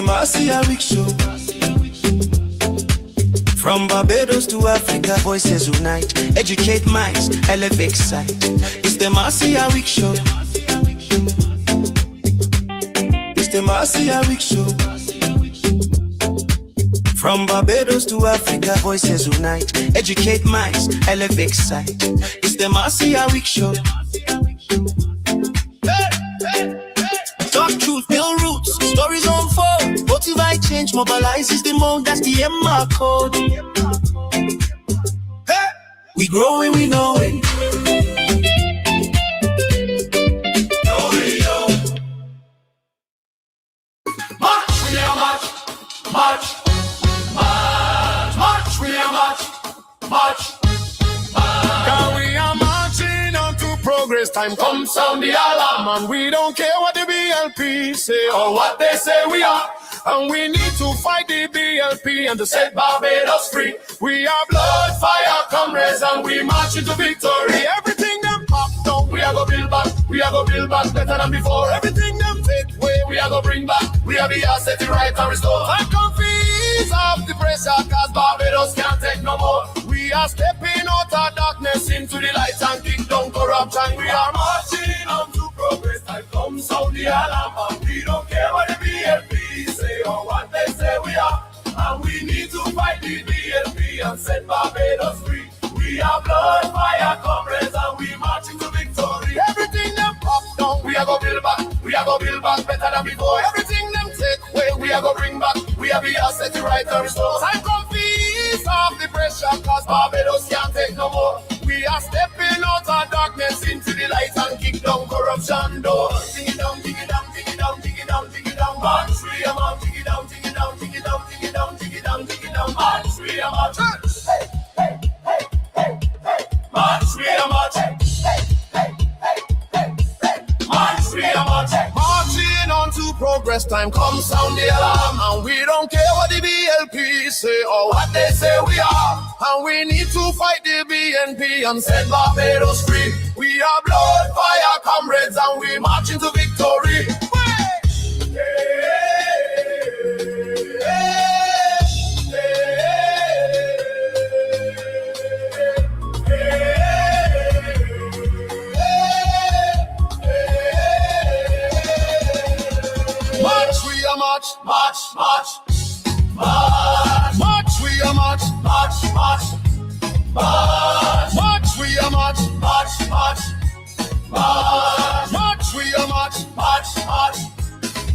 Marcia Week Show. From Barbados to Africa, voices unite. Educate minds, elevate sight. It's the Marcia Week Show. It's the Marcia Week Show. From Barbados to Africa, voices unite. Educate minds, elevate sight. It's the Marcia Week Show. Talk truth, build roots, stories unfold. Motivate change, mobilize is the mode, that's the MR code. Hey! We growing, we know it. March, we are march, march, march, march, we are march, march. Cause we are marching on to progress. Time come sound the alarm, and we don't care what the BLP say or what they say we are. And we need to fight the BLP and to set Barbados free. We are blood, fire, comrades, and we march into victory. Everything them pop down, we are go build back. We are go build back better than before. Everything them take away, we are go bring back. We are the asset to right and restore. And confuse off the pressure, cause Barbados can't take no more. We are stepping out of darkness into the light and kick down corruption. We are marching on to progress. Time comes sound the alarm, and we don't care what the BLP say or what they say we are. And we need to fight the BLP and set Barbados free. We are blood, fire, comrades, and we marching to victory. Everything them pop down, we are go build back. We are go build back better than before. Everything them take away, we are go bring back. We are the asset to right and restore. Time come ease off the pressure, cause Barbados can't take no more. We are stepping out of darkness into the light and kick down corruption door. Dig it down, dig it down, dig it down, dig it down, dig it down. March, we are march, dig it down, dig it down, dig it down, dig it down, dig it down, dig it down. March, we are march. Hey, hey, hey, hey, hey. March, we are march. Hey, hey, hey, hey, hey. March, we are march. Marching on to progress. Time come sound the alarm, and we don't care what the BLP say or what they say we are. And we need to fight the BNP and set Barbados free. We are blood, fire, comrades, and we march into victory. March, we are march, march, march, march, march, we are march, march, march, march, march, we are march, march, march, march, march, we are march, march, march,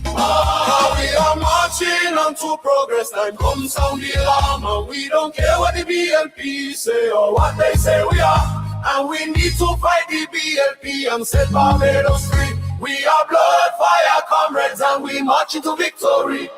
march. We are marching on to progress. Time come sound the alarm, and we don't care what the BLP say or what they say we are. And we need to fight the BLP and set Barbados free. We are blood, fire, comrades, and we march into victory.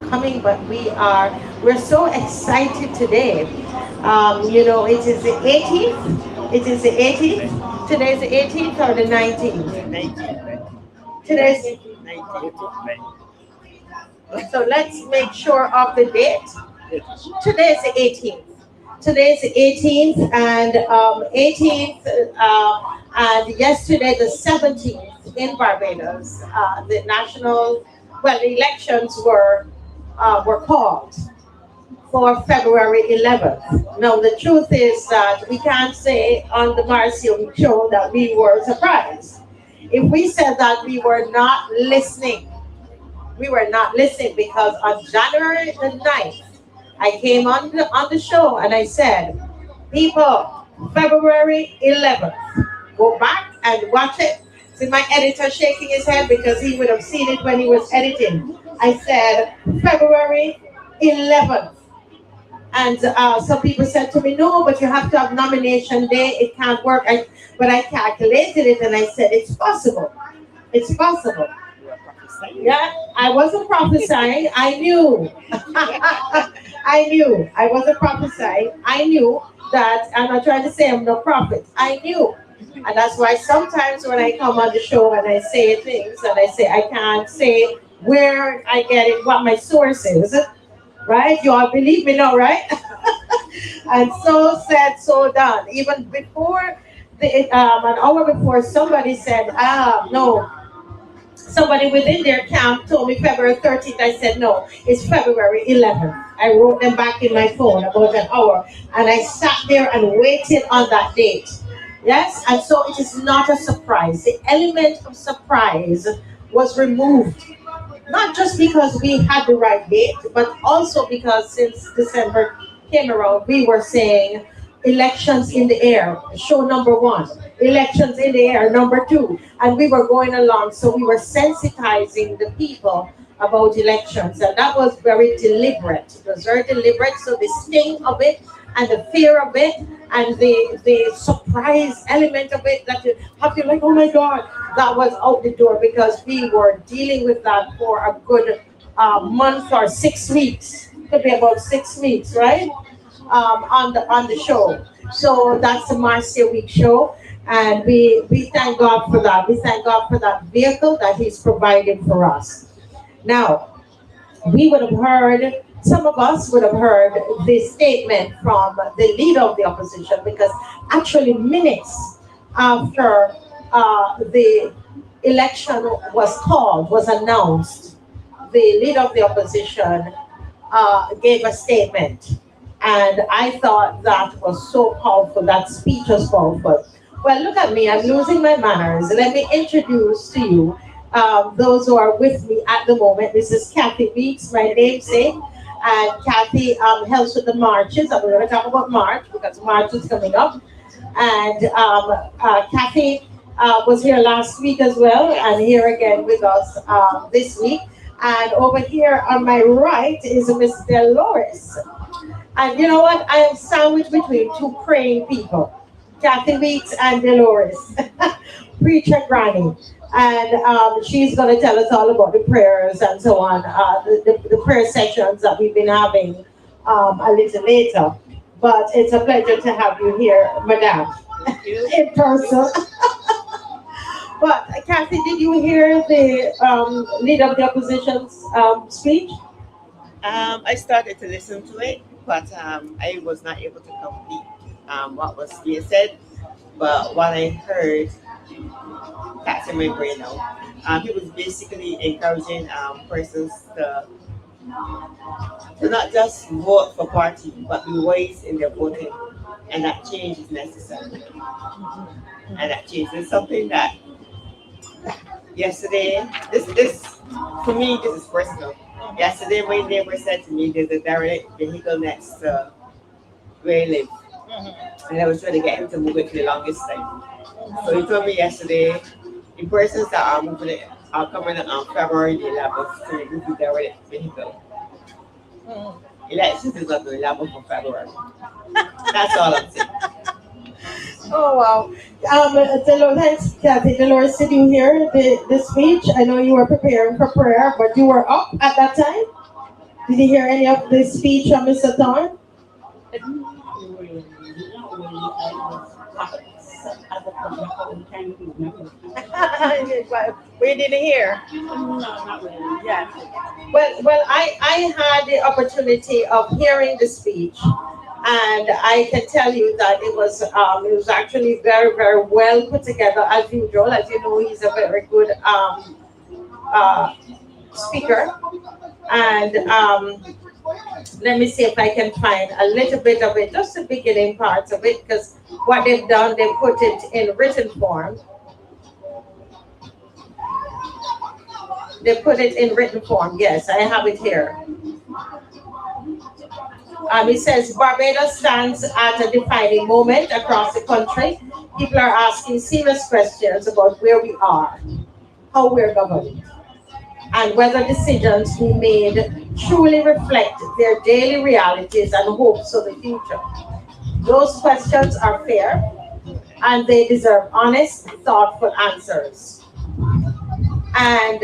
coming, but we're so excited today. It is the 18th. It is the 18th. Today's the 18th or the 19th. Today's so let's make sure of the date. Today's the 18th. Today's the 18th and 18th and yesterday the 17th in Barbados. The the elections were called for February 11th. Now the truth is that we can't say on the Marcio show that we were surprised. If we said that we were not listening because on January the 9th, I came on the show and I said, people, February 11th, go back and watch it. See my editor shaking his head because he would have seen it when he was editing. I said, February 11th. And some people said to me, no, but you have to have nomination day. It can't work. But I calculated it and I said, it's possible. It's possible. Yeah, I wasn't prophesying. I knew. I knew. I wasn't prophesying. I knew that. I'm not trying to say I'm no prophet. I knew. And that's why sometimes when I come on the show and I say things and I say I can't say where I get it, what my source is, right? You all believe me now, right? And so said, so done. Even before an hour before, somebody said, no. Somebody within their camp told me February 13th. I said, no, it's February 11th. I wrote them back in my phone about an hour. And I sat there and waited on that date. Yes? And so it is not a surprise. The element of surprise was removed. Not just because we had the right date, but also because since December came around, we were saying elections in the air, show number one, elections in the air, number two. And we were going along, so we were sensitizing the people about elections. And that was very deliberate. It was very deliberate. So the sting of it and the fear of it and the surprise element of it that you have to like, oh my God, that was out the door because we were dealing with that for a good month or 6 weeks. Could be about 6 weeks, right? On the show. So that's the Marcia Week show. And we thank God for that. We thank God for that vehicle that He's provided for us. Now, we would have heard, some of us would have heard this statement from the leader of the opposition because actually minutes after the election was announced, the leader of the opposition gave a statement. And I thought that was so powerful, that speech was powerful. Well, look at me, I'm losing my manners. Let me introduce to you those who are with me at the moment. This is Kathy Weeks, my namesake. And Kathy helps with the marches. I'm going to talk about March because March is coming up. And Kathy was here last week as well, and here again with us this week. And over here on my right is Miss Dolores. And you know what? I am sandwiched between two praying people, Kathy Weeks and Dolores, preacher granny. And she's going to tell us all about the prayers and so on, the prayer sessions that we've been having a little later. But it's a pleasure to have you here, Madame, in person. But Kathy, did you hear the leader of the opposition's speech? I started to listen to it, but I was not able to complete what was being said. But what I heard, that's in my brain now. He was basically encouraging persons to not just vote for party, but be wise in their voting, and that change is necessary. And that change is something that yesterday, this for me, this is personal. Yesterday, my neighbor said to me, there's a direct vehicle next to where I live. And I was trying to get him to move it for the longest time. So he told me yesterday, the persons that are moving it are coming on February the 11th to remove the direct vehicle. Elections is on the 11th of February. That's all I'm saying. Oh, wow. Thanks, Kathy. Dolores, did you hear the speech? I know you were preparing for prayer, but you were up at that time? Did you hear any of the speech from Mr. Thorne? Not really. Not really. I was as a public, I kind of do We didn't hear. No, not really. Yeah. Well, I had the opportunity of hearing the speech, and I can tell you that it was actually very very well put together as usual. As you know, he's a very good uh, speaker, and let me see if I can find a little bit of it, just the beginning parts of it, because what they've done, they put it in written form. They put it in written form. Yes, I have it here. It says Barbados stands at a defining moment across the country. People are asking serious questions about where we are, how we're governed, and whether decisions we made truly reflect their daily realities and hopes for the future. Those questions are fair and they deserve honest, thoughtful answers. And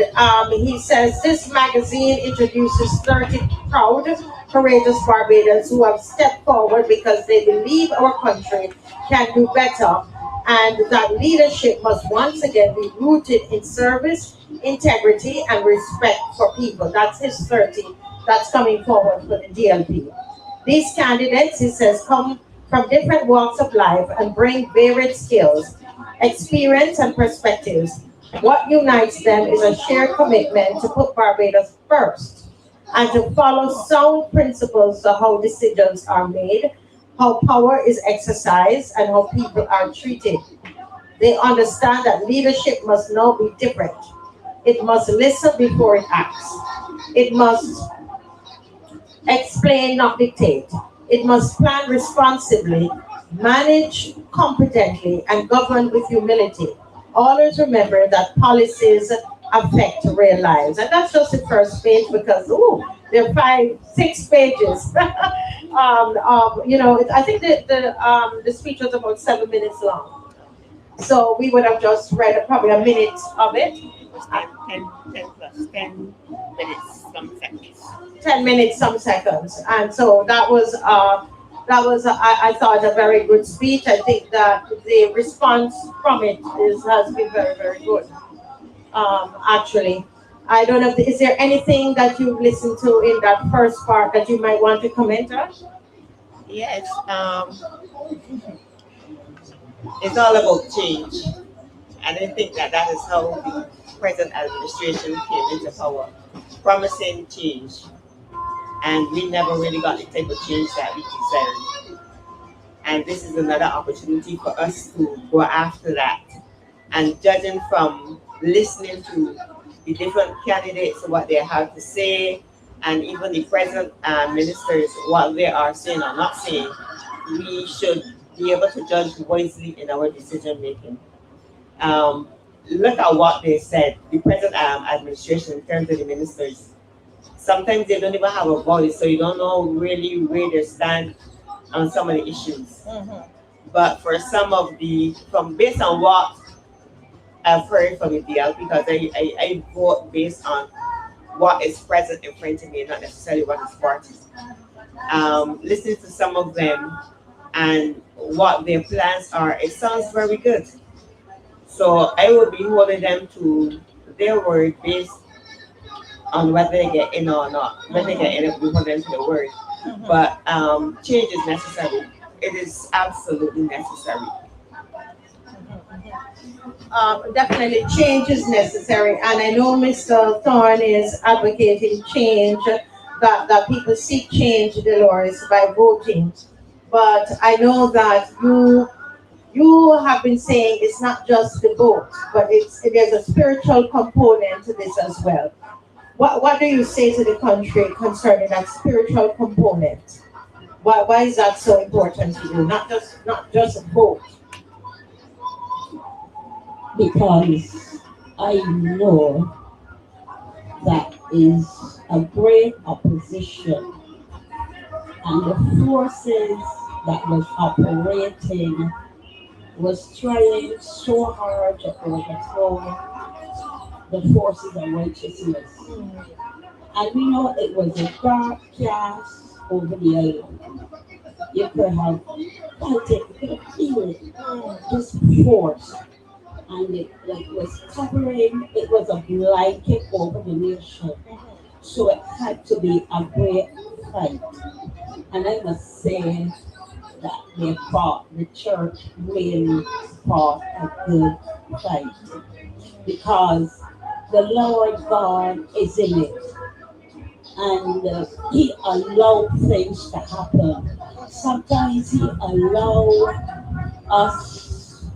he says this magazine introduces 30 proud, courageous Barbadians who have stepped forward because they believe our country can do better and that leadership must once again be rooted in service, integrity, and respect for people. That's his 30 that's coming forward for the DLP. These candidates, he says, come from different walks of life and bring varied skills, experience, and perspectives. What unites them is a shared commitment to put Barbados first and to follow sound principles of how decisions are made, how power is exercised, and how people are treated. They understand that leadership must now be different. It must listen before it acts. It must explain, not dictate. It must plan responsibly, manage competently, and govern with humility. Always remember that policies affect real lives. And that's just the first page because, there are 5, 6 pages. I think the speech was about 7 minutes long. So we would have just read probably a minute of it. It was 10 plus 10 minutes, some seconds. 10 minutes, some seconds. And so I thought, a very good speech. I think that the response from it has been very, very good. Actually, I don't know, is there anything that you've listened to in that first part that you might want to comment on? Yes, it's all about change. And I think that is how the present administration came into power, promising change. And we never really got the type of change that we deserve. And this is another opportunity for us to go after that. And judging from listening to the different candidates, what they have to say, and even the present ministers, what they are saying or not saying, we should be able to judge wisely in our decision making. Look at what they said, the present administration in terms of the ministers. Sometimes they don't even have a voice, so you don't know really where they stand on some of the issues. Mm-hmm. But for some of based on what I've heard from the DL, because I vote based on what is present in front of me, not necessarily what is party. Listening to some of them and what their plans are, it sounds very good. So I will be holding them to their word based on whether they get in or not. When they get in, we hold them to the word. Mm-hmm. But change is necessary. It is absolutely necessary. Definitely change is necessary, and I know Mr. Thorne is advocating change, that people seek change, Dolores, by voting. But I know that you have been saying it's not just the vote, but there's a spiritual component to this as well. What do you say to the country concerning that spiritual component? Why is that so important to you? Not just vote. because I know that is a great opposition, and the forces that was operating was trying so hard to overthrow the forces of righteousness. And we know it was a dark cast over the island. You could have felt it, you could have feel it, just force. And it like was covering, it was a blanket over the nation. So it had to be a great fight. And I must say that they fought, the church really fought a good fight because the Lord God is in it and He allowed things to happen. Sometimes He allow us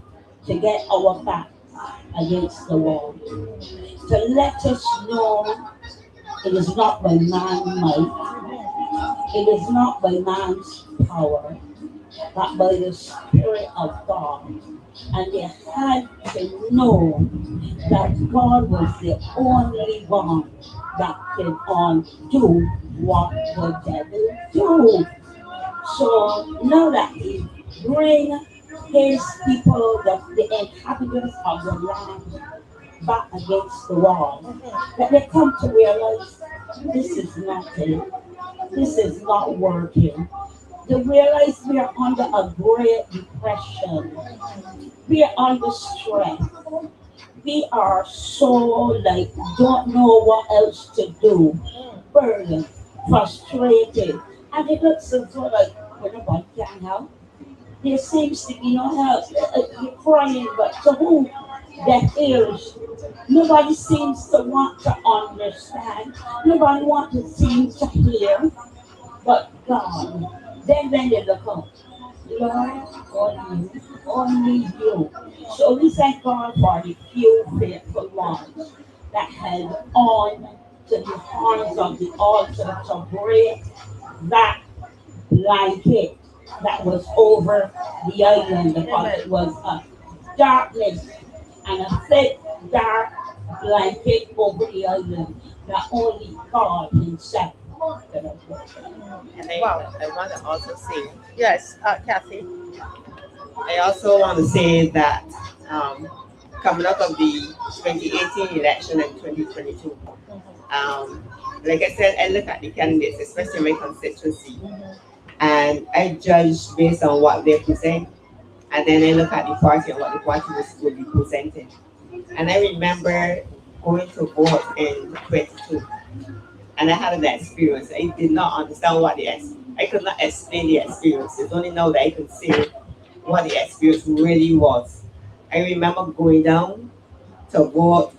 to get our back against the wall to let us know it is not by man's might, it is not by man's power, but by the Spirit of God. And they had to know that God was the only one that can undo what the devil do. So now that he bring his people, the inhabitants of the land, back against the wall, that they come to realize this is nothing, this is not working. They realize we are under a great depression. We are under stress. We are so like don't know what else to do, burdened, frustrated, and it looks as though like when nobody can help. There seems to be no help. You're crying, but to who? Deaf ears. Nobody seems to want to understand. Nobody wants to seem to hear, but God. Then they look up. Lord, only you. So we thank God for the few faithful ones that held on to the horns of the altar to break that blanket that was over the island because it was a darkness and a thick dark blanket over the island that only God Himself could have broken. And I want to also say, yes, Kathy. I also want to say that um, coming out of the 2018 election and 2022, like I said, I look at the candidates, especially my constituency, and I judge based on what they present, and then I look at the party and what the party will be presenting. And I remember going to vote in 22, and I had an experience. I did not understand I could not explain the experience. It's only now that I can say what the experience really was. I remember going down to vote.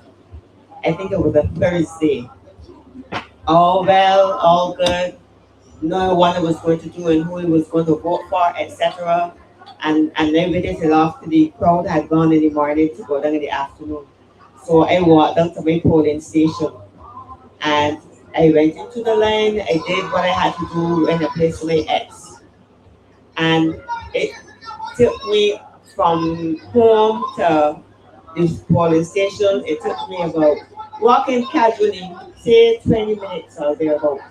I think it was a Thursday. All well, all good. Knowing what I was going to do and who I was going to vote for, etc. And then waited till after the crowd had gone in the morning to go down in the afternoon. So I walked down to my polling station and I went into the line. I did what I had to do and I placed my X. And it took me from home to this polling station. It took me about walking casually, say 20 minutes or thereabouts.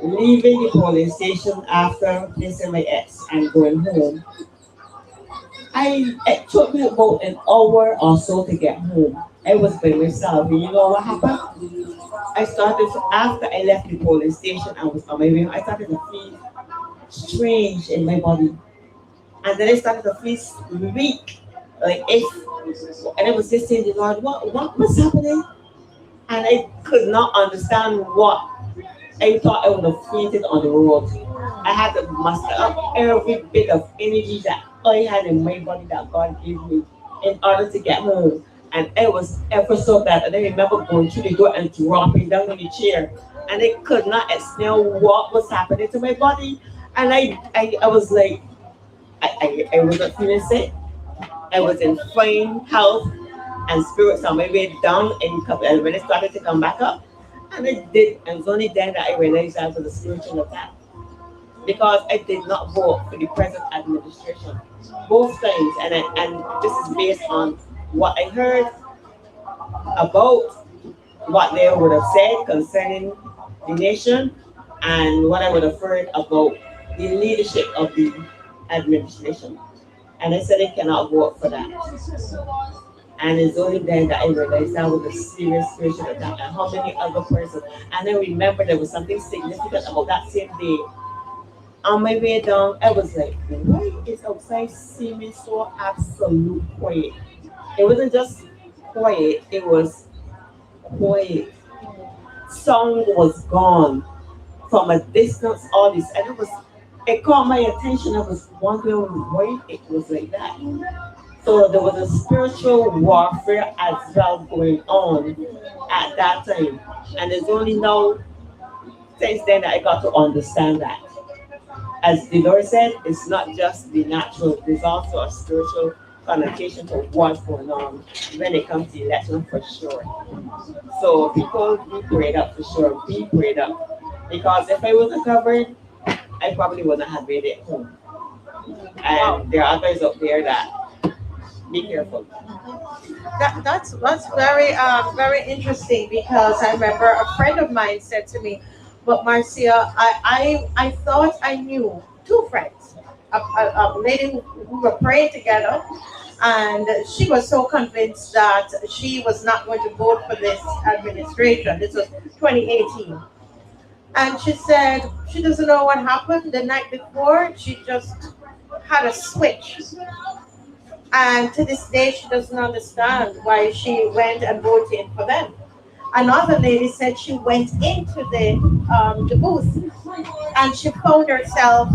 Leaving the polling station after placing my X and going home, it took me about an hour or so to get home. I was by myself, and you know what happened? I started after I left the polling station. I was on my way. I started to feel strange in my body, and then I started to feel weak, like and I was just saying to the Lord, what was happening? And I could not understand what. I thought I would have fainted on the road. I had to muster up every bit of energy that I had in my body that God gave me in order to get home. And I was ever so bad. And I remember going through the door and dropping down in the chair. And I could not explain what was happening to my body. And I was like, I wasn't feeling sick. I was in fine health and spirits on my way down. And when I started to come back up, and I did, and it's only then that I realized that was a spiritual attack. Because I did not vote for the present administration. Both times, and this is based on what I heard about what they would have said concerning the nation and what I would have heard about the leadership of the administration. And I said I cannot vote for that. And it's only then that I realized that was a serious spiritual attack and how many other persons. And I remember there was something significant about that same day. On my way down, I was like, why is outside seeming so absolute quiet? It wasn't just quiet, it was quiet. Sound was gone from a distance, all this. And it caught my attention. I was wondering why it was like that. So there was a spiritual warfare as well going on at that time. And it's only now, since then, that I got to understand that. As the Lord said, it's not just the natural, there's also a spiritual connotation to what's going on when it comes to election for sure. So people be prayed up for sure, be prayed up. Because if I wasn't covered, I probably wouldn't have made it home. And there are others out there that be careful. That's very very interesting because I remember a friend of mine said to me, "But Marcia, I thought I knew two friends, a lady who were praying together, and she was so convinced that she was not going to vote for this administration. This was 2018." And she said she doesn't know what happened the night before. She just had a switch. And to this day, she doesn't understand why she went and voted for them. Another lady said she went into the booth and she found herself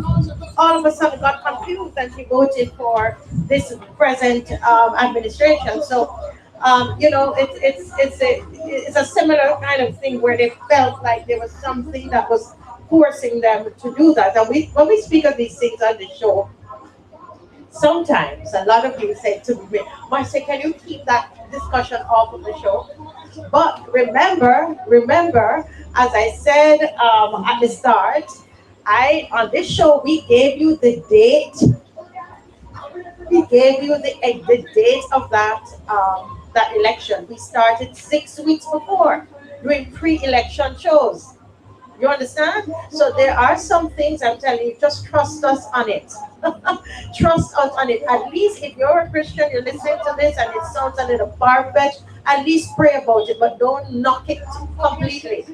all of a sudden got confused and she voted for this present administration. So, it's a similar kind of thing where they felt like there was something that was forcing them to do that. And when we speak of these things on the show, sometimes a lot of you say to me, Marcia, can you keep that discussion off of the show? But remember, as I said at the start, I on this show we gave you the date. We gave you the date of that election. We started 6 weeks before doing pre-election shows. You understand? So there are some things I'm telling you, just trust us on it. Trust us on it. At least if you're a Christian, you listen to this and it sounds a little far-fetched, at least pray about it, but don't knock it completely.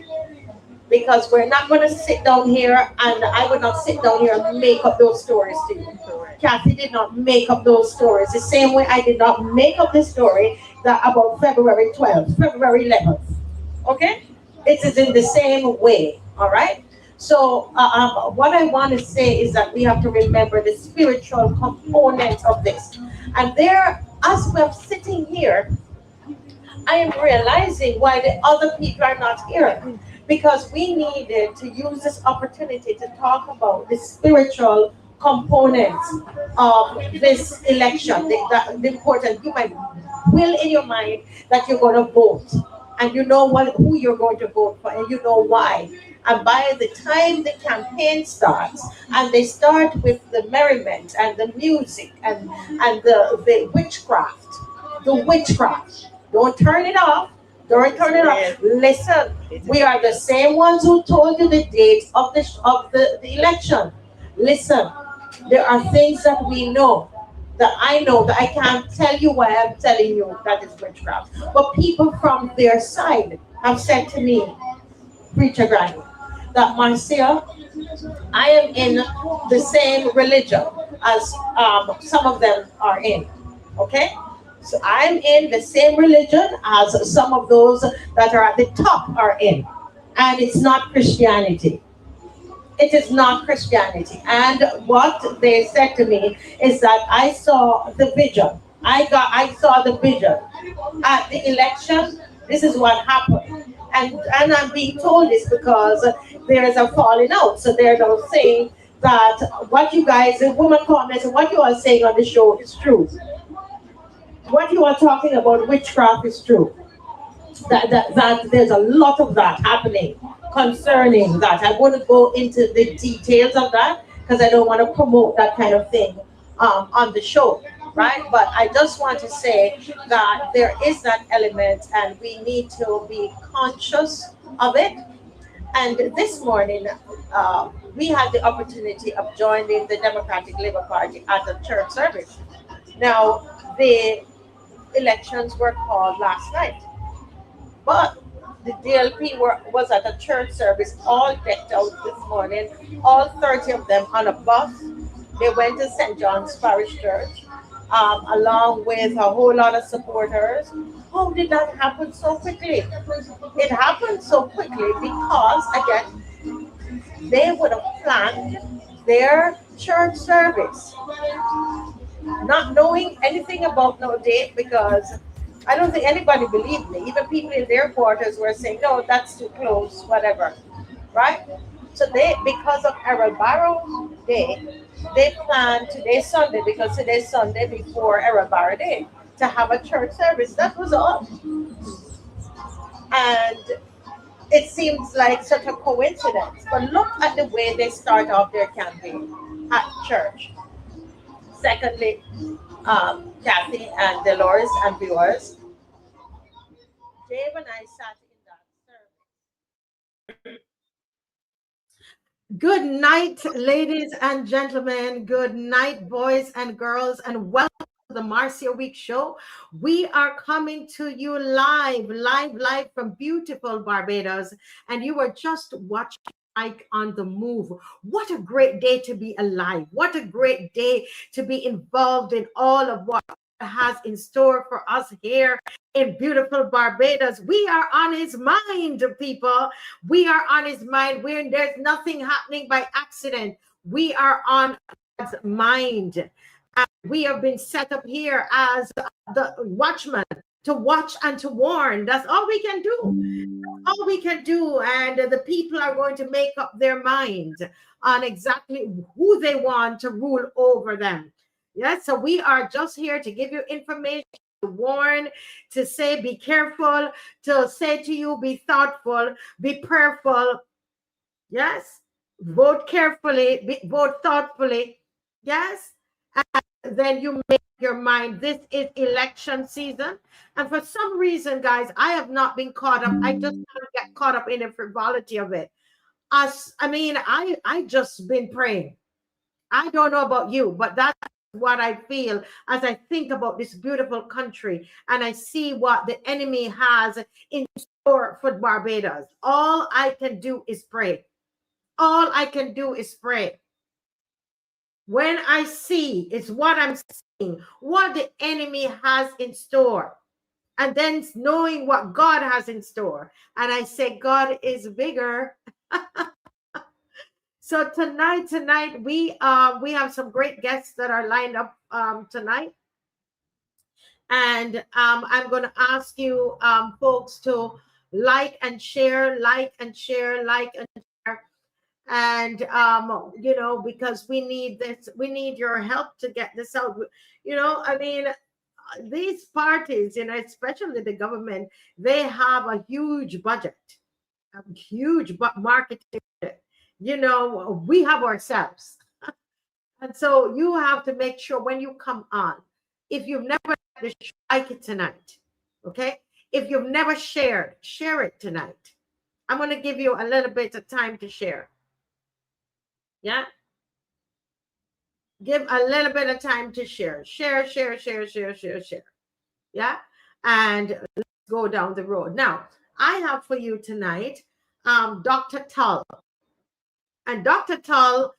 Because we're not going to sit down here, and I would not sit down here and make up those stories to you. Kathy did not make up those stories. The same way I did not make up the story that about February 12th, February 11th. Okay? It is in the same way. All right? So what I want to say is that we have to remember the spiritual component of this. And there, as we're sitting here, I am realizing why the other people are not here. Because we needed to use this opportunity to talk about the spiritual components of this election. The important, you might will in your mind that you're going to vote. And you know who you're going to vote for, and you know why. And by the time the campaign starts, and they start with the merriment and the music and the witchcraft, don't turn it off. Don't turn it off. Listen, we are the same ones who told you the date of the election. Listen, there are things that we know, that I know, that I can't tell you why I'm telling you that is witchcraft. But people from their side have said to me, Preacher Granny, that Marcia, I am in the same religion as some of them are in. Okay? So I'm in the same religion as some of those that are at the top are in. And it's not Christianity. It is not Christianity. And what they said to me is that I saw the vision. I saw the vision. At the election, this is what happened. And I'm being told this because there is a falling out. So they're now saying that what you guys, the woman comments, and what you are saying on the show is true. What you are talking about witchcraft is true. That there's a lot of that happening concerning that. I wouldn't go into the details of that because I don't want to promote that kind of thing on the show, right? But I just want to say that there is that element and we need to be conscious of it. And this morning, we had the opportunity of joining the Democratic Labour Party at a church service. Now, the elections were called last night. But the DLP was at a church service, all decked out this morning, all 30 of them on a bus. They went to St. John's Parish Church, along with a whole lot of supporters. How did that happen so quickly? It happened so quickly because, again, they would have planned their church service, not knowing anything about no date, because I don't think anybody believed me. Even people in their quarters were saying, no, that's too close, whatever. Right? So they, because of Errol Barrow Day, they planned today Sunday, because today's Sunday before Errol Barrow Day, to have a church service. That was all. And it seems like such a coincidence. But look at the way they start off their campaign at church. Secondly, Kathy and Dolores and viewers, Dave and I sat in that service. Good night, ladies and gentlemen. Good night, boys and girls, and welcome to the Marcia Week Show. We are coming to you live from beautiful Barbados, and you are just watching Ike on the Move. What a great day to be alive. What a great day to be involved in all of what has in store for us here in beautiful Barbados. We are on his mind, people. We are on his mind. There's nothing happening by accident. We are on God's mind. And we have been set up here as the watchman to watch and to warn. That's all we can do. That's all we can do. And the people are going to make up their minds on exactly who they want to rule over them. Yes, so we are just here to give you information, to warn, to say be careful, to say to you be thoughtful, be prayerful. Yes, vote carefully, vote thoughtfully. Yes, and then you make your mind. This is election season, and for some reason, guys, I have not been caught up. I just can't get caught up in the frivolity of it. I just been praying. I don't know about you, but that's what I feel as I think about this beautiful country and I see what the enemy has in store for Barbados. All I can do is pray. All I can do is pray. When I see, it's what I'm seeing, what the enemy has in store, and then knowing what God has in store. And I say, God is bigger. So tonight we have some great guests that are lined up tonight, and I'm going to ask you folks to like and share, and you know, because we need this, we need your help to get this out. You know, I mean, these parties, you know, especially the government, they have a huge budget, a huge marketing budget. You know, we have ourselves. And so you have to make sure when you come on, if you've never like it tonight, okay? If you've never shared, share it tonight. I'm going to give you a little bit of time to share. Yeah? Give a little bit of time to share. Share. Yeah? And let's go down the road. Now, I have for you tonight Dr. Tull. And Dr. Tull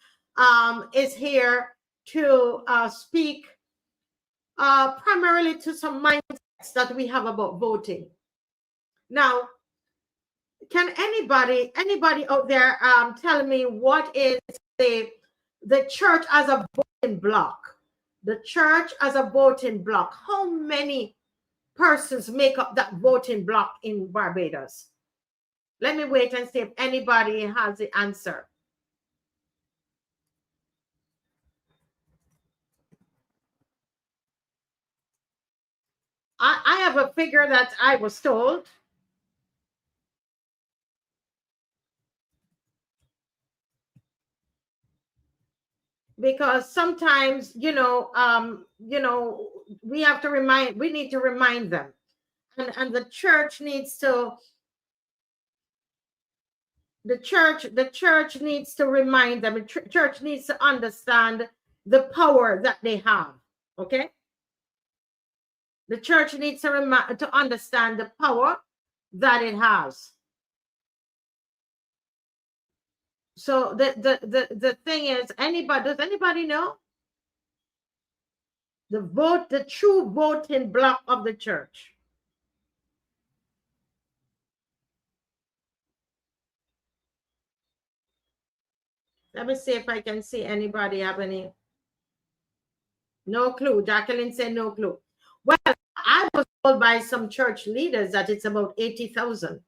is here to speak primarily to some mindsets that we have about voting. Now, can anybody out there tell me what is the church as a voting block? The church as a voting block. How many persons make up that voting block in Barbados? Let me wait and see if anybody has the answer. I have a figure that I was told. Because sometimes, you know, we need to remind them. And the church needs to, the church needs to remind them. The church needs to understand the power that they have. Okay? The church needs to understand the power that it has. So the thing is, does anybody know the true voting bloc of the church? Let me see if I can see anybody have any. No clue. Jacqueline said no clue. Well, I was told by some church leaders that it's about 80,000.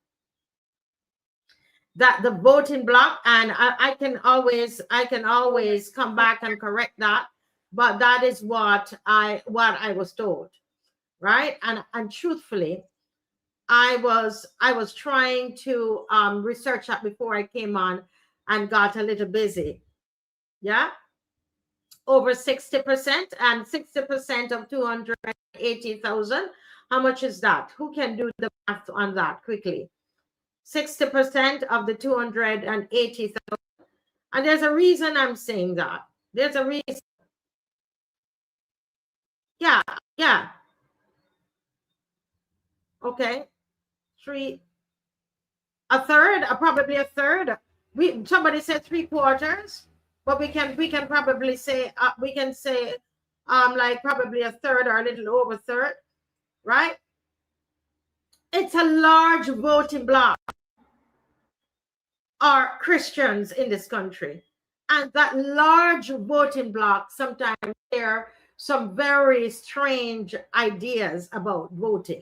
That the voting bloc, and I can always come back and correct that, but that is what I was told, right? And truthfully, I was trying to research that before I came on and got a little busy. Yeah, over 60%, and 60% of 280,000. How much is that? Who can do the math on that quickly? 60% of the 280,000. And there's a reason I'm saying that. There's a reason. Yeah. Okay. Probably a third. Somebody said 3/4, but we can probably say like probably a third or a little over a third, right? It's a large voting bloc are Christians in this country. And that large voting bloc, sometimes share some very strange ideas about voting.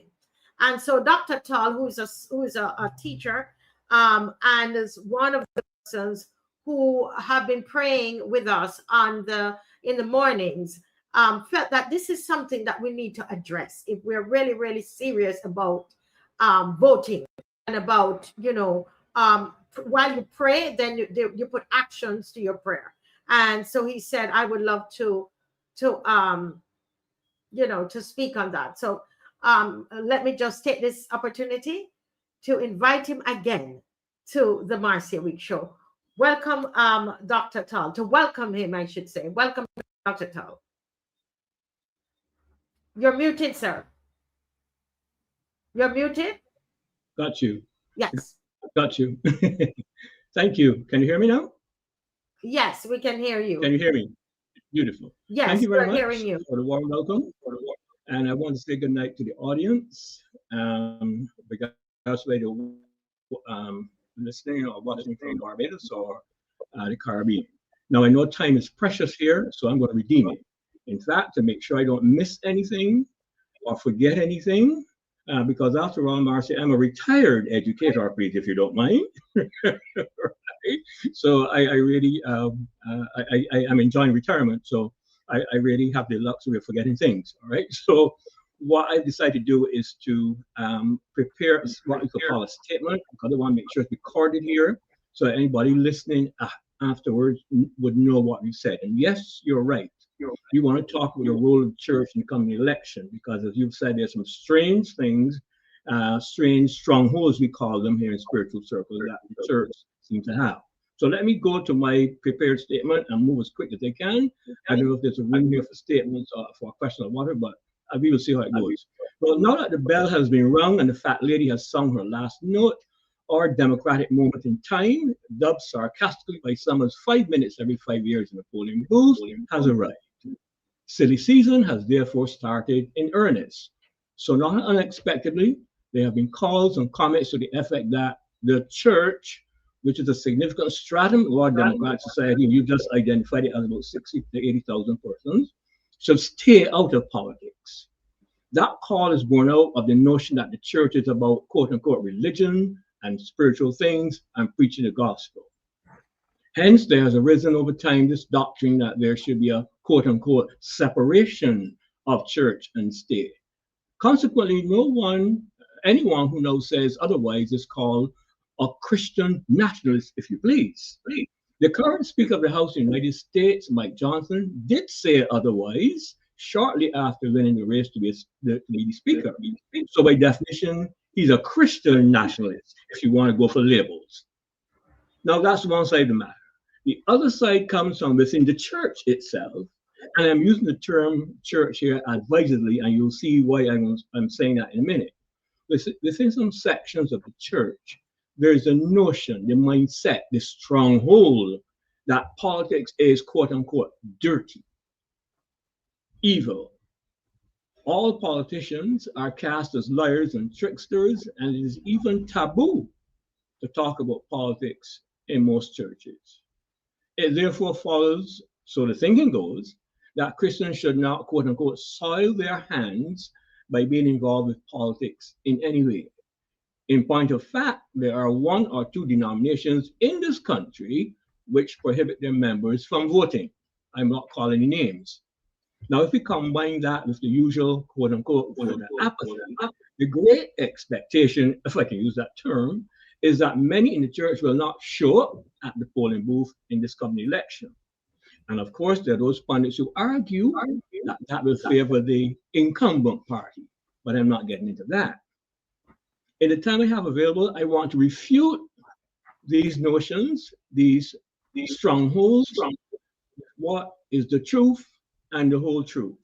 And so Dr. Tall, who's a teacher, and is one of the persons who have been praying with us in the mornings, felt that this is something that we need to address if we're really, really serious about voting and about, while you pray, then you put actions to your prayer. And so he said, I would love to speak on that. So let me just take this opportunity to invite him again to the Marcia Week Show. Welcome, Dr. Tall. To welcome him, I should say. Welcome, Dr. Tall. You're muted, sir. You're muted? Got you. Yes. Got you. Thank you. Can you hear me now? Yes, we can hear you. Can you hear me? Beautiful. Yes, thank you very much hearing you. for the warm welcome. And I want to say good night to the audience. Because they're listening or watching from Barbados or the Caribbean. Now, I know time is precious here, so I'm going to redeem it. In fact, to make sure I don't miss anything or forget anything, because after all, Marcia, I'm a retired educator, please, if you don't mind. Right? So I really, I'm enjoying retirement. So I really have the luxury of forgetting things. All right. So what I decided to do is to prepare what we could call a statement, because I want to make sure it's recorded here, so that anybody listening afterwards would know what we said. And yes, you're right. You want to talk about the role of the church in the coming election, because as you've said, there's some strange things, strange strongholds, we call them here in spiritual circles, that the church seems to have. So let me go to my prepared statement and move as quick as I can. I don't know if there's a room here for statements or for a question or whatever, but we will see how it goes. Well, now that the bell has been rung and the fat lady has sung her last note, our democratic moment in time, dubbed sarcastically by some as 5 minutes every 5 years in the polling booth, has arrived. Silly season has therefore started in earnest. So not unexpectedly, there have been calls and comments to the effect that the church, which is a significant stratum of our democratic society, and you just identified it as about 60 to 80,000 persons, should stay out of politics. That call is born out of the notion that the church is about quote unquote religion and spiritual things and preaching the gospel. Hence, there has arisen over time this doctrine that there should be a quote unquote separation of church and state. Consequently, anyone who now says otherwise is called a Christian nationalist, if you please. The current Speaker of the House of the United States, Mike Johnson, did say otherwise shortly after winning the race to be the Speaker. So by definition, he's a Christian nationalist, if you want to go for labels. Now, that's one side of the matter. The other side comes from within the church itself, And I'm using the term church here advisedly, and you'll see why I'm saying that in a minute. Within some sections of the church, there's a notion, the mindset, the stronghold that politics is quote unquote dirty, evil. All politicians are cast as liars and tricksters, and it is even taboo to talk about politics in most churches. It therefore follows, so the thinking goes, that Christians should not, quote unquote, soil their hands by being involved with politics in any way. In point of fact, there are 1 or 2 denominations in this country which prohibit their members from voting. I'm not calling any names. Now, if we combine that with the usual, quote unquote, apathy, the great expectation, if I can use that term, is that many in the church will not show up at the polling booth in this coming election. And of course, there are those pundits who argue that that will favor the incumbent party, but I'm not getting into that. In the time I have available, I want to refute these notions, these strongholds, what is the truth and the whole truth.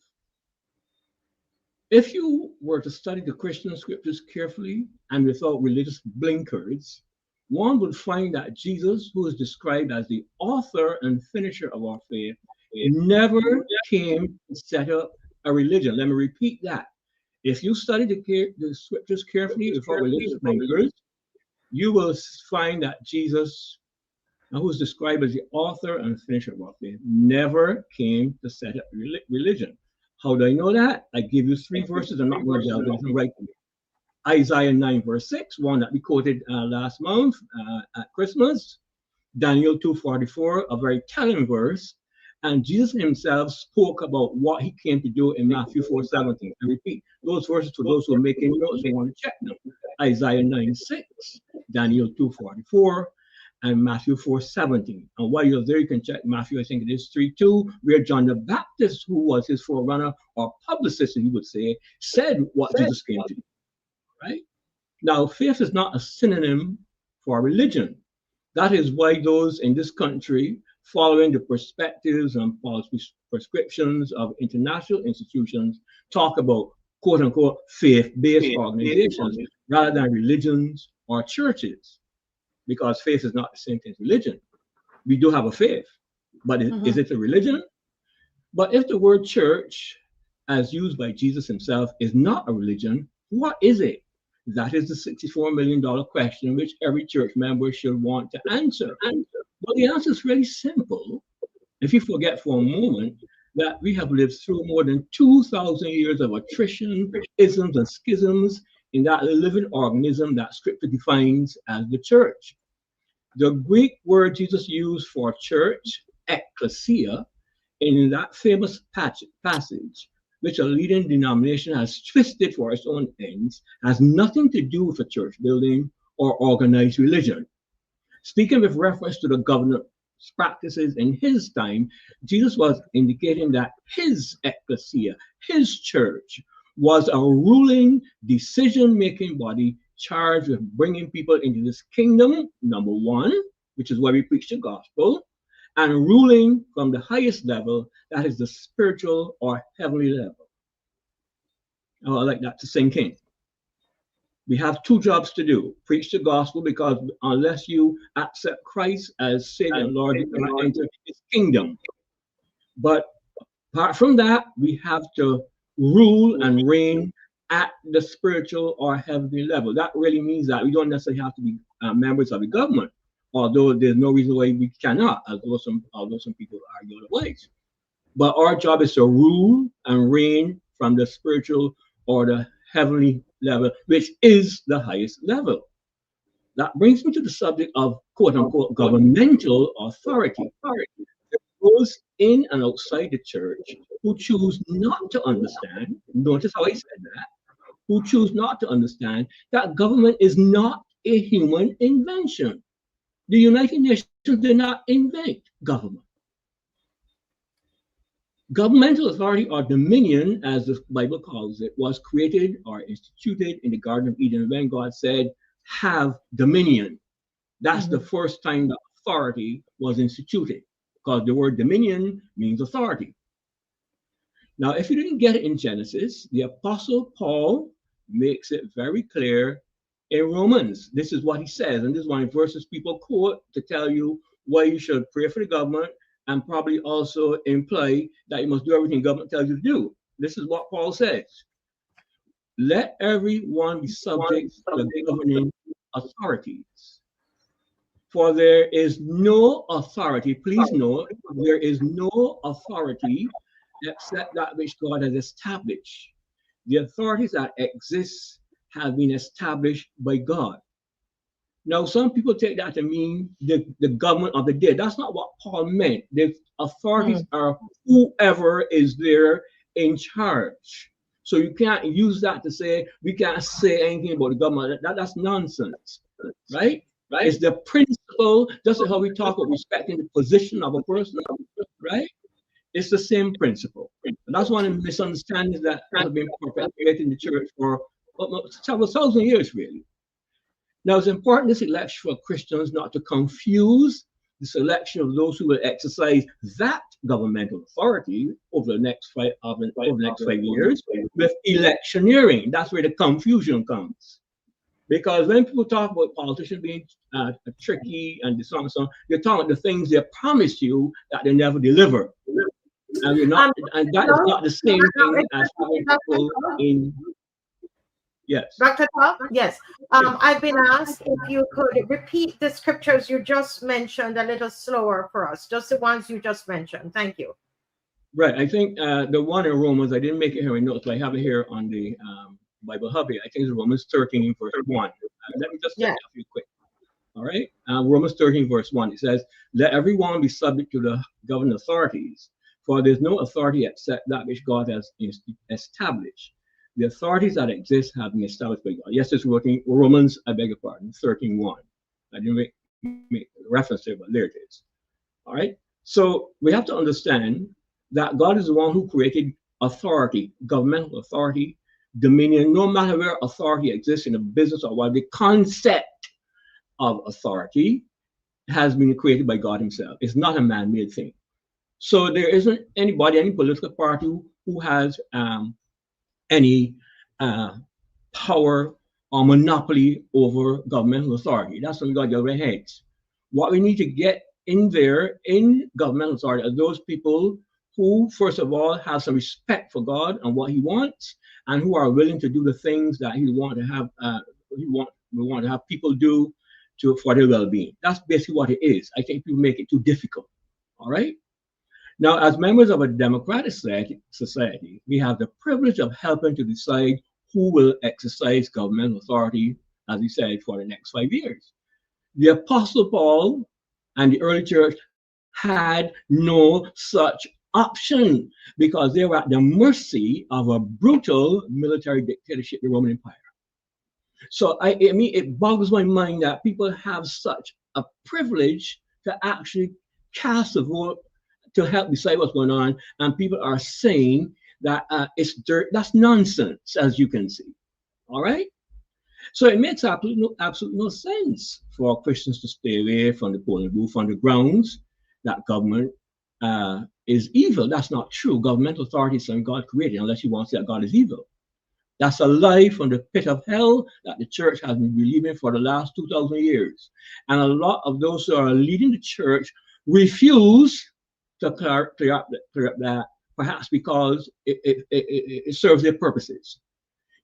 If you were to study the Christian scriptures carefully and without religious blinkers, one would find that Jesus, who is described as the author and finisher of our faith, never came to set up a religion. Let me repeat that. If you study the scriptures carefully without religious blinkers, you will find that Jesus, who is described as the author and finisher of our faith, never came to set up religion. How do I know that? I give you 3 verses. I'm not going to delve into right away. Isaiah 9 verse 6, one that we quoted last month at Christmas. Daniel 2:44, a very telling verse. And Jesus himself spoke about what he came to do in Matthew 4:17. I repeat, those verses to those who are making notes, they want to check them. Isaiah 9:6, Daniel 2:44, and Matthew 4:17. And while you're there, you can check Matthew, I think it is 3:2, where John the Baptist, who was his forerunner or publicist, he would say, said what Jesus came to do. Right? Now, faith is not a synonym for religion. That is why those in this country, following the perspectives and policy prescriptions of international institutions, talk about quote unquote faith-based organizations rather than religions or churches, because faith is not the same thing as religion. We do have a faith, but is it a religion? But if the word church, as used by Jesus himself, is not a religion, what is it? That is the $64 million question which every church member should want to answer. Well, the answer is really simple. If you forget for a moment that we have lived through more than 2,000 years of attrition, isms, and schisms in that living organism that Scripture defines as the church. The Greek word Jesus used for church, ekklesia, in that famous passage, which a leading denomination has twisted for its own ends, has nothing to do with a church building or organized religion. Speaking with reference to the governance practices in his time, Jesus was indicating that his ecclesia, his church, was a ruling, decision-making body charged with bringing people into this kingdom, number 1, which is why we preach the gospel, and ruling from the highest level, that is the spiritual or heavenly level. Oh, I like that to sink in. We have 2 jobs to do. Preach the gospel, because unless you accept Christ as Savior and Lord, you cannot enter his kingdom. But apart from that, we have to rule and reign at the spiritual or heavenly level. That really means that we don't necessarily have to be members of the government, although there's no reason why we cannot, although some people argue otherwise. But our job is to rule and reign from the spiritual or the heavenly level, which is the highest level. That brings me to the subject of quote unquote governmental authority. Those in and outside the church who choose not to understand, notice how I said that, who choose not to understand that government is not a human invention. The United Nations did not invent government. Governmental authority or dominion, as the Bible calls it, was created or instituted in the Garden of Eden when God said, have dominion. That's the first time that authority was instituted, because the word dominion means authority. Now, if you didn't get it in Genesis, the Apostle Paul makes it very clear in Romans. This is what he says, and this is one of the verses people quote to tell you why you should pray for the government, and probably also imply that you must do everything the government tells you to do. This is what Paul says. Let everyone be subject to the governing authorities. For there is no authority, please note, there is no authority except that which God has established. The authorities that exist have been established by God. Now, some people take that to mean the government of the day. That's not what Paul meant. The authorities are whoever is there in charge. So you can't use that to say we can't say anything about the government. That's nonsense, right? It's the principle, just like how we talk about respecting the position of a person, right? It's the same principle. And that's one of the misunderstandings that have been perpetuated in the church for several thousand years, really. Now, it's important this election for Christians not to confuse the selection of those who will exercise that governmental authority over the next 5 years with electioneering. That's where the confusion comes. Because when people talk about politicians being tricky and dishonest, they're talking about the things they promise you that they never deliver. And you're not, and that is not the same thing as people in. Yes. Dr. Talk, yes. I've been asked if you could repeat the scriptures you just mentioned a little slower for us, just the ones you just mentioned. Thank you. Right. I think the one in Romans, I didn't make it here in notes, but I have it here on the Bible Hubby. I think it's Romans 13, verse 1. Let me just check that for you quick. All right. Romans 13, verse 1. It says, let everyone be subject to the governing authorities, for there's no authority except that which God has established. The authorities that exist have been established by God. Yes, it's working. Romans, I beg your pardon, 13:1. I didn't make reference to it, but there it is. All right. So we have to understand that God is the one who created authority, governmental authority, dominion. No matter where authority exists in a business or what, the concept of authority has been created by God Himself. It's not a man-made thing. So there isn't anybody, any political party who has any power or monopoly over governmental authority. That's something God over heads. What we need to get in there in governmental authority are those people who, first of all, have some respect for God and what He wants, and who are willing to do the things that He want to have. We want to have people do for their well-being. That's basically what it is. I think people make it too difficult. All right. Now, as members of a democratic society, we have the privilege of helping to decide who will exercise governmental authority, as we said, for the next 5 years. The Apostle Paul and the early church had no such option because they were at the mercy of a brutal military dictatorship, the Roman Empire. So I mean, it boggles my mind that people have such a privilege to actually cast a vote to help decide what's going on, and people are saying that it's dirt. That's nonsense, as you can see. All right. So it makes absolutely no sense for Christians to stay away from the polling booth on the grounds that government is evil. That's not true. Governmental authority is something God created, unless you want to say that God is evil. That's a lie from the pit of hell that the church has been believing for the last 2,000 years. And a lot of those who are leading the church refuse to clear up that, perhaps because it serves their purposes.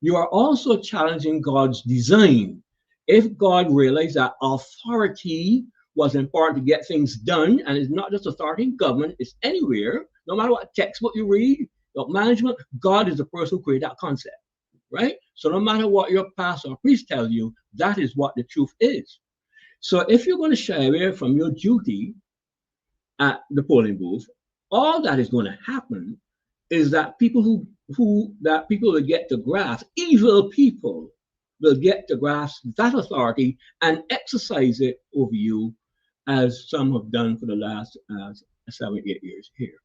You are also challenging God's design. If God realized that authority was important to get things done, and it's not just authority in government, it's anywhere, no matter what textbook you read, your management, God is the person who created that concept, right? So no matter what your pastor or priest tells you, that is what the truth is. So if you're going to shy away from your duty at the polling booth, all that is going to happen is that people people will get to grasp, evil people will get to grasp that authority and exercise it over you, as some have done for the last 7, 8 years here.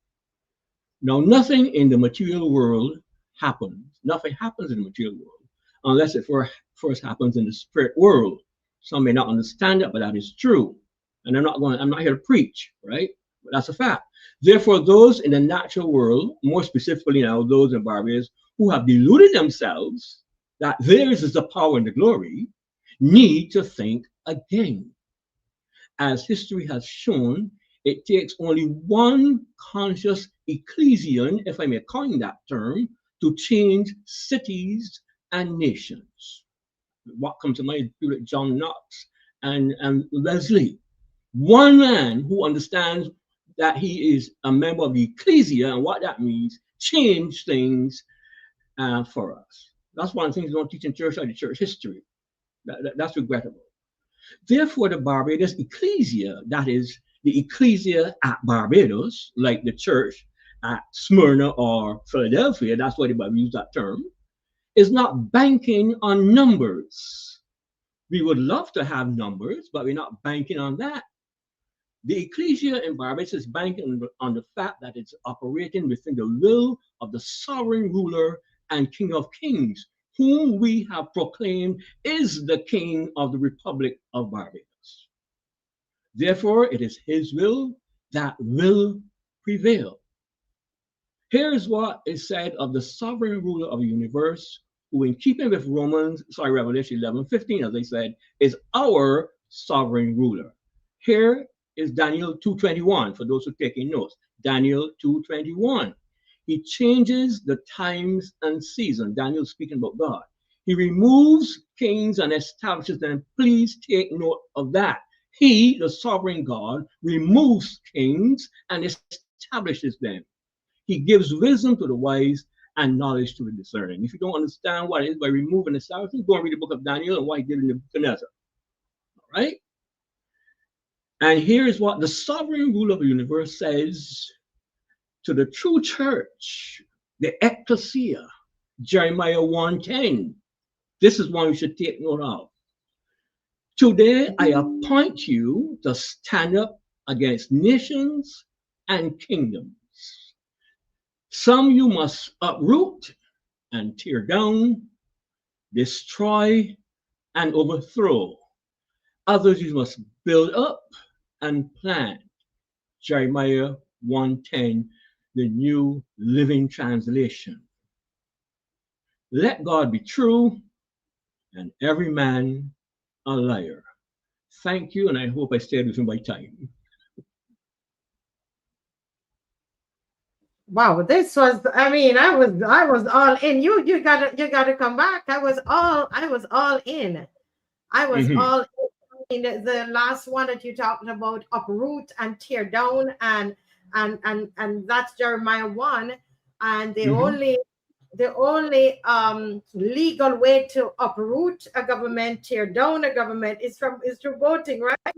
Now, nothing in the material world happens. Nothing happens in the material world unless it first happens in the spirit world. Some may not understand it, but that is true. And I'm not here to preach, right? That's a fact. Therefore, those in the natural world, more specifically now those in Barbados, who have deluded themselves that theirs is the power and the glory, need to think again. As history has shown, it takes only one conscious ecclesian, if I may coin that term, to change cities and nations. What comes to mind is John Knox and Leslie. One man who understands that he is a member of the ecclesia and what that means, change things for us. That's one of the things we don't teach in church or the church history. That's regrettable. Therefore, the Barbados ecclesia, that is the ecclesia at Barbados, like the church at Smyrna or Philadelphia, that's why the Bible used that term, is not banking on numbers. We would love to have numbers, but we're not banking on that. The ecclesia in Barbados is banking on the fact that it's operating within the will of the sovereign ruler and King of Kings, whom we have proclaimed is the King of the Republic of Barbados. Therefore, it is his will that will prevail. Here's what is said of the sovereign ruler of the universe, who in keeping with Revelation 11:15, as I said, is our sovereign ruler. Here is Daniel 2:21, for those who are taking notes. Daniel 2:21. He changes the times and seasons. Daniel speaking about God. He removes kings and establishes them. Please take note of that. He, the sovereign God, removes kings and establishes them. He gives wisdom to the wise and knowledge to the discerning. If you don't understand what it is by removing establishment, go and read the book of Daniel and what he did in Nebuchadnezzar. All right? And here is what the sovereign ruler of the universe says to the true church, the ecclesia, Jeremiah 1:10. This is one you should take note of. Today I appoint you to stand up against nations and kingdoms. Some you must uproot and tear down, destroy and overthrow. Others you must build up and plant. Jeremiah 1:10, the New Living Translation. Let God be true and every man a liar. Thank you, and I hope I stayed within my time. Wow, this was, I mean, I was all in. You gotta come back. I was all in. I was all in. The last one that you talked about, uproot and tear down, and that's Jeremiah 1. And the only legal way to uproot a government, tear down a government is through voting, right?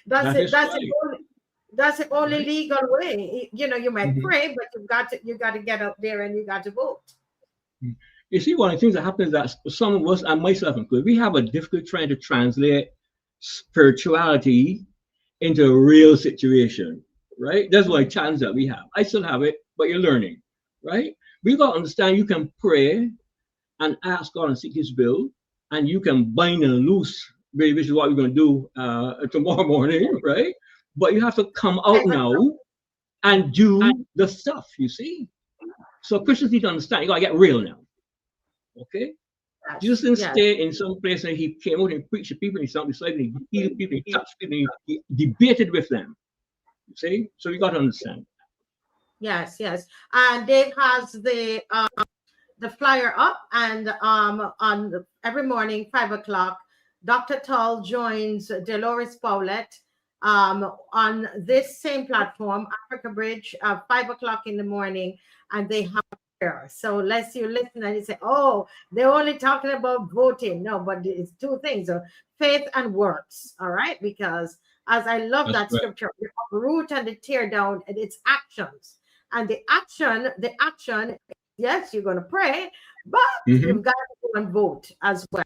That's the only legal way. You know, you might pray, but you got to get up there and you got to vote. You see, one of the things that happens is that some of us, and myself included, we have a difficulty trying to translate spirituality into a real situation, right? That's why challenge that we have. I still have it, but you're learning, right? We got to understand you can pray and ask God and seek his will, and you can bind and loose, which is what we're going to do tomorrow morning, right? But you have to come out now and do the stuff, you see? So Christians need to understand, you got to get real now, okay? Jesus didn't stay in some place and he came out and preached to people and he found disciples, and he healed people, he touched people, and he debated with them, you see? So you got to understand. Yes. And Dave has the flyer up, and every morning, 5 o'clock, Dr. Tull joins Dolores Paulette on this same platform, Africa Bridge, 5 o'clock in the morning, and they have prayer. So lest you listen and you say, oh, they're only talking about voting. No, but it's two things, faith and works, all right? Because as I love that scripture, the uproot and the tear down, and its actions. And the action, yes, you're going to pray, but you've got to go and vote as well.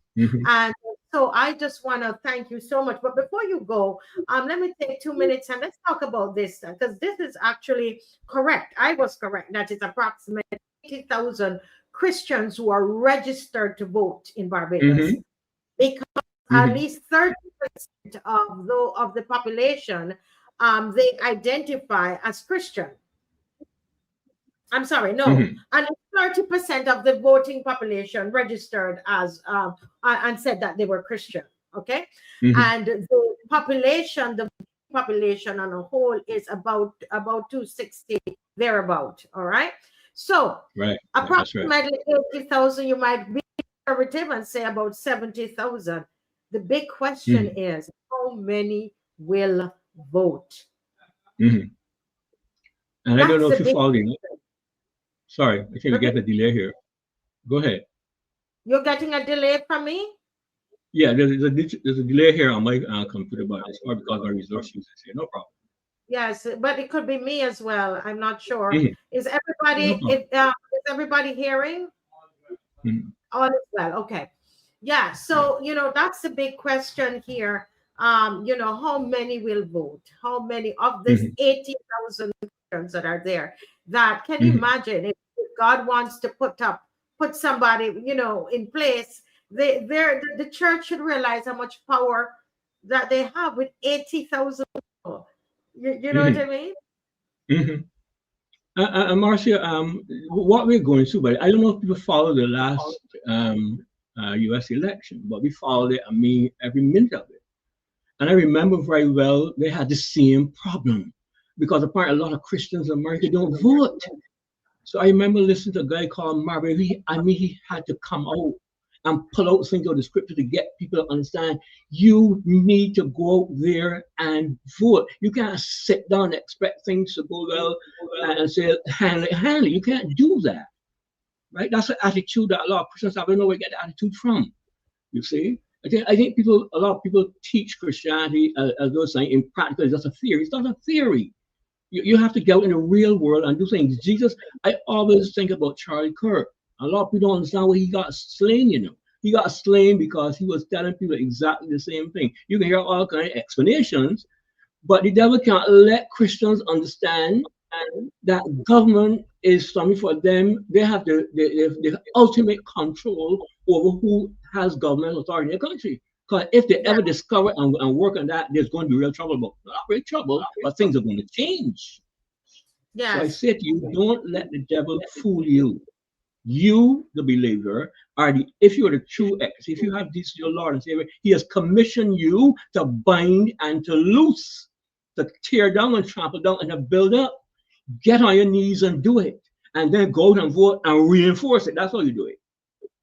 And so I just want to thank you so much. But before you go, let me take 2 minutes and let's talk about this, because this is actually correct. I was correct. That is approximately 80,000 Christians who are registered to vote in Barbados, because at least 30% of the population they identify as Christian. I'm sorry, no. And 30% of the voting population registered as and said that they were Christian. Okay. And the population on a whole is about 260 thereabout. All right. So approximately 80,000, you might be conservative and say about 70,000. The big question is, how many will vote? And I don't know if you followed it. Sorry, I think we get a delay here. Go ahead. You're getting a delay from me? Yeah, there's a delay here on my computer, but it's probably because our resource users here. No problem. Yes, but it could be me as well. I'm not sure. Is everybody hearing? All is well. Okay. Yeah. So that's the big question here. How many will vote? How many of these 80,000 Christians that are there? That can you imagine if God wants to put somebody in place? The church should realize how much power that they have with 80,000 people. You know what I mean? Marcia, what we're going through, but I don't know if people follow the last U.S. election, but we followed it. I mean, every minute of it. And I remember very well they had the same problem because apparently a lot of Christians in America don't vote. So I remember listening to a guy called Marvin. He had to come out and pull out things of the scripture to get people to understand you need to go out there and vote. You can't sit down and expect things to go well and say, handle it. You can't do that, right? That's an attitude that a lot of Christians have. I don't know where they get the attitude from, you see? I think a lot of people teach Christianity as though saying in practice, it's just a theory. It's not a theory. You have to get out in the real world and do things. Jesus, I always think about Charlie Kirk. A lot of people don't understand why he got slain, He got slain because he was telling people exactly the same thing. You can hear all kinds of explanations, but the devil can't let Christians understand that government is something for them. They have the ultimate control over who has government authority in the country. Because if they ever discover and work on that, there's going to be real trouble. But not real trouble, but things are going to change. Yes. So I say to you, don't let the devil fool you. You, the believer, if you are the true ex, if you have this your Lord and Savior, He has commissioned you to bind and to loose, to tear down and trample down and to build up. Get on your knees and do it. And then go and vote and reinforce it. That's how you do it.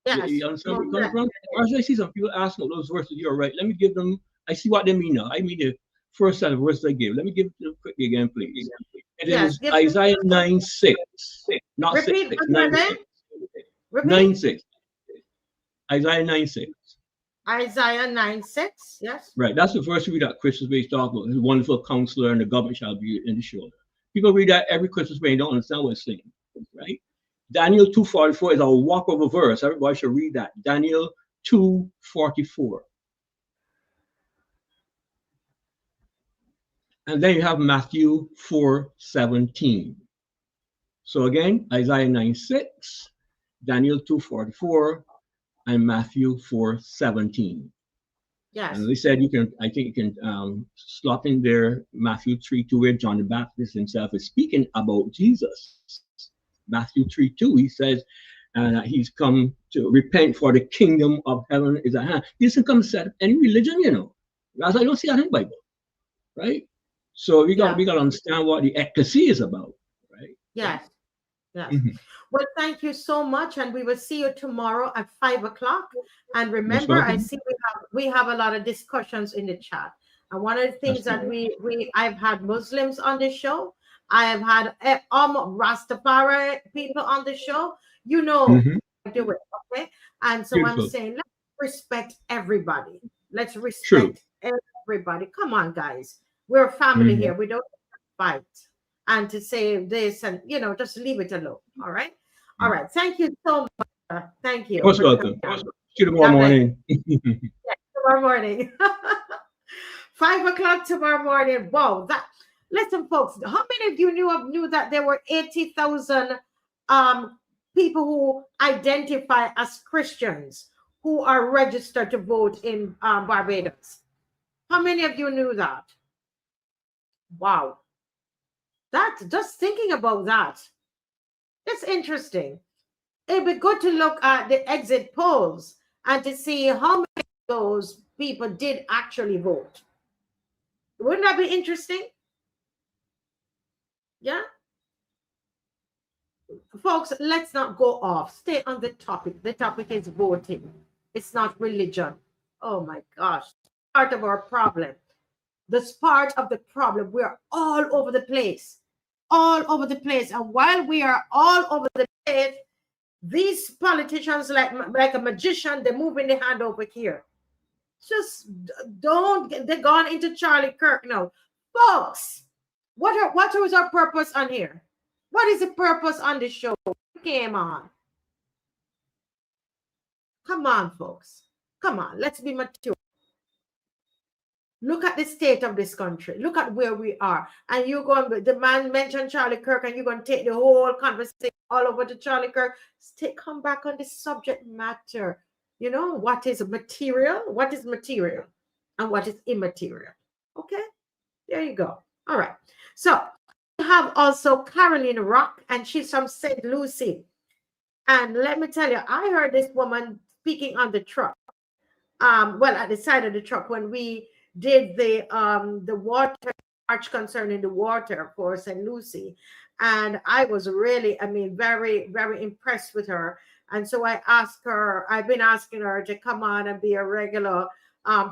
Yes. You understand where it comes from? I see some people asking those verses. You're right. Let me give them. I see what they mean now. I mean the first set of verses I gave. Let me give it to them quickly again, please. It is Isaiah 9:6. Not repeat 6. 9:6. 9:6. Isaiah 9:6. Isaiah 9:6. Yes. Right. That's the first read that Christmas Day talk about. His wonderful counselor and the government shall be in the shoulder. People read that every Christmas Day and don't understand what it's saying. Right. Daniel 2:44 is a walkover verse. Everybody should read that. Daniel 2:44. And then you have Matthew 4:17. So again, Isaiah 9:6, Daniel 2:44, and Matthew 4:17. Yes. And they said I think you can slot in there Matthew 3:2, where John the Baptist himself is speaking about Jesus. Matthew 3:2, he says he's come to repent for the kingdom of heaven is at hand. He doesn't come to set up any religion, As I don't see that in the Bible, right? So we got to understand what the ecclesia is about, right? Yes. Yes. Well, thank you so much, and we will see you tomorrow at 5:00. And remember, I see we have a lot of discussions in the chat. And one of the things that I've had Muslims on the show. I have had Rastafari people on the show. I do it, okay? And so I'm saying, let's respect everybody. Let's respect everybody. Come on, guys. We're a family here. We don't fight. And to say this and, just leave it alone. All right? All right. Thank you so much. Thank you. Most welcome. See you tomorrow morning. Tomorrow morning. 5:00 tomorrow morning. Wow. Listen, folks, how many of you knew that there were 80,000 people who identify as Christians who are registered to vote in Barbados? How many of you knew that? Wow. That, just thinking about that, it's interesting. It'd be good to look at the exit polls and to see how many of those people did actually vote. Wouldn't that be interesting? Yeah. Folks, let's not go off. Stay on the topic. The topic is voting. It's not religion. Oh my gosh. Part of our problem. This part of the problem. We're all over the place. All over the place. And while we are all over the place, these politicians, like a magician, they're moving the hand over here. Just don't. They're gone into Charlie Kirk now, folks. What was our purpose on here? What is the purpose on the show? Came on. Come on, folks. Come on. Let's be mature. Look at the state of this country. Look at where we are. And you're going, the man mentioned Charlie Kirk, and you're going to take the whole conversation all over to Charlie Kirk. Come back on the subject matter. You know, what is material? What is material? And what is immaterial? Okay? There you go. All right. So we have also Caroline Rock, and she's from St. Lucie. And let me tell you, I heard this woman speaking on the truck. Well, at the side of the truck when we did the water march concerning the water for St. Lucie. And I was really, very, very impressed with her. And so I asked her, I've been asking her to come on and be a regular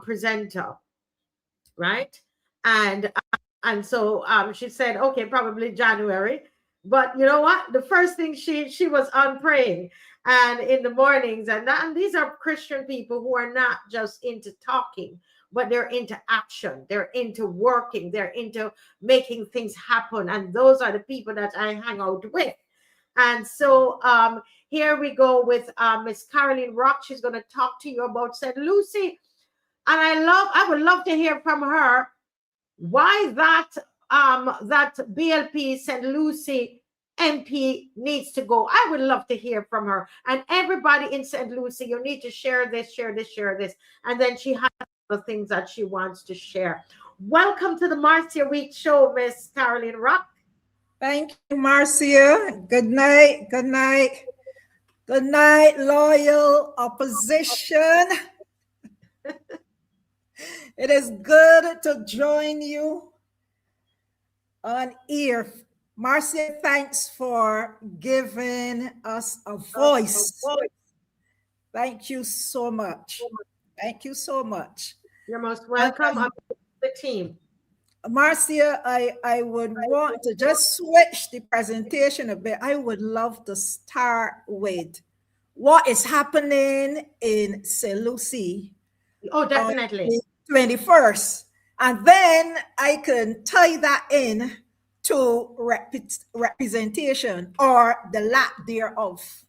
presenter, right? And so she said, okay, probably January. But you know what? The first thing she was on praying and in the mornings. And these are Christian people who are not just into talking, but they're into action. They're into working. They're into making things happen. And those are the people that I hang out with. And so here we go with Miss Caroline Rock. She's going to talk to you about St. Lucie. And I would love to hear from her why that BLP St. Lucie MP needs to go. I would love to hear from her. And everybody in St. Lucie, you need to share this. And then she has the things that she wants to share. Welcome to the Marcia Week show, Miss Caroline Rock. Thank you, Marcia. Good night. Good night. Good night, loyal opposition. It is good to join you on air. Marcia, thanks for giving us a voice. Thank you so much. Thank you so much. You're most welcome on the team. Marcia, I would want to just switch the presentation a bit. I would love to start with what is happening in St. Lucie. Oh, definitely. 21st. And then I can tie that in to representation or the lack thereof.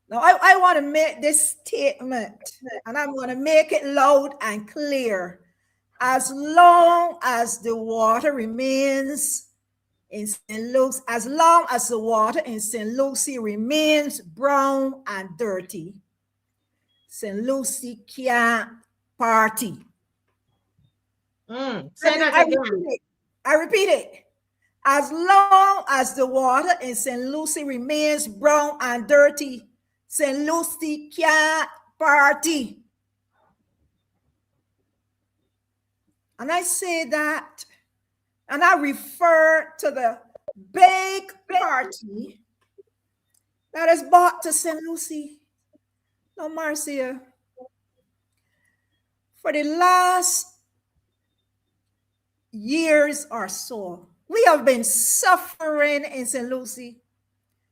Now, I want to make this statement, and I'm going to make it loud and clear. As long as the water remains in St. Lucie, as long as the water in St. Lucie remains brown and dirty, St. Lucie can't party. Say that again. I repeat it. As long as the water in St. Lucie remains brown and dirty, St. Lucie can't party. And I say that, and I refer to the big party that is brought to St. Lucie. Now, Marcia, for the last years or so, we have been suffering in St. Lucie.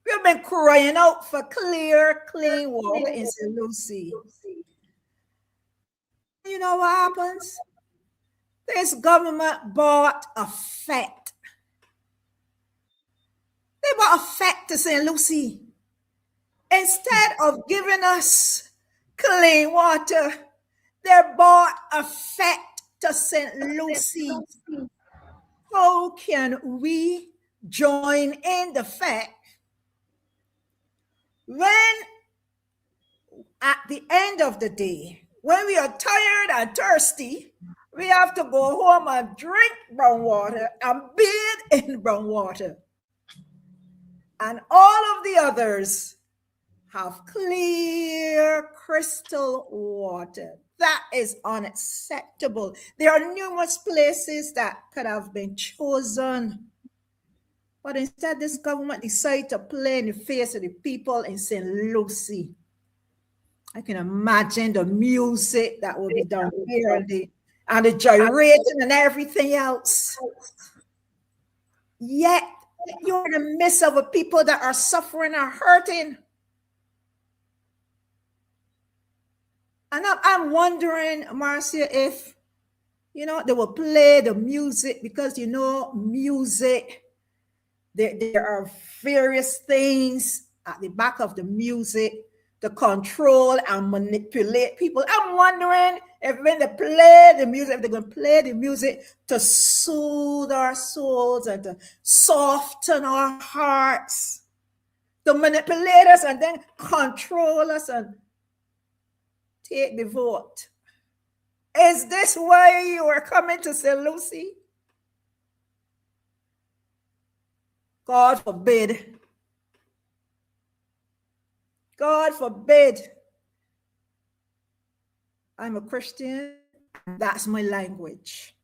We have been crying out for clear, clean water in St. Lucie. You know what happens? This government bought a fact. They bought a fact to St. Lucie. Instead of giving us clean water, they bought a fact to St. Lucie. How can we join in the fact when at the end of the day, when we are tired and thirsty, We have to go home and drink brown water and bathe in brown water. And all of the others have clear crystal water. That is unacceptable. There are numerous places that could have been chosen. But instead, this government decided to play in the face of the people in St. Lucie. I can imagine the music that will be done here and the gyrating and everything else. Yet, you're in the midst of a people that are suffering or hurting. And I'm wondering, Marcia, if, they will play the music because, music, there are various things at the back of the music to control and manipulate people. I'm wondering if when they play the music, if they're going to play the music to soothe our souls and to soften our hearts, to manipulate us and then control us and take the vote. Is this why you are coming to St. Lucie? God forbid. God forbid. I'm a Christian. That's my language.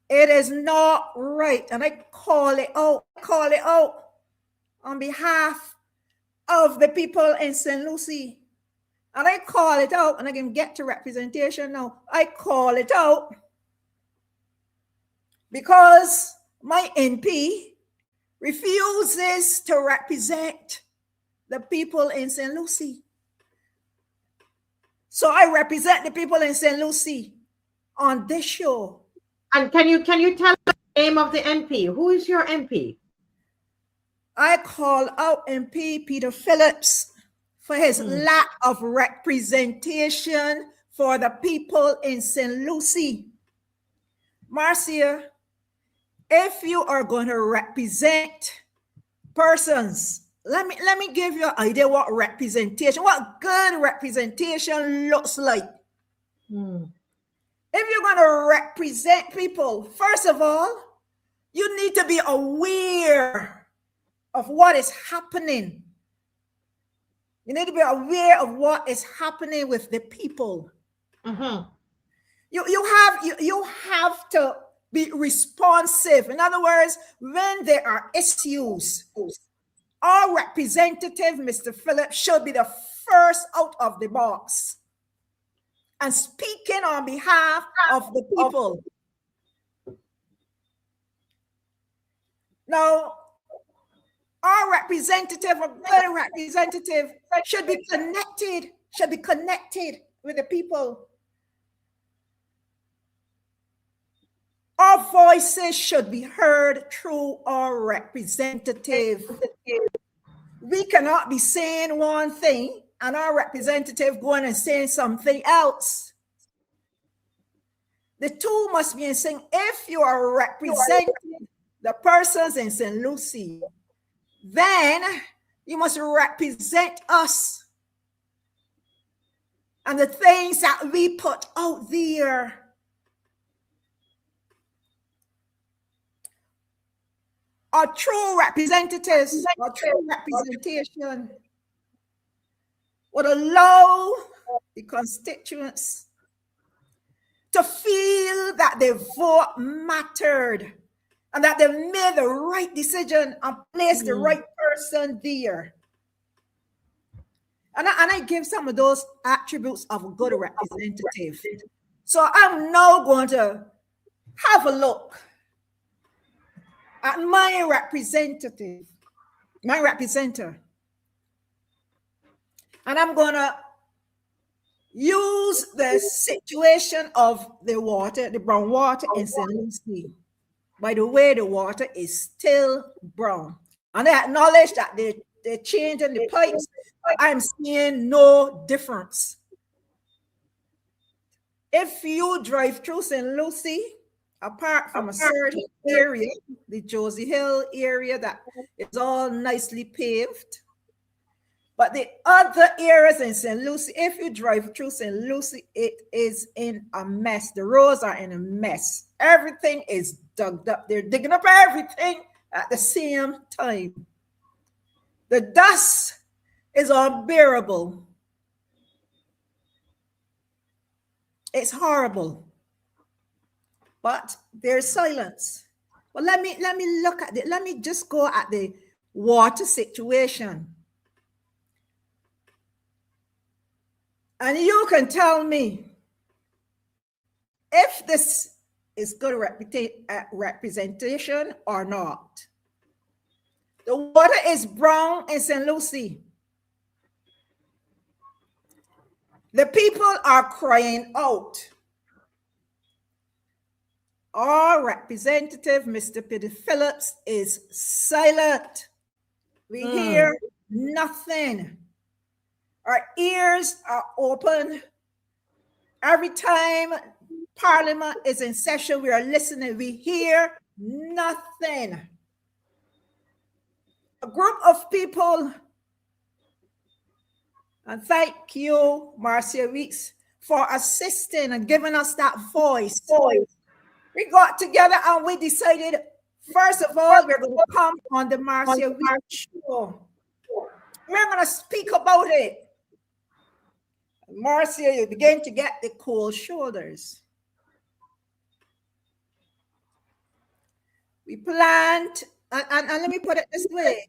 It is not right. And I call it out. On behalf of the people in St. Lucie. And I call it out, and I can get to representation now. I call it out because my NP refuses to represent the people in St. Lucie. So I represent the people in St. Lucie on this show. And can you tell the name of the MP? Who is your MP? I call out MP Peter Phillips for his lack of representation for the people in St. Lucie. Marcia, if you are going to represent persons, let me give you an idea what good representation looks like. If you're going to represent people, first of all, you need to be aware of what is happening. You need to be aware of what is happening with the people. You have to be responsive. In other words, when there are issues, our representative, Mr. Phillips, should be the first out of the box and speaking on behalf of the people. Now, our representative, a good representative, should be connected with the people. Our voices should be heard through our representative. We cannot be saying one thing and our representative going and saying something else. The two must be in sync. If you are representing the persons in St. Lucie, then you must represent us and the things that we put out there. Our true representatives, our true representation would allow the constituents to feel that their vote mattered and that they made the right decision and placed the right person there. And I give some of those attributes of a good representative. So I'm now going to have a look at my representative, my representative. And I'm going to use the situation of the water, the brown water in St. Lucie. By the way, the water is still brown. And I acknowledge that they're changing the pipes. I'm seeing no difference. If you drive through St. Lucie, apart from a certain area, the Josie Hill area that is all nicely paved, But the other areas in St. Lucie, if you drive through St. Lucie, it is in a mess. The roads are in a mess. Everything is dug up. They're digging up everything at the same time. The dust is unbearable. It's horrible. But there's silence. Well, let me look at it. Let me just go at the water situation. And you can tell me if this is good representation or not. The water is brown in St. Lucie. The people are crying out. Our representative, Mr. Peter Phillips, is silent. We hear nothing. Our ears are open. Every time Parliament is in session, we are listening. We hear nothing. A group of people, and thank you, Marcia Weeks, for assisting and giving us that voice. We got together and we decided, first of all, we're going to come on the Marcia Weeks show. We're going to speak about it. Marcia, you begin to get the cold shoulders. We planned, and let me put it this way.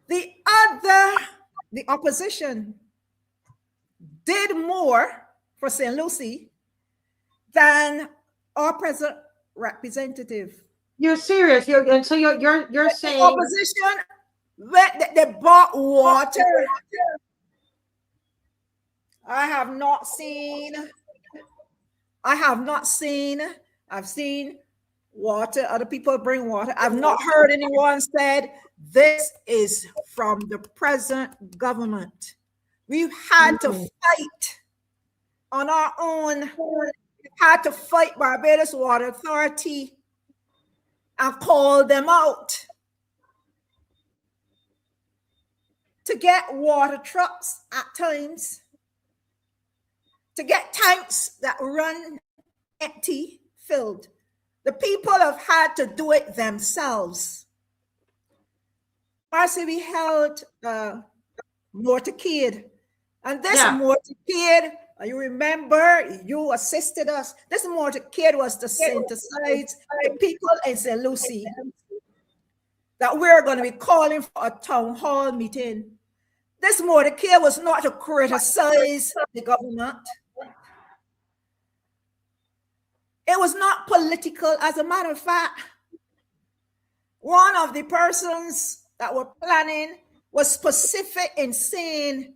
The opposition did more for St. Lucie than our present representative. You're serious? You're saying the opposition, they bought water. I've seen water. Other people bring water. I've not heard anyone said this is from the present government. We've had to fight on our own. We've had to fight Barbados Water Authority and call them out to get water trucks at times, to get tanks that run empty, filled. The people have had to do it themselves. Marcy, we held motorcade, and this motorcade, you remember, you assisted us. This motorcade was to synthesize the people in St. Lucie that we're going to be calling for a town hall meeting. This motorcade was not to criticize the government. It was not political. As a matter of fact, one of the persons that were planning was specific in saying,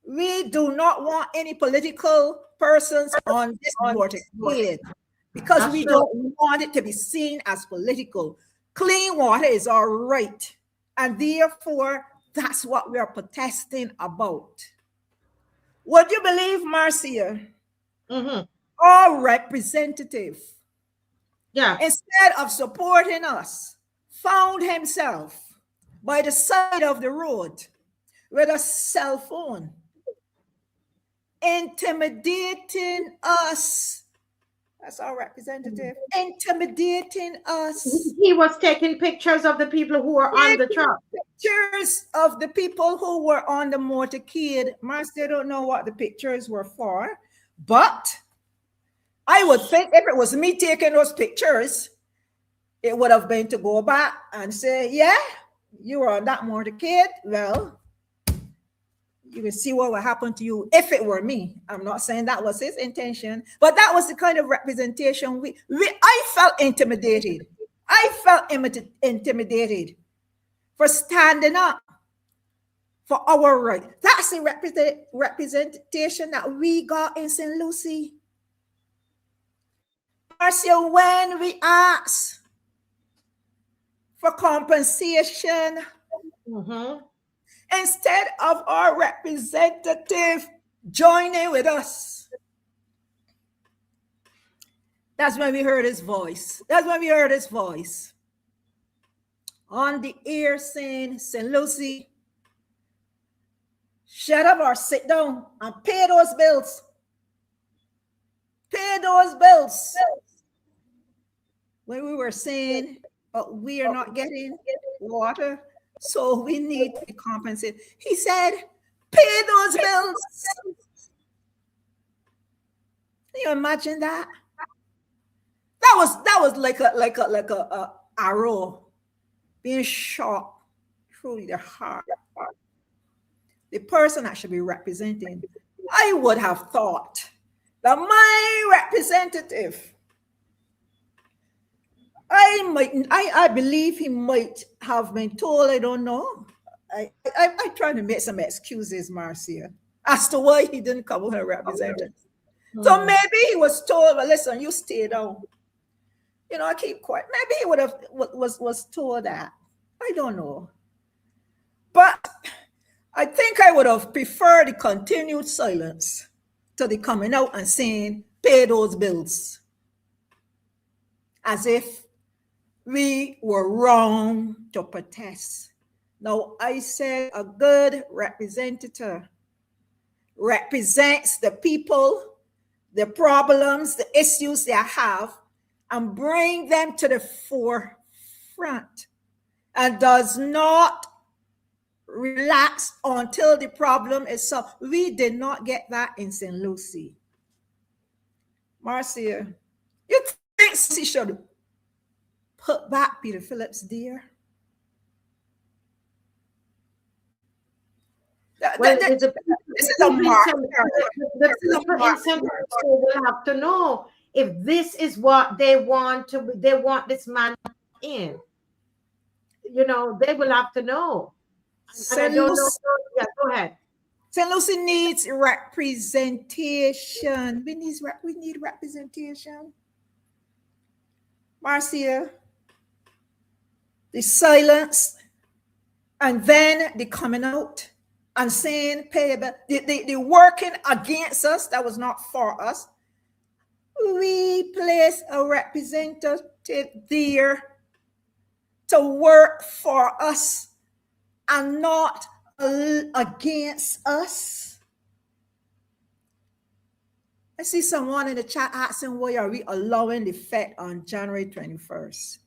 we do not want any political persons on this motorcade because we don't want it to be seen as political. Clean water is our right. And therefore, that's what we are protesting about. Would you believe, Marcia? Our representative, instead of supporting us, found himself by the side of the road with a cell phone, intimidating us. That's our representative, intimidating us. He was taking pictures of the people who were on the truck. Pictures of the people who were on the motorcade. Marcia, don't know what the pictures were for, but I would think if it was me taking those pictures, it would have been to go back and say, yeah, you were on that motorcade. Well, you can see what would happen to you if it were me. I'm not saying that was his intention, but that was the kind of representation I felt intimidated. I felt intimidated for standing up for our right. That's the representation that we got in St. Lucie. Marcia, when we asked for compensation, instead of our representative joining with us, that's when we heard his voice. On the air saying, St. Lucie, shut up or sit down and pay those bills. Pay those bills. When we were saying, but we are not getting water, so we need to be compensated. He said, pay those bills. Can you imagine that? That was like a arrow being shot through the heart. The person that should be representing, I would have thought that my representative, I believe he might have been told, I don't know. I try to make some excuses, Marcia, as to why he didn't come with a representative. So maybe he was told, well, listen, you stay down. I keep quiet. Maybe he would have was told that. I don't know. But I think I would have preferred the continued silence to the coming out and saying, pay those bills. As if we were wrong to protest. Now, I said a good representative represents the people, the problems, the issues they have, and bring them to the forefront, and does not relax until the problem is solved. We did not get that in St. Lucie. Marcia, you think she should put back Peter Phillips, dear? Well, this is a mark. The people in St. Lucie will have to know if this is what they want this man in. They will have to know. And I don't know. Yeah, go ahead. St. Lucie needs representation. We need representation. Marcia, the silence, and then the coming out and saying, payable, the working against us, that was not for us. We place a representative there to work for us and not against us. I see someone in the chat asking, why are we allowing the Fed on January 21st?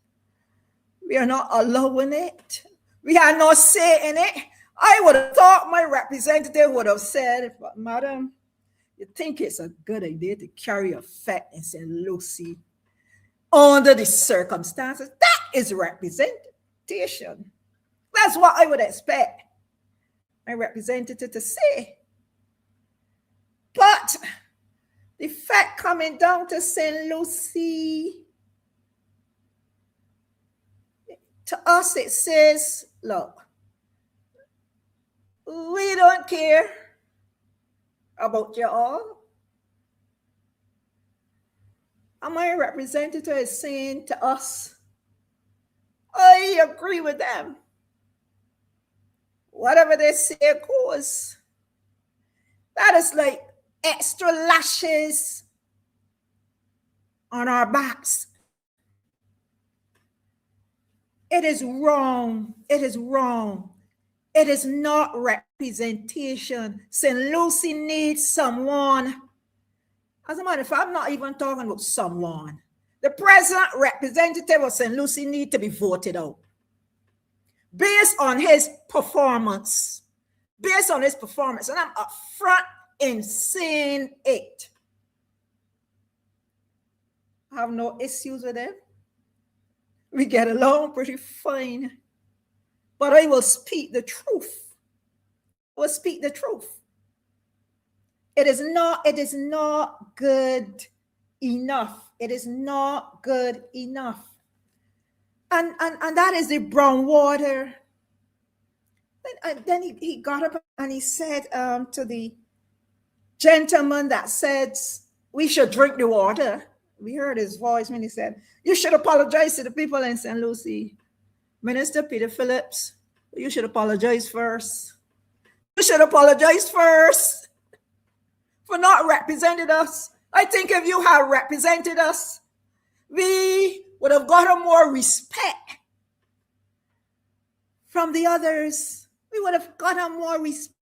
We are not allowing it. We have no say in it. I would have thought my representative would have said, but madam, you think it's a good idea to carry a Fed in St. Lucie under the circumstances? That is representation. That's what I would expect my representative to say. But the fact coming down to St. Lucie, to us it says, look, we don't care about you all. And my representative is saying to us, I agree with them. Whatever they say goes. That is like extra lashes on our backs. It is wrong. It is wrong. It is not representation. St. Lucie needs someone. As a matter of fact, I'm not even talking about someone. The present representative of St. Lucie needs to be voted out based on his performance. Based on his performance. And I'm upfront in saying it. I have no issues with him. We get along pretty fine. But I will speak the truth. I will speak the truth. It is not good enough. It is not good enough. And that is the brown water. And then he got up and he said to the gentleman that said, we should drink the water. We heard his voice when he said, you should apologize to the people in St. Lucie. Minister Peter Phillips, you should apologize first. You should apologize first for not representing us. I think if you had represented us, we would have gotten more respect from the others. We would have gotten more respect.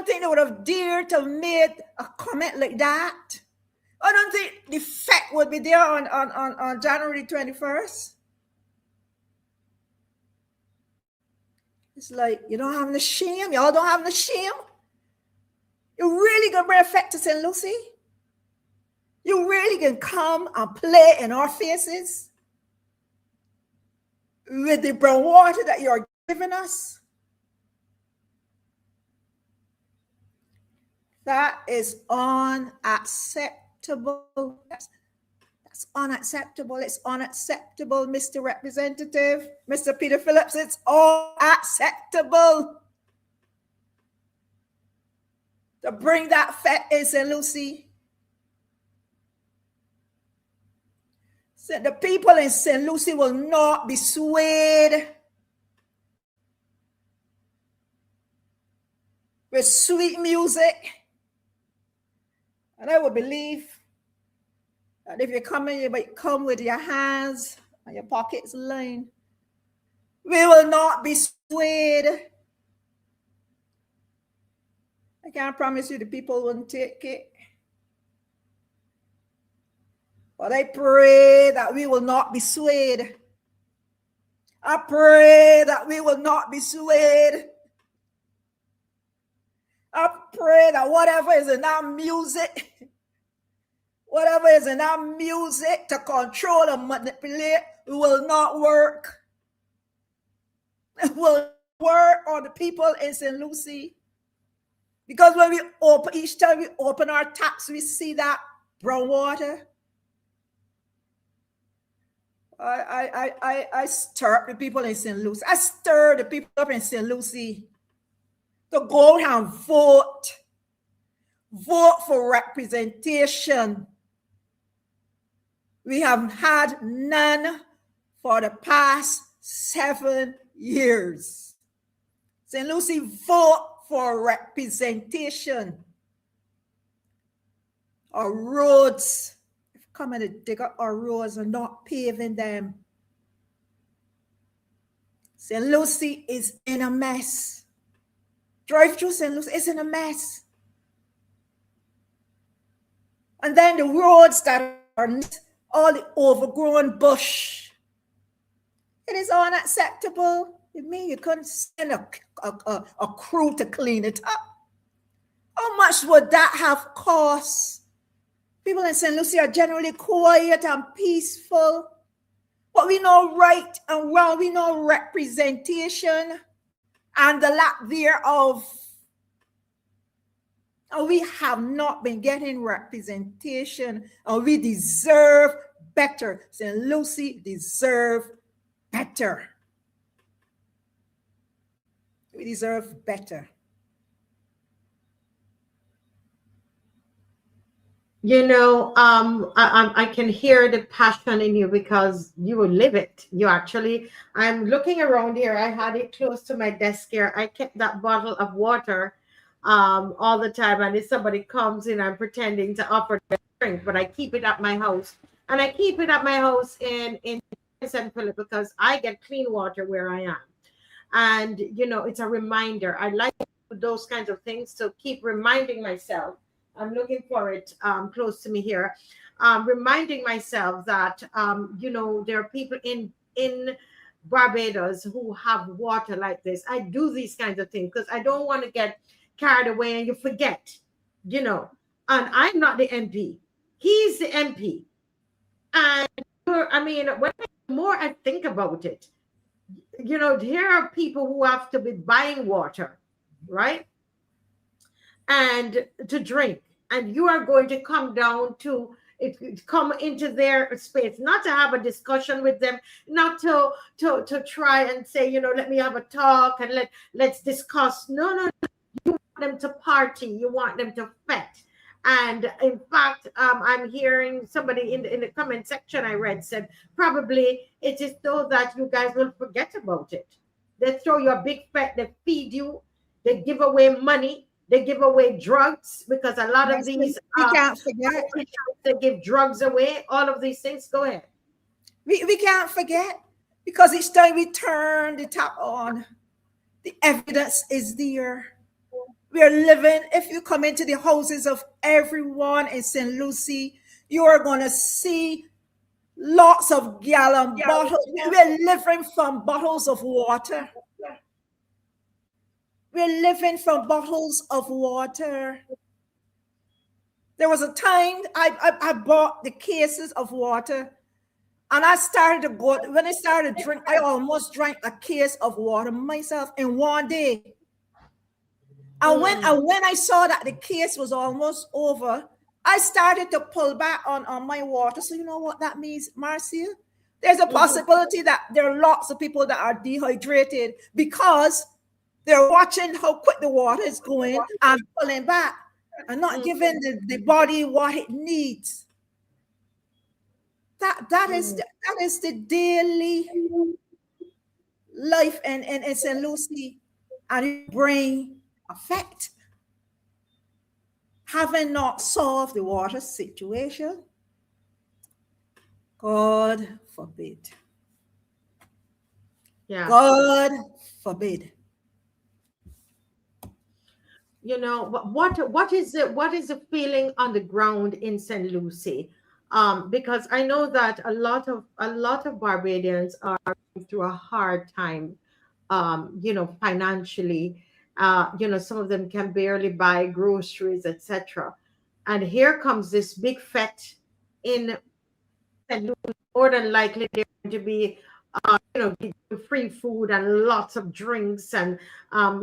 don't think they would have dared to made a comment like that. I don't think the fact would be there on January 21st. It's like, you don't have the shame. Y'all don't have the shame. You really gonna bring effect to St. Lucie? You really can come and play in our faces with the brown water that you're giving us? That is unacceptable. That's unacceptable. It's unacceptable, Mr. Representative, Mr. Peter Phillips. It's unacceptable to bring that fact in St. Lucie. So the people in St. Lucie will not be swayed with sweet music. And I would believe that if you come in, you might come with your hands and your pockets lined. We will not be swayed. I can't promise you the people won't take it. But I pray that we will not be swayed. I pray that we will not be swayed. I pray that whatever is in our music, whatever is in our music to control and manipulate, will not work. It will work on the people in St. Lucie. Because when we open, each time we open our taps, we see that brown water. I stir up the people in St. Lucie. I stir the people up in St. Lucie to go and vote. Vote for representation. We have had none for the past 7 years. St. Lucie, vote for representation. Our roads, coming to dig up our roads and not paving them. St. Lucie is in a mess. Drive through St. Lucie, it's in a mess. And then the roads that are all the overgrown bush. It is unacceptable. You mean you couldn't send a crew to clean it up? How much would that have cost? People in St. Lucie are generally quiet and peaceful. But we know right and wrong. We know representation and the lack thereof. And we have not been getting representation, and we deserve better. St. Lucie deserve better. We deserve better. You know, I can hear the passion in you because you will live it. You actually, I'm looking around here. I had it close to my desk here. I kept that bottle of water all the time. And if somebody comes in, I'm pretending to offer them a drink, but I keep it at my house. And I keep it at my house in St. Philip because I get clean water where I am. And, you know, it's a reminder. I like those kinds of things to keep reminding myself. I'm looking for it close to me here. Reminding myself that, you know, there are people in Barbados who have water like this. I do these kinds of things because I don't want to get carried away and you forget, you know. And I'm not the MP. He's the MP. And, I mean, the more I think about it, you know, here are people who have to be buying water, right? And to drink. And you are going to come down to it, come into their space, not to have a discussion with them, not to try and say, you know, let me have a talk and let's discuss. No. You want them to party. You want them to fet. And in fact, I'm hearing somebody in the comment section I read said, probably it is so that you guys will forget about it. They throw you a big fet, they feed you, they give away money. They give away drugs because a lot of these we can't forget. They give drugs away. All of these things. Go ahead. We can't forget because each time we turn the tap on, the evidence is there. We're living, if you come into the houses of everyone in St. Lucie, you are going to see lots of gallon bottles. We're living from bottles of water. We're living from bottles of water. There was a time I bought the cases of water, and I started to go, when I started to drink, I almost drank a case of water myself in one day. And when I saw that the case was almost over, I started to pull back on my water. So you know what that means, Marcia? There's a possibility that there are lots of people that are dehydrated because they're watching how quick the water is going and pulling back and not giving the body what it needs. That is the daily life in St. Lucie and brain effect. Having not solved the water situation, God forbid. Yeah. God forbid. You know, what is the feeling on the ground in St. Lucie? Because I know that a lot of Barbadians are going through a hard time, you know, financially. You know, some of them can barely buy groceries, etc. And here comes this big fete in St. Lucie. More than likely, they're going to be, you know, free food and lots of drinks and,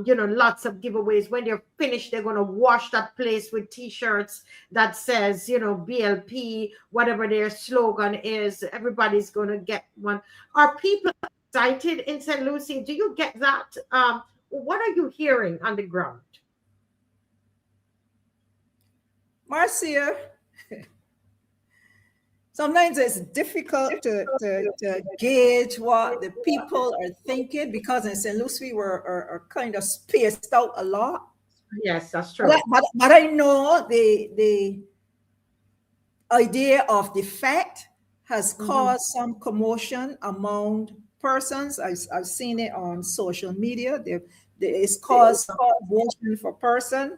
you know, lots of giveaways. When they're finished, they're going to wash that place with T-shirts that says, you know, BLP, whatever their slogan is. Everybody's going to get one. Are people excited in St. Lucie? Do you get that? What are you hearing on the ground? Marcia, sometimes it's difficult to gauge what the people are thinking because in St. Lucie we're kind of spaced out a lot. Yes, that's true. But I know the idea of the fact has caused some commotion among persons. I've seen it on social media. It's caused commotion for person.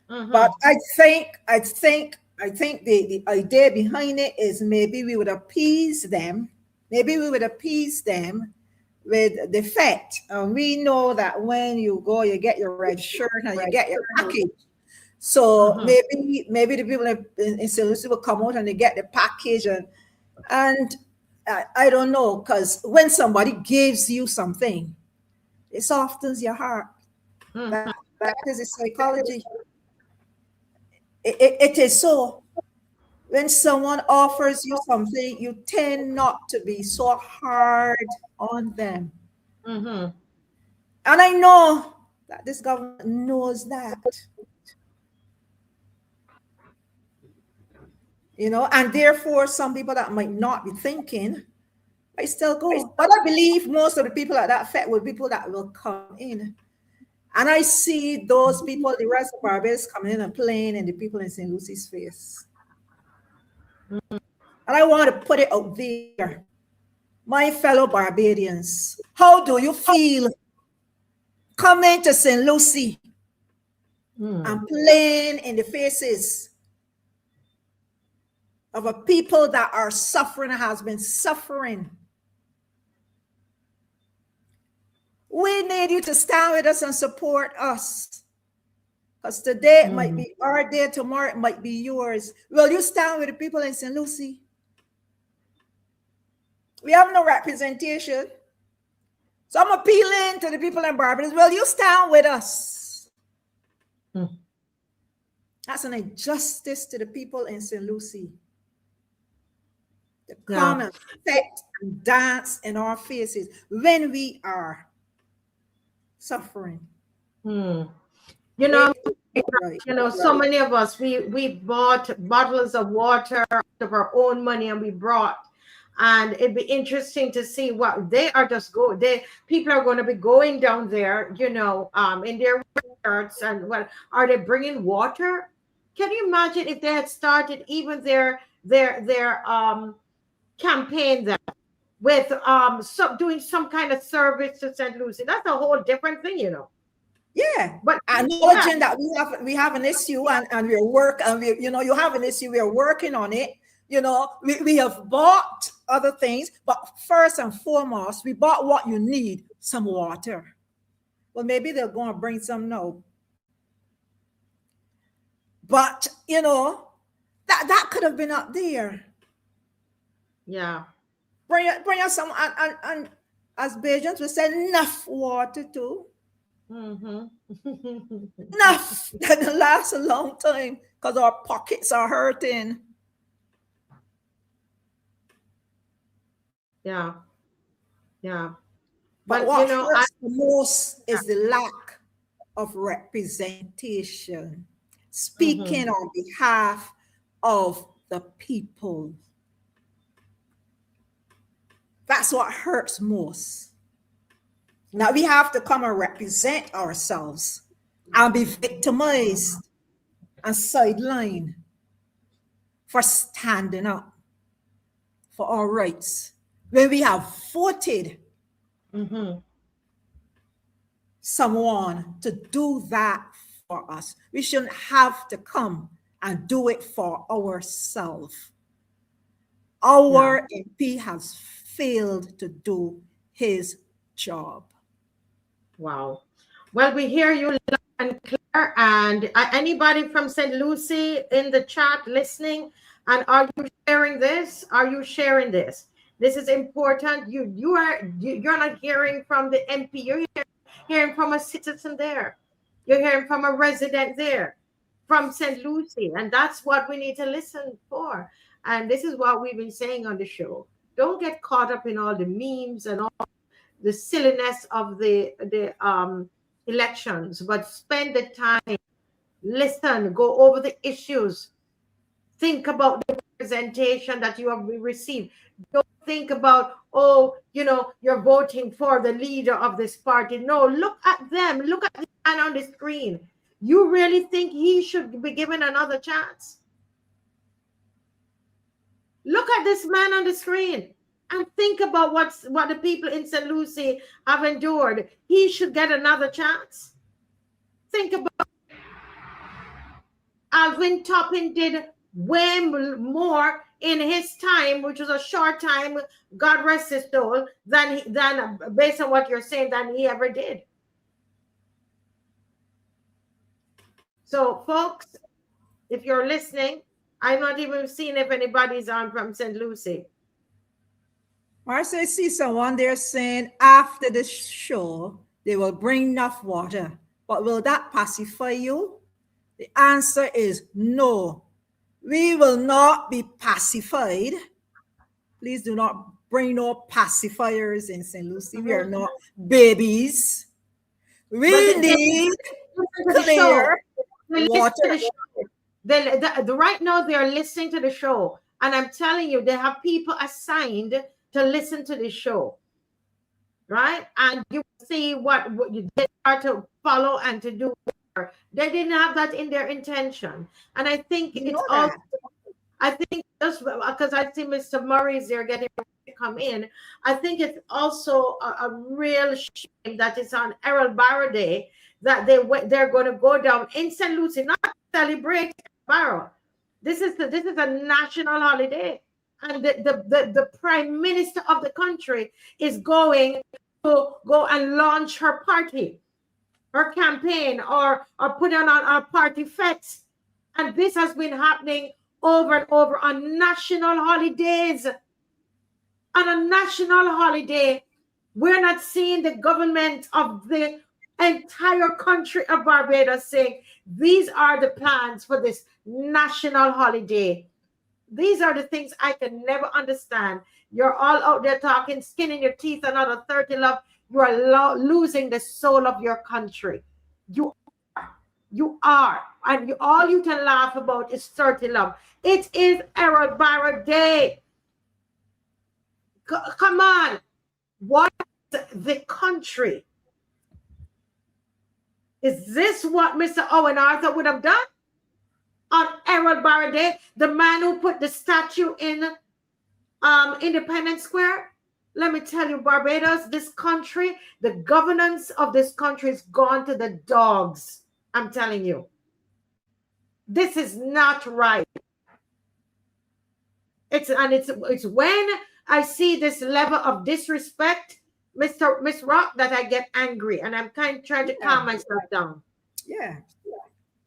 But I think the idea behind it is maybe we would appease them. Maybe we would appease them with the fact. We know that when you go, you get your red shirt and you get your package. So maybe the people in St. Lucie will come out and they get the package and I don't know, because when somebody gives you something, it softens your heart. That is a psychology. It is so. When someone offers you something, you tend not to be so hard on them. And I know that this government knows that. You know, and therefore some people that might not be thinking, I still go. But I believe most of the people at that fete will be people that will come in. And I see those people, the rest of Barbados, coming in and playing in the people in St. Lucie's face. And I want to put it out there. My fellow Barbadians, how do you feel coming to St. Lucie and playing in the faces of a people that are suffering and has been suffering? We need you to stand with us and support us. Because today it might be our day, tomorrow it might be yours. Will you stand with the people in St. Lucie? We have no representation. So I'm appealing to the people in Barbados. Will you stand with us? That's an injustice to the people in St. Lucie. To come and fete and dance in our faces when we are suffering. You know, so many of us, we bought bottles of water out of our own money and we brought, and it'd be interesting to see what they are people are going to be going down there, you know, in their shirts, and what are they bringing water? Can you imagine if they had started even their campaign there with doing some kind of service to St. Lucie? That's a whole different thing, you know. Yeah, But acknowledging that we have an issue and we're you have an issue, we're working on it. We have bought other things, but first and foremost, we bought what you need, some water. Well, maybe they're going to bring some now. But that could have been up there. yeah. Bring us some, and as Bajans we say, enough water too. Mm-hmm. Enough that lasts a long time because our pockets are hurting. Yeah. Yeah. But what hurts the most is the lack of representation, speaking on behalf of the people. That's what hurts most. Now we have to come and represent ourselves and be victimized and sidelined for standing up for our rights when we have voted someone to do that for us. We shouldn't have to come and do it for ourselves. Our MP has failed to do his job. Wow. Well, we hear you loud and clear. And anybody from St. Lucie in the chat listening, and are you sharing this? Are you sharing this? This is important. You're not hearing from the MP. You're hearing from a citizen there. You're hearing from a resident there, from St. Lucie, and that's what we need to listen for. And this is what we've been saying on the show. Don't get caught up in all the memes and all the silliness of the elections, but spend the time, listen, go over the issues, think about the representation that you have received. Don't think about, you're voting for the leader of this party. No, look at them. Look at the man on the screen. You really think he should be given another chance? Look at this man on the screen and think about what the people in St. Lucie have endured. He should get another chance. Think about Alvin Toppin did way more in his time, which was a short time, God rest his soul, than based on what you're saying, than he ever did. So, folks, if you're listening, I'm not even seeing if anybody's on from St. Lucie. Marcia, I see someone there saying after the show, they will bring enough water. But will that pacify you? The answer is no. We will not be pacified. Please do not bring no pacifiers in St. Lucie. We are not babies. We need clear water. Right now, they're listening to the show. And I'm telling you, they have people assigned to listen to the show. Right? And you see what they are to follow and to do. They didn't have that in their intention. And I think it's also, I think just because I see Mr. Murray's there getting ready to come in, I think it's also a real shame that it's on Errol Barrow Day that they're going to go down in St. Lucie, not to celebrate Barrow. This is a national holiday. And the Prime Minister of the country is going to go and launch her party, her campaign, or put on a party fete. And this has been happening over and over on national holidays. On a national holiday, we're not seeing the government of the entire country of Barbados saying, these are the plans for this national holiday. These are the things I can never understand. You're all out there talking, skin in your teeth, another 30 love. You are losing the soul of your country. You are. And all you can laugh about is 30 love. It is Errol Barrow Day. Come on. What is the country? Is this what Mr. Owen Arthur would have done on Errol Barrow Day? The man who put the statue in Independence Square? Let me tell you, Barbados, this country, the governance of this country is gone to the dogs. I'm telling you. This is not right. It's when I see this level of disrespect, Miss Rock, that I get angry, and I'm kind of trying to calm myself down. Yeah.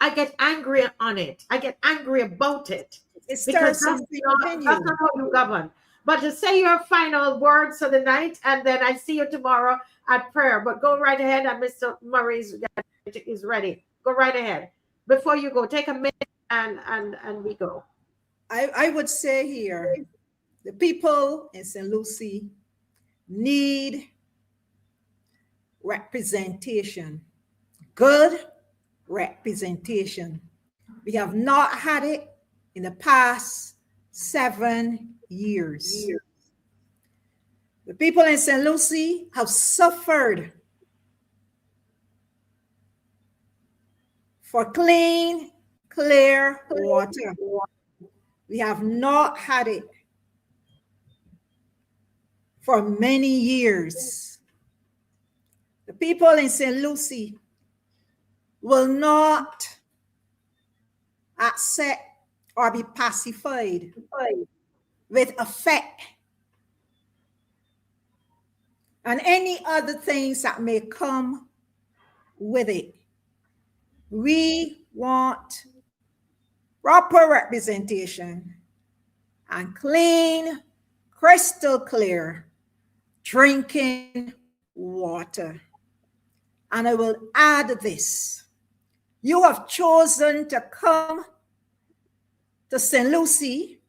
I get angry on it. I get angry about it. It Because stirs something within that's you. not how you govern. But to say your final words for the night, and then I see you tomorrow at prayer. But go right ahead, and Mr. Murray is ready. Go right ahead. Before you go, take a minute and we go. I would say here, the people in St. Lucie need representation, good representation. We have not had it in the past 7 years. The people in St. Lucie have suffered for clean, clear water. We have not had it for many years. The people in St. Lucie will not accept or be pacified with effect and any other things that may come with it. We want proper representation and clean, crystal clear drinking water. And I will add this. You have chosen to come to St. Lucie,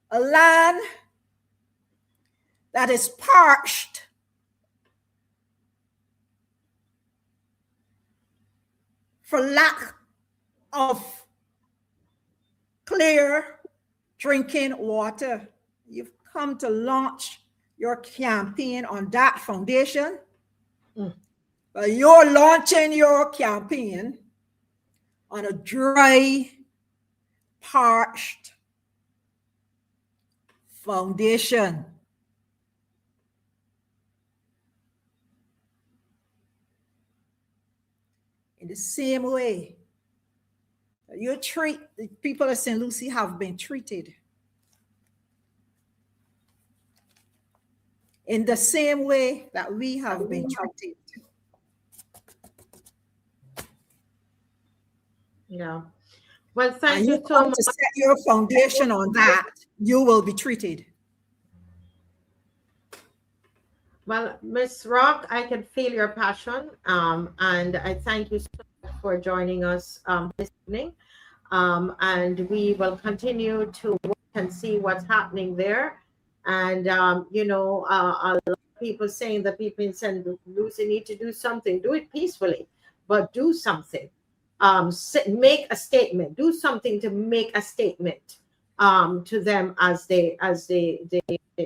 a land that is parched, for lack of clear drinking water. You've come to launch your campaign on that foundation. But you're launching your campaign on a dry, parched foundation. In the same way that you treat the people of St. Lucie have been treated. In the same way that we have been treated. Yeah. Well, thank you so much. To set your foundation on that, you will be treated. Well, Miss Rock, I can feel your passion, and I thank you so much for joining us this evening. And we will continue to work and see what's happening there. And you know, a lot of people saying that people in St. Lucie need to do something. Do it peacefully, but do something. Make a statement. Do something to make a statement to them as they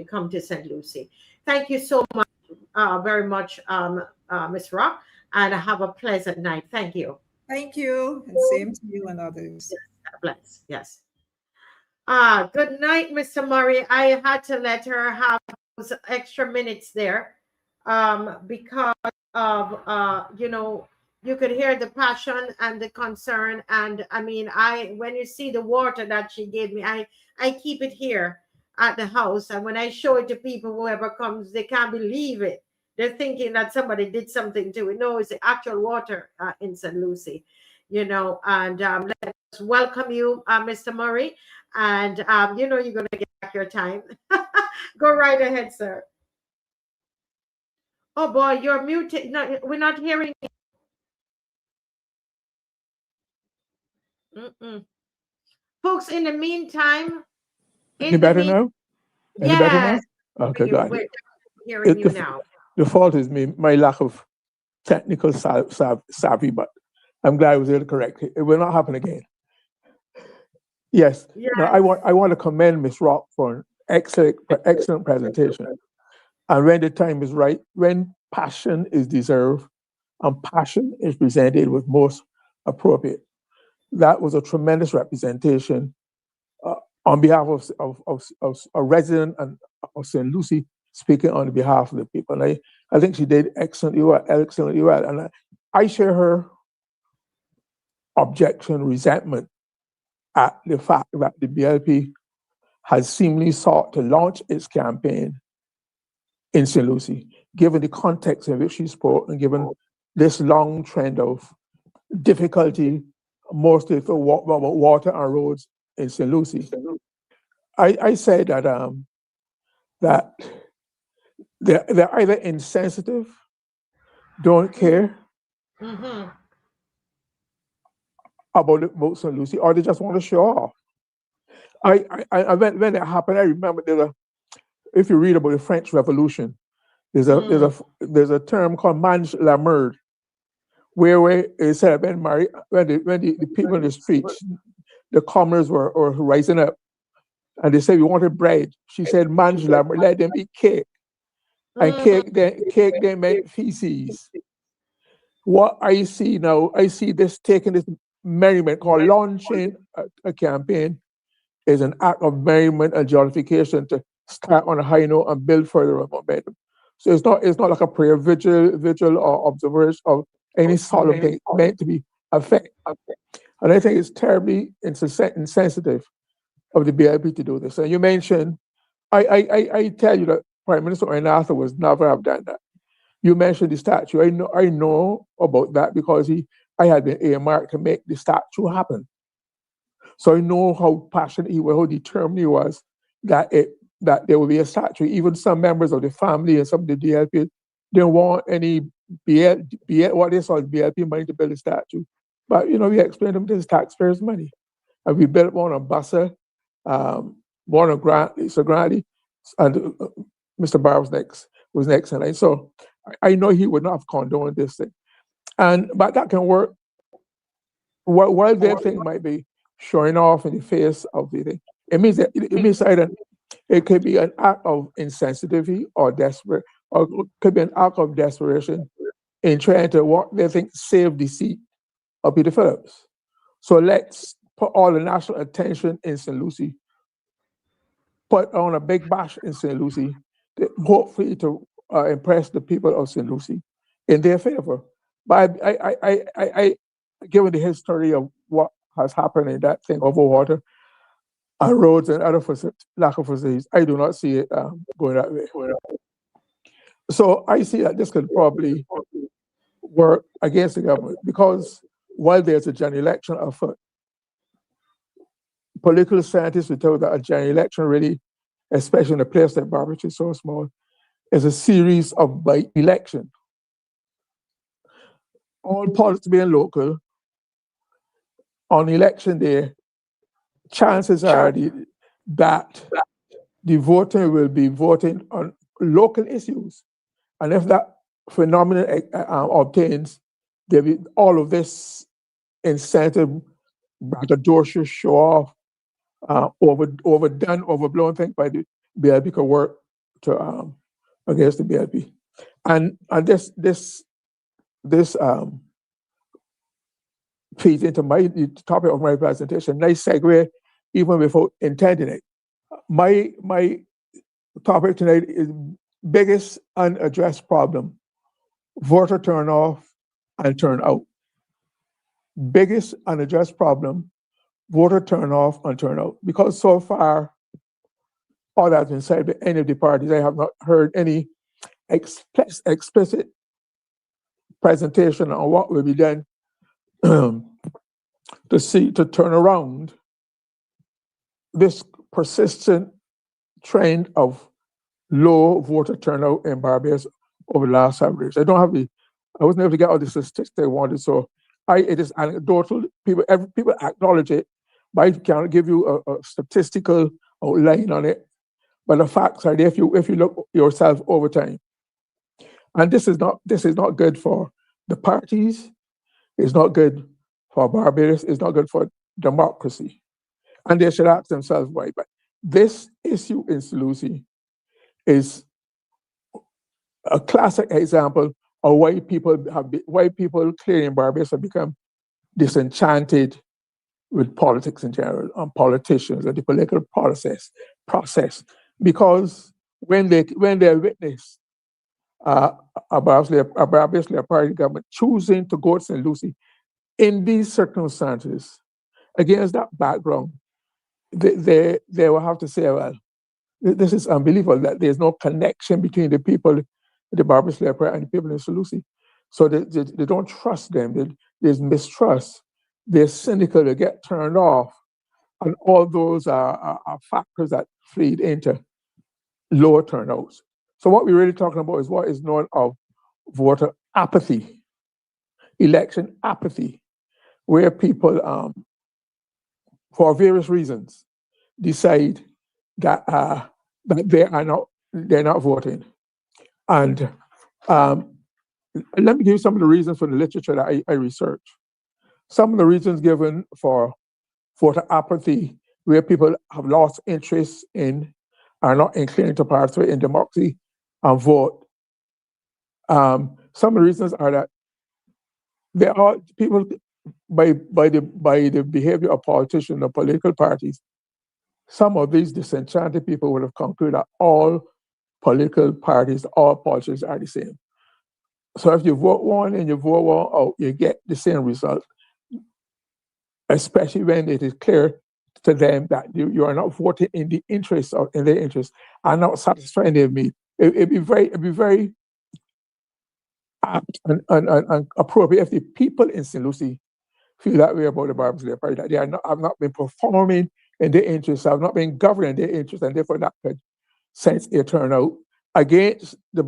come to St. Lucie. Thank you so much, very much, Ms. Rock, and have a pleasant night. Thank you. Thank you, and same to you and others. Yes, God bless. Yes. Good night, Mr. Murray. I had to let her have those extra minutes there because of you know, you could hear the passion and the concern. And I mean, when you see the water that she gave me, I keep it here at the house. And when I show it to people, whoever comes, they can't believe it. They're thinking that somebody did something to it. No, it's the actual water in St. Lucie, you know. And let's welcome you, Mr. Murray. And you know, you're going to get back your time. Go right ahead, sir. Oh boy, you're muted. No, we're not hearing you. Folks, in the meantime, Any better now? Any better now? Okay, got we're it. hearing you now. The fault is me, my lack of technical savvy, but I'm glad I was able to correct it. It will not happen again. Yes. Yes. No, I want to commend Ms. Rock for an excellent presentation. And when the time is right, when passion is deserved and passion is presented with most appropriate, that was a tremendous representation on behalf of a resident and of St. Lucie speaking on behalf of the people. And I think she did excellently well. And I share her objection, resentment at the fact that the BLP has seemingly sought to launch its campaign in St. Lucie, given the context in which she spoke and given this long trend of difficulty, mostly for water and roads in St. Lucie. I say that that they're either insensitive, don't care about St. Lucie, or they just want to show off. When it happened, I remember if you read about the French Revolution, there's a term called mange la merde, where it said when the people in the streets, the commoners were rising up, and they said we wanted bread. She said mange la merde, let them eat cake, and cake they meant feces. What I see now, I see this taking this merriment called launching a campaign is an act of merriment and jollification to start on a high note and build further momentum. So it's not like a prayer, vigil or observation of any solemn thing meant to be effective. And I think it's terribly insensitive of the BLP to do this. And you mentioned, I tell you that Prime Minister Arthur was never have done that. You mentioned the statue. I know about that because I had been earmarked to make the statue happen. So I know how passionate he was, how determined he was that there will be a statue. Even some members of the family and some of the DLP didn't want any what they saw as BLP money to build a statue. But we explained to them this is taxpayers' money. And we built one on Bassa, one on Grantley, and Mr. Barr was next in line. So I know he would not have condoned this thing. But that can work. While their thing might be showing off in the face of the thing, it means either it could be an act of insensitivity or desperate, or it could be an act of desperation in trying to what they think save the seat of Peter Phillips. So let's put all the national attention in St. Lucie, put on a big bash in St. Lucie, hopefully to impress the people of St. Lucie in their favor. But I given the history of what has happened in that thing over water and roads and other lack of facilities, I do not see it going that way. So I see that this could probably work against the government because while there's a general election afoot, political scientists will tell you that a general election really, especially in a place like Barbados, is so small, is a series of by-election. All politics being local, on election day, chances are that the voting will be voting on local issues. And if that phenomenon obtains, there'll be all of this incentive, braggadocious show off, overdone, overblown thing by the BLP could work to against the BLP. And this feeds into the topic of my presentation. Nice segue, even without intending it. My topic tonight is biggest unaddressed problem: voter turnoff and turnout. Biggest unaddressed problem: voter turnoff and turnout. Because so far, all that's been said by any of the parties, I have not heard any explicit presentation on what will be done to turn around this persistent trend of low voter turnout in Barbados over the last several years. I wasn't able to get all the statistics I wanted, so it is anecdotal. People acknowledge it, but I can't give you a statistical outline on it. But the facts are there if you look yourself over time. And this is not good for the parties. It's not good for Barbados. It's not good for democracy. And they should ask themselves why. But this issue in St. Lucie is a classic example of why people clearly in Barbados have become disenchanted with politics in general and politicians and the political process. Because when they witness obviously a party government choosing to go to St. Lucie in these circumstances, against that background, they will have to say, well, this is unbelievable that there's no connection between the people, the Barbados Leopard, and the people in St. Lucie. So they don't trust them. There's mistrust. They're cynical. They get turned off. And all those are factors that feed into lower turnouts. So what we're really talking about is what is known of voter apathy, election apathy, where people, for various reasons, decide that they're not voting. And let me give you some of the reasons for the literature that I researched. Some of the reasons given for voter apathy, where people have lost interest in, are not inclined to participate in democracy and vote. Some of the reasons are that there are people, by the behavior of politicians or political parties, some of these disenchanted people would have concluded that all political parties, all politicians are the same. So if you vote one and you vote one out, you get the same result, especially when it is clear to them that you are not voting in the interest of in their interest, and not satisfying their need. It'd be very apt and appropriate if the people in St. Lucie feel that way about the Barbados Labour Party, that they have not been performing in their interests, have not been governing their interests, and therefore that could sense a turnout against a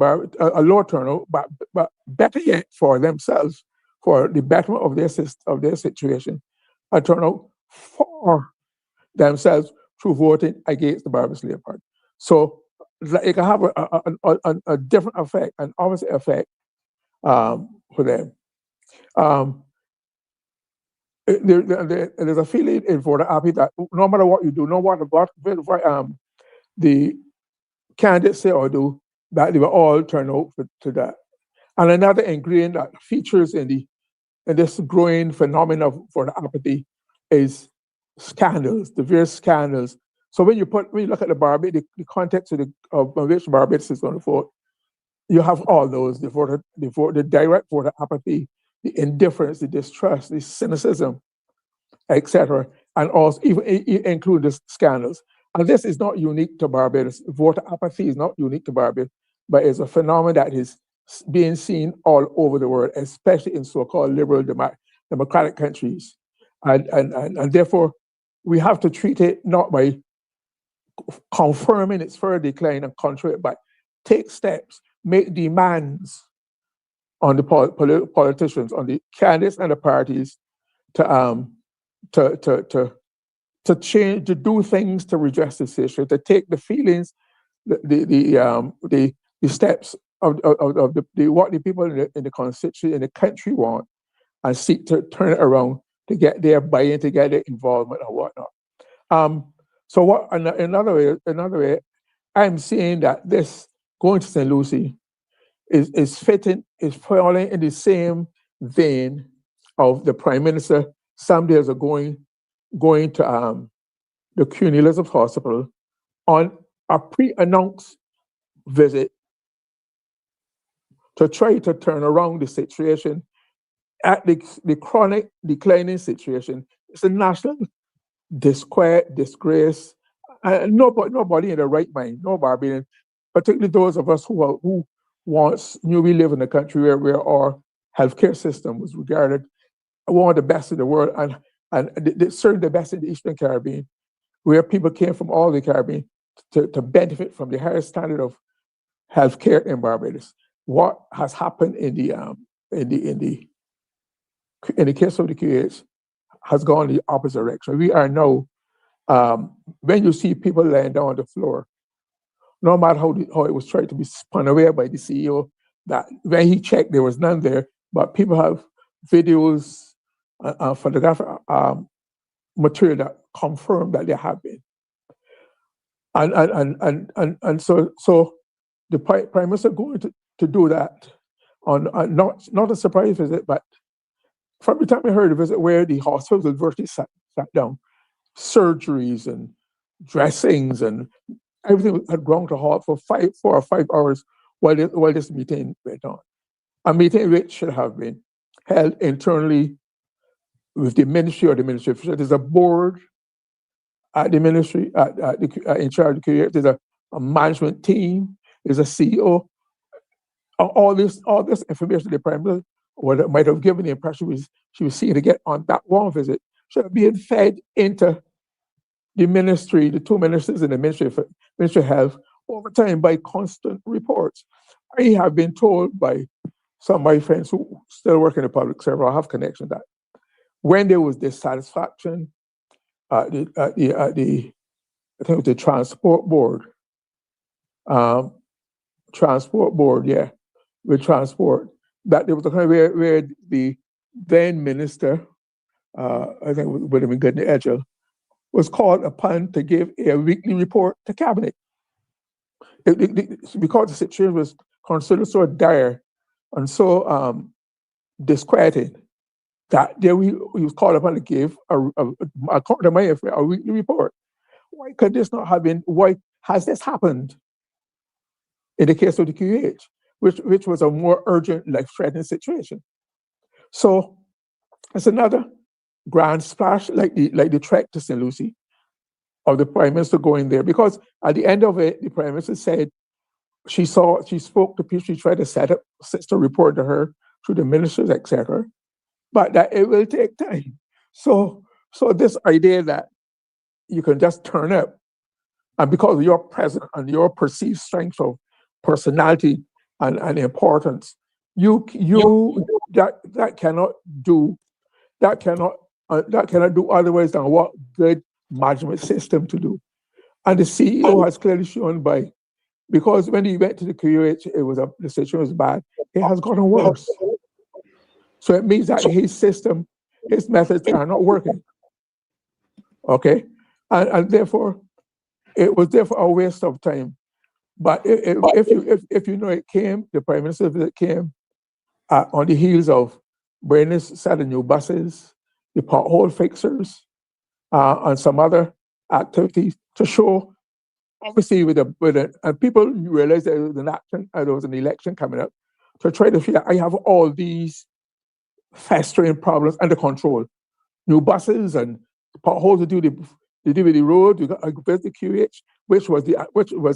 lower turnout, but better yet for themselves, for the betterment of their situation, a turnout for themselves through voting against the Barbados Labour Party. So it can have a different effect, an opposite effect for them. There's a feeling in voter apathy that no matter what you do, no matter what the candidates say or do, that they will all turn out to that. And another ingredient that features in this growing phenomenon of voter apathy is scandals, the various scandals. So when you look at the context of which Barbados is going to vote, you have all those, the direct voter apathy, the indifference, the distrust, the cynicism, etc., and also even include the scandals. And this is not unique to Barbados. Voter apathy is not unique to Barbados, but it's a phenomenon that is being seen all over the world, especially in so-called liberal democratic countries. And therefore, we have to treat it not by confirming its further decline and control it, but take steps, make demands on the politicians, on the candidates and the parties to change, to do things to redress this issue, to take the feelings, the steps of what the people in the constituency, in the country want, and seek to turn it around to get their buy-in, to get their involvement or whatnot. So what another way, I'm seeing that this going to St. Lucie is falling in the same vein of the Prime Minister some days ago going to the Queen Elizabeth Hospital on a pre-announced visit to try to turn around the situation at the chronic declining situation. It's a national disquiet, disgrace. Nobody in the right mind, no Barbadian, particularly those of us who knew we live in a country where our healthcare system was regarded one of the best in the world, and certainly the best in the Eastern Caribbean, where people came from all the Caribbean to benefit from the highest standard of healthcare in Barbados. What has happened in the case of the QH has gone the opposite direction. We are now, when you see people laying down on the floor, no matter how it was tried to be spun away by the CEO, that when he checked, there was none there, but people have videos, photographic material that confirm that there have been. And so the Prime Minister going to do that on not a surprise visit, but from the time I heard the visit where the hospitals virtually sat down, surgeries and dressings and everything had ground to halt for 4 or 5 hours while this meeting went on. A meeting which should have been held internally with the ministry or the ministry. So there's a board at the ministry, in charge of the career. There's a management team. There's a CEO. All this information the Prime Minister might have given the impression she was seeing to get on that one visit should have been fed into the ministry, the two ministers in the Ministry of Health, over time by constant reports. I have been told by some of my friends who still work in the public service, I have connection that when there was dissatisfaction I think it was the transport board, with transport, that there was a kind of where the then minister, I think it would have been Goodney Edgell, was called upon to give a weekly report to cabinet. Because the situation was considered so dire and so disquieting, that there he was called upon to give, according to my information, a weekly report. Why could this not have been? Why has this happened in the case of the QH, which was a more urgent, life-threatening situation? So it's another grand splash, like the trek to St. Lucie, of the Prime Minister going there, because at the end of it, the Prime Minister said she spoke to people, she tried to set up to report to her through the ministers, etc., but that it will take time. So this idea that you can just turn up, and because of your presence and your perceived strength of personality and importance, that cannot do otherwise than what good management system to do. And the CEO has clearly shown because when he went to the QH, the situation was bad. It has gotten worse. So it means that his system, his methods are not working. Okay, and therefore, it was therefore a waste of time. But if you know it came, the Prime Minister visit came on the heels of Bernice selling new buses, the pothole fixers, and some other activities to show, obviously, and people realized there was an election coming up, to try to feel that I have all these festering problems under control. New buses and potholes to do with the road. You got the QH, which was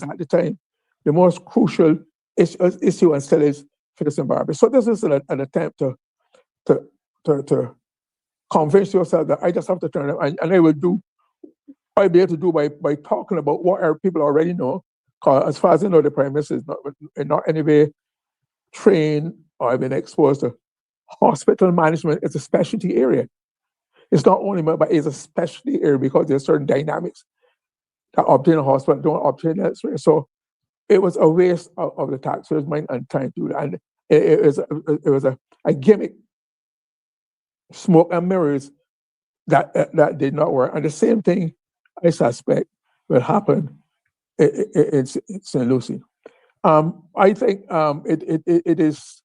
at the time the most crucial issue and still is for this environment. So this is an attempt to convince yourself that I just have to turn up, and I'll be able to do by talking about what our people already know. Because as far as I know, the Prime Minister is not anyway trained or been exposed to hospital management. It's a specialty area. It's not only, but it's a specialty area because there's certain dynamics that obtain a hospital don't obtain elsewhere. So it was a waste of the taxpayers' money and time to do that. And it was a gimmick, smoke and mirrors that did not work. And the same thing, I suspect, will happen in St. Lucie. I think it is.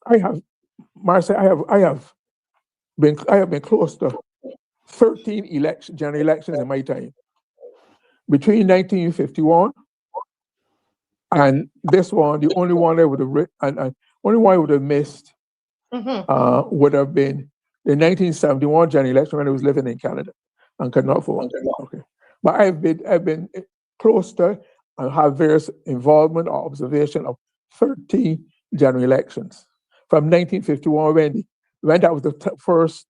I have been close to 13 general elections in my time. Between 1951 and this one, the only one I would have missed would have been the 1971 general election when I was living in Canada and could not vote. Okay, but I've been close to and have various involvement or observation of 13 general elections from 1951 when that was the first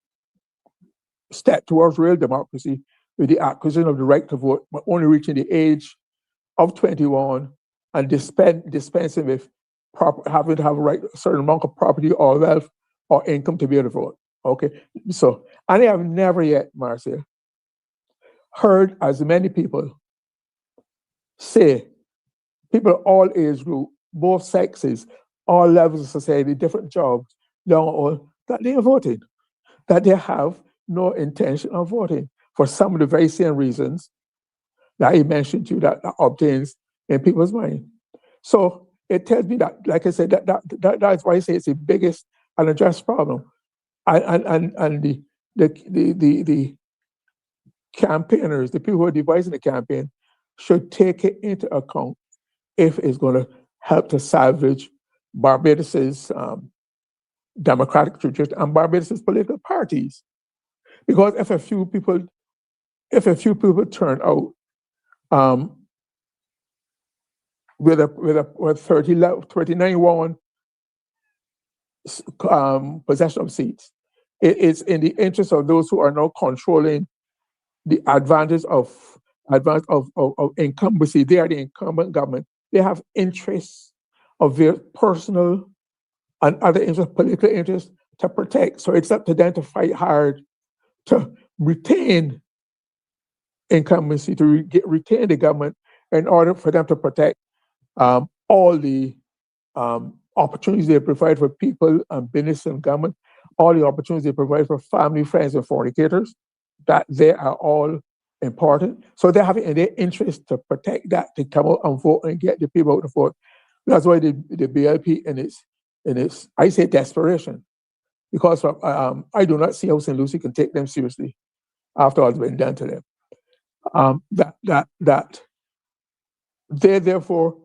step towards real democracy, with the acquisition of the right to vote, but only reaching the age of 21 and dispensing with having to have a certain amount of property or wealth or income to be able to vote. Okay, so, and I have never yet, Marcia, heard as many people say, people of all age group, both sexes, all levels of society, different jobs, young or old, that they are voting, that they have no intention of voting for some of the very same reasons that I mentioned to you that obtains in people's mind. So it tells me that, like I said, that's why I say it's the biggest unaddressed problem. And the campaigners, the people who are devising the campaign, should take it into account if it's going to help to salvage Barbados's democratic tradition and Barbados's political parties. Because if a few people turn out with 39 possession of seats, it's in the interest of those who are now controlling the advantage of incumbency. They are the incumbent government. They have interests of their personal and other interests, political interests to protect. So it's up to them to fight hard to retain incumbency, to retain the government in order for them to protect all the opportunities they provide for people and business and government, all the opportunities they provide for family, friends, and fornicators, that they are all important. So they have it in their interest to protect that, to come out and vote and get the people out to vote. That's why the BLP in its I say desperation, because I do not see how St. Lucie can take them seriously after all has been done to them. That they therefore,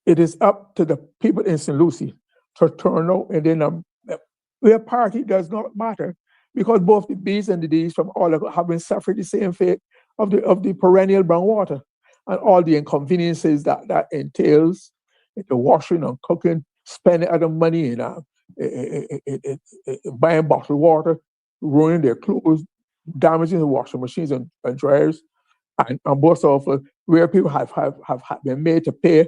it is up to the people in St. Lucie to turn out, and then their party does not matter, because both the B's and the D's from all have been suffering the same fate of the perennial brown water and all the inconveniences that entails, the washing and cooking, spending other money in buying bottled water, ruining their clothes, damaging the washing machines and dryers, and most of where people have been made to pay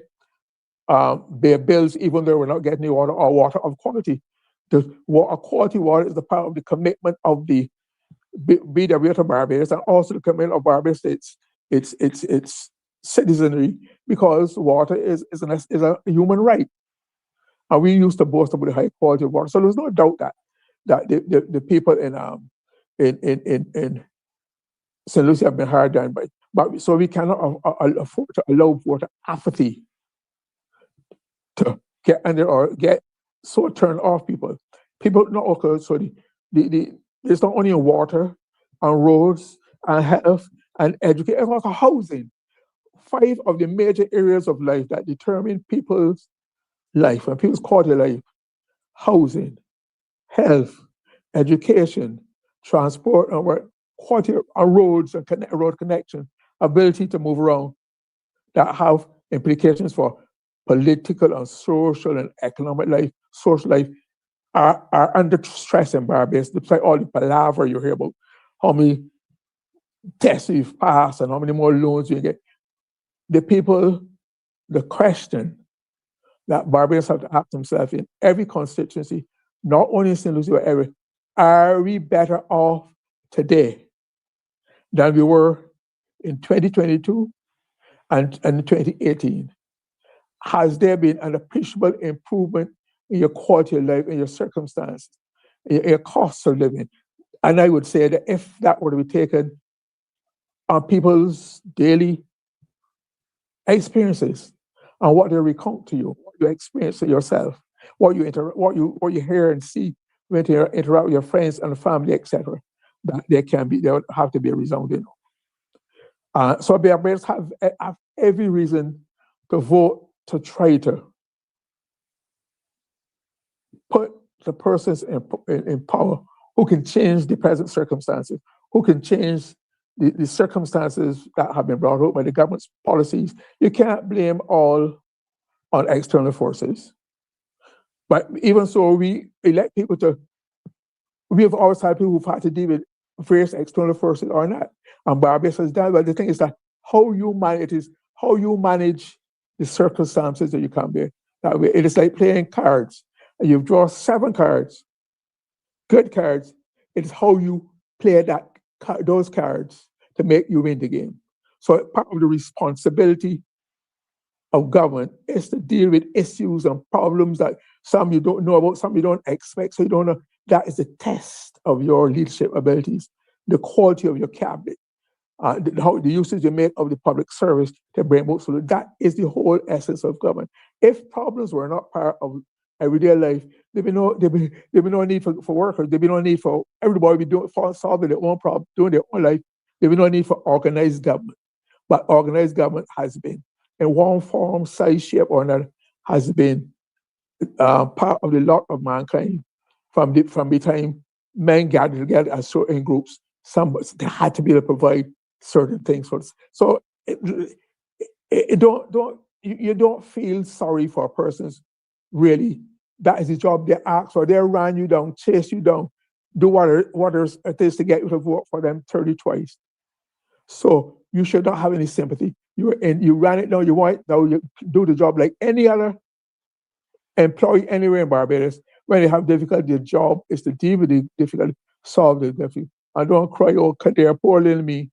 their bills even though we're not getting the water or water of quality. Quality water is the part of the commitment of the BWA to Barbados, and also the commitment of Barbados its citizenry, because water is a human right. And we used to boast about the high quality of water. So there's no doubt that the people in St. Lucie have been hard done by. But so we cannot afford to allow water apathy to get under or get so turned off people. People not okay, so it's not only water and roads and health and education, it's also housing. 5 of the major areas of life that determine people's life and people's quality of life: housing, health, education, transport, and work, quality of roads and road connection, ability to move around, that have implications for political and social and economic life, social life, are under stress in Barbados. Despite all the palaver you hear about how many tests you've passed and how many more loans you get, the question that Barbadians have to ask themselves in every constituency, not only in St. Lucie, but every, are we better off today than we were in 2022 and 2018? Has there been an appreciable improvement in your quality of life, in your circumstances, in your costs of living? And I would say that if that were to be taken on people's daily experiences and what they recount to you, what you experience it yourself, what you hear and see when you interact with your friends and family, etc., that there would have to be a resounding. So Barbadians have every reason to vote to try to put the persons in power who can change the present circumstances, who can change the circumstances that have been brought about by the government's policies. You can't blame all on external forces. But even so, we elect people we have always had people who've had to deal with various external forces or not. And Barbados has done. But the thing is that how you manage the circumstances that you come there. That way, it is like playing cards. And you've drawn 7 cards, good cards. It's how you play those cards to make you win the game. So part of the responsibility of government is to deal with issues and problems that some you don't know about, some you don't expect, so you don't know. That is the test of your leadership abilities, the quality of your cabinet, the usage you make of the public service to bring about solutions. That is the whole essence of government. If problems were not part of everyday life, there'd be no need for workers. There'd be no need for everybody solving their own problem, doing their own life. There'd be no need for organized government. but organized government has been, in one form, size, shape, or another, has been part of the lot of mankind from the time men gathered together as certain groups. They had to be able to provide certain things for us. So you don't feel sorry for persons, really. That is the job they ask for. They run you down, chase you down, do what it is to get you to vote for them 30 twice. So you should not have any sympathy. You ran it down, you want it, now you do the job like any other employee anywhere in Barbados. When they have difficulty, their job is to deal with the difficulty, solve the difficulty. And don't cry, oh, Kadir, poor little me,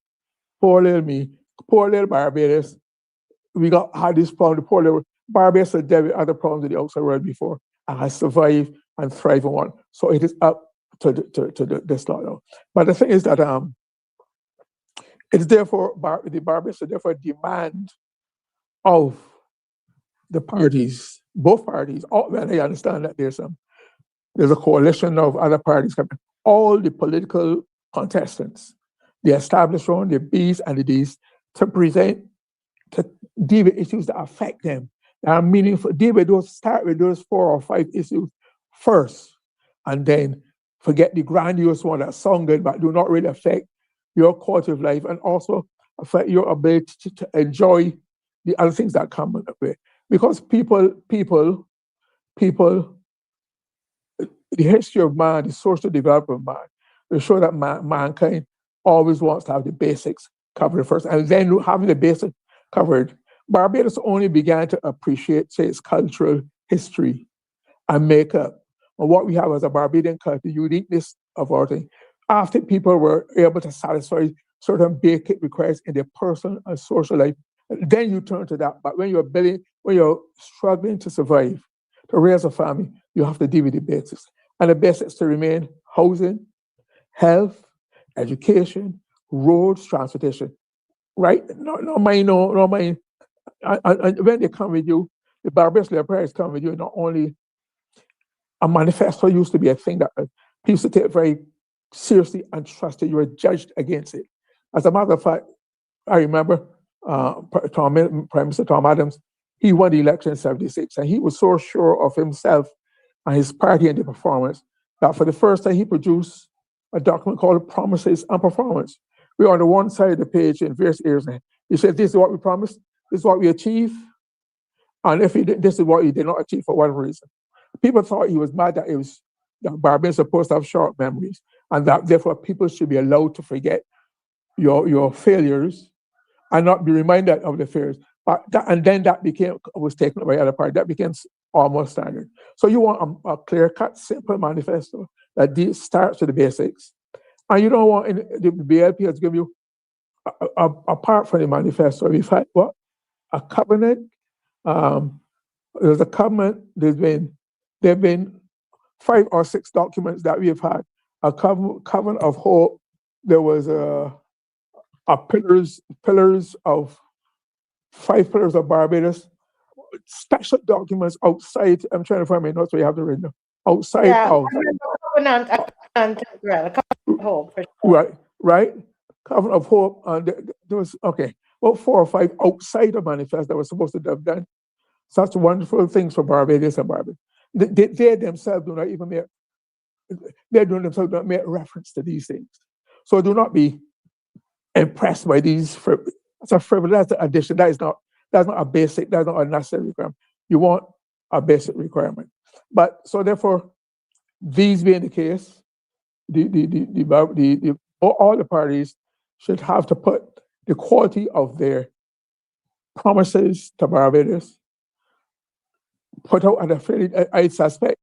poor little Barbados. We had this problem, the poor little Barbados had dealt with other problems in the outside world before and has survived and thrived on one. So it is up to this law now. But the thing is that it's therefore, the Barbados therefore demand of the parties, both parties, well, I understand that there's a coalition of other parties coming, all the political contestants, the established one, the Bs and the Ds, to deal with issues that affect them, that are meaningful. Start with those 4 or 5 issues first, and then forget the grandiose one that sound good but do not really affect your quality of life and also affect your ability to enjoy the other things that come with it. Because people, the history of man, the social development of man, they show that mankind always wants to have the basics covered first, and then having the basics covered, Barbados only began to appreciate, say, its cultural history and makeup, and what we have as a Barbadian culture, the uniqueness of our thing, after people were able to satisfy certain basic requirements in their personal and social life, then you turn to that. But when you're struggling to survive, to raise a family, you have to deal with the basics. And the basics to remain housing, health, education, roads, transportation. Right? No mind. And when they come with you, the Barbados Liberals come with you, not only a manifesto used to be a thing that people used to take very seriously and trusted. You were judged against it. As a matter of fact, I remember Prime Minister Tom Adams, he won the election in 1976, and he was so sure of himself and his party and the performance that for the first time he produced a document called Promises and Performance. We are on the one side of the page in various areas. He said, this is what we promised, this is what we achieved, and if this is what he did not achieve for whatever reason. People thought he was mad that Barbadians are supposed to have short memories, and that therefore people should be allowed to forget your failures and not be reminded of the failures. And then that was taken up by the other party. That became almost standard. So you want a clear-cut, simple manifesto that starts with the basics. And you don't want, the BLP has given you, apart from the manifesto, we've had what? A covenant. There's a covenant. There've been 5 or 6 documents that we've had. A covenant of hope. There was a pillars of 5 pillars of Barbados. Special documents outside. I'm trying to find my notes so you have to read them. Outside of covenant of hope. For sure. Right. Covenant of hope. And there was 4 or 5 outside of manifest that was supposed to have done such wonderful things for Barbados and Barbados. They themselves do not even make. They do themselves not make reference to these things. So do not be impressed by these. That's a frivolous. That's an addition. That's not a basic. That's not a necessary requirement. You want a basic requirement. But so therefore, these being the case, all the parties should have to put the quality of their promises to Barbados, put out an affiliate. I suspect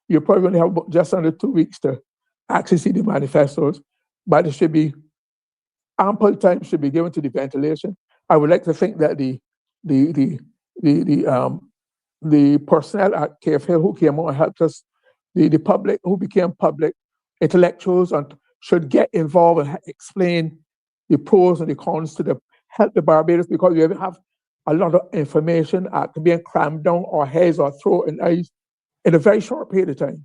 you're probably going to have just under 2 weeks to actually see the manifestos, but it should be ample time should be given to the ventilation. I would like to think that the personnel at KFL who came out and helped us, the public who became public intellectuals and should get involved and explain the pros and the cons to help the Barbados, because we have a lot of information being crammed down our heads or throat and eyes in a very short period of time.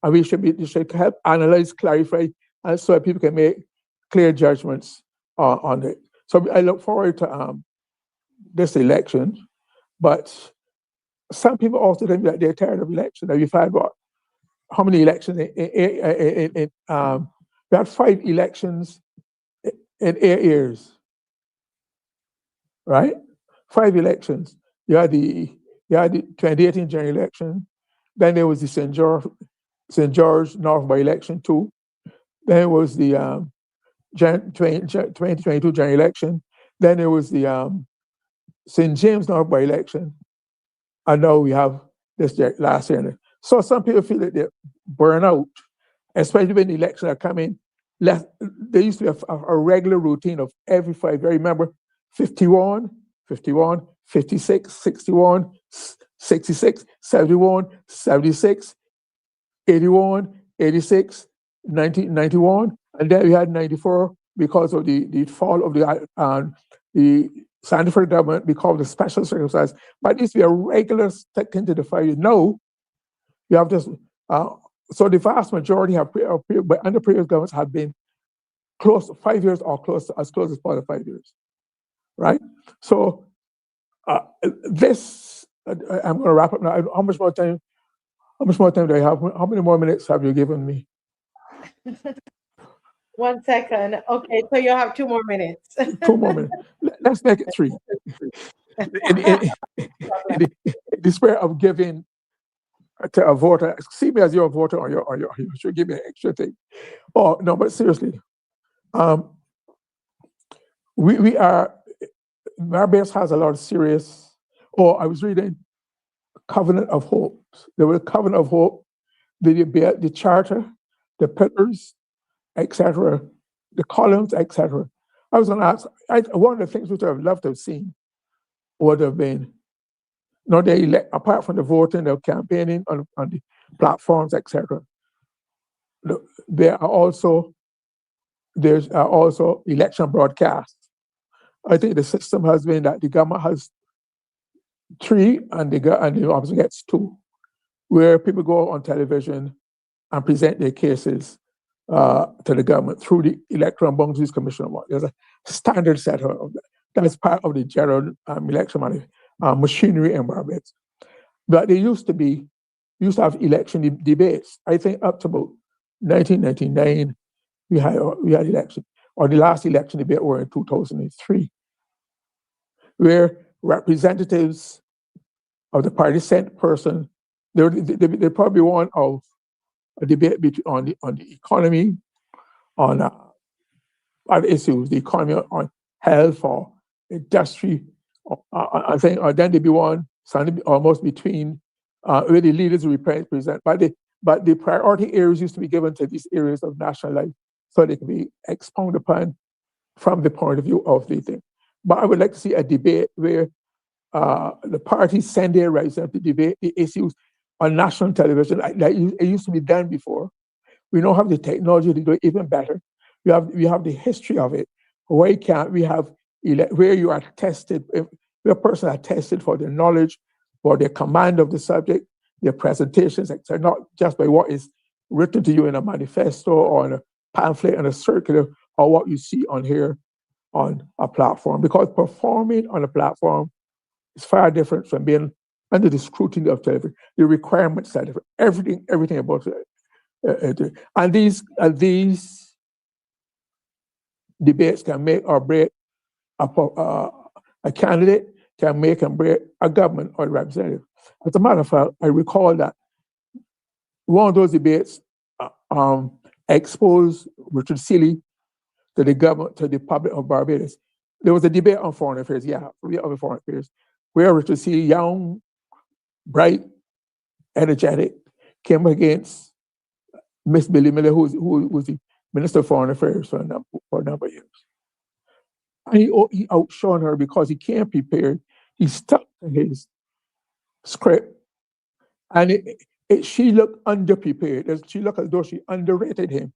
And we should help analyze, clarify, and so that people can make clear judgments on it. So I look forward to this election, but some people also think that they're tired of elections. Now, you've had what? How many elections? We had 5 elections in 8 years, right? 5 elections. You had the 2018 general election. Then there was the St. George North by election 2. Then it was the 2022 general election. Then there was the St. James North by election. And now we have this last year. So some people feel that they're burnt out, especially when the elections are coming. There used to be a regular routine of every 5 years. Remember, 51, 56, 61, 66, 71, 76, 81, 86, 91, and then we had 94 because of the fall of the scientific government because of the special circumstances. But it used to be a regular stick into the 5 years. No, you have this. So the vast majority under previous governments have been close to 5 years or as close as part of 5 years, right? So this, I'm going to wrap up now. How much more time do I have? How many more minutes have you given me? 1 second. Okay, so you have 2 more minutes. 2 more minutes. Let's make it 3. In the spirit of giving to a voter, see me as your voter, or you should give me an extra thing. Oh no, but seriously, we are. Barbados has a lot of serious. Oh, I was reading Covenant of Hope. There was a Covenant of Hope, the charter, the pillars, etc., the columns, etc. I was going to ask. One of the things which I would love to have seen would have been, apart from the voting, the campaigning on the platforms, etc. There's also election broadcasts. I think the system has been that the government has 3 and the opposition gets 2, where people go on television and present their cases to the government through the Electoral Boundaries Commission. There's a standard set of that. That is part of the general election machinery in Barbados. But they used to have election debates. I think up to about 1999, we had election. Or the last election debate were in 2003, where representatives of the party sent person, they probably won of a debate on the economy, on other issues, the economy, on health or industry. I think then they be one almost between where the leaders will present. But the priority areas used to be given to these areas of national life, so they can be expounded upon from the point of view of the thing. But I would like to see a debate where the parties send their representatives to debate the issues on national television. Like it used to be done before. We now have the technology to do it even better. We have the history of it. Why can't we have where you are tested, where a person are tested for their knowledge, for their command of the subject, their presentations, etc., not just by what is written to you in a manifesto or in a pamphlet and a circular, or what you see on here on a platform. Because performing on a platform is far different from being under the scrutiny of television. The requirements are different. Everything about it. And these debates can make or break a candidate, can make and break a government or a representative. As a matter of fact, I recall that one of those debates exposed Richard Seeley to the government, to the public of Barbados. There was a debate on foreign affairs, foreign affairs, where Richard Seeley, young, bright, energetic, came against Miss Billy Miller, who was the Minister of Foreign Affairs for a number of years. And he outshone her because he came prepared. He stuck to his script, and she looked underprepared. She looked as though she underrated him.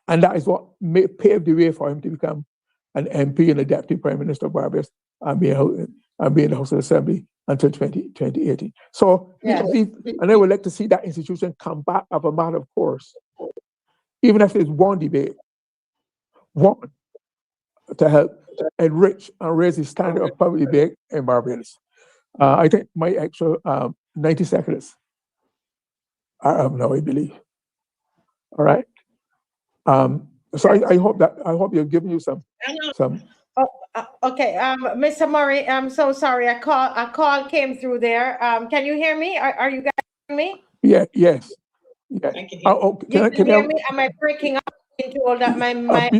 And that is what paved the way for him to become an MP and a Deputy Prime Minister of Barbados and be in the House of Assembly until 2018. So, and I would like to see that institution come back of a matter of course, even if it's one debate, one, to help enrich and raise the standard of public debate in Barbados. I think my actual 90 seconds are up now, I believe. All right. So I hope you've given you some. Okay, Mr. Murray, I'm so sorry. A call came through there. Can you hear me? Are you guys hearing me? Yes. Yeah. Can you hear me? Am I breaking up? Into all that my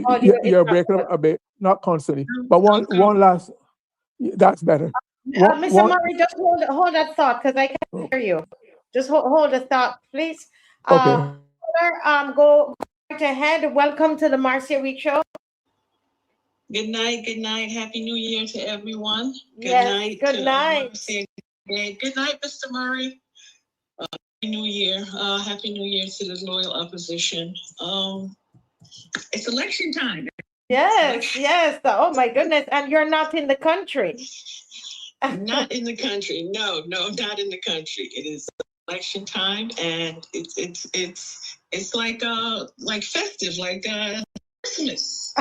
audio you're breaking up a bit, not constantly, but one last. That's better. Mr. Murray, just hold that thought because I can't hear you. Just hold the thought, please. Okay. Go right ahead. Welcome to the Marcia Week Show. Good night. Happy New Year to everyone. Good night. Good night, Mr. Murray. Happy New Year. Happy New Year to the loyal opposition. It's election time. Yes. Oh my goodness. And you're not in the country. Not in the country. No, not in the country. It is election time, and it's like festive, like Christmas.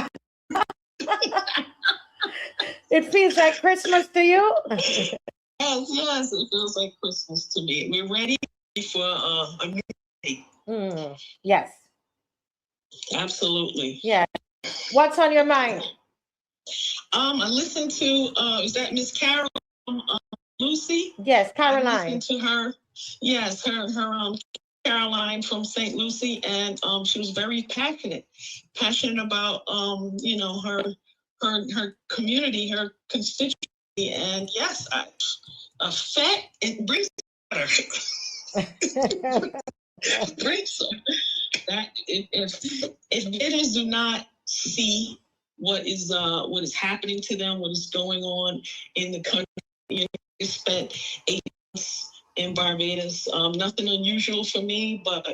It feels like Christmas to you? Yes, it feels like Christmas to me. We're ready for a new day. Yes. Absolutely. Yeah. What's on your mind? I listened to is that Miss Carol Lucy? Yes, Caroline. I listened to her. Yes, her Caroline from St. Lucie, and she was very passionate about her community, her constituency, and yes, fat it brings water. Brings that if bidders do not see what is happening to them, what is going on in the country. We spent 8 months in Barbados. Nothing unusual for me, but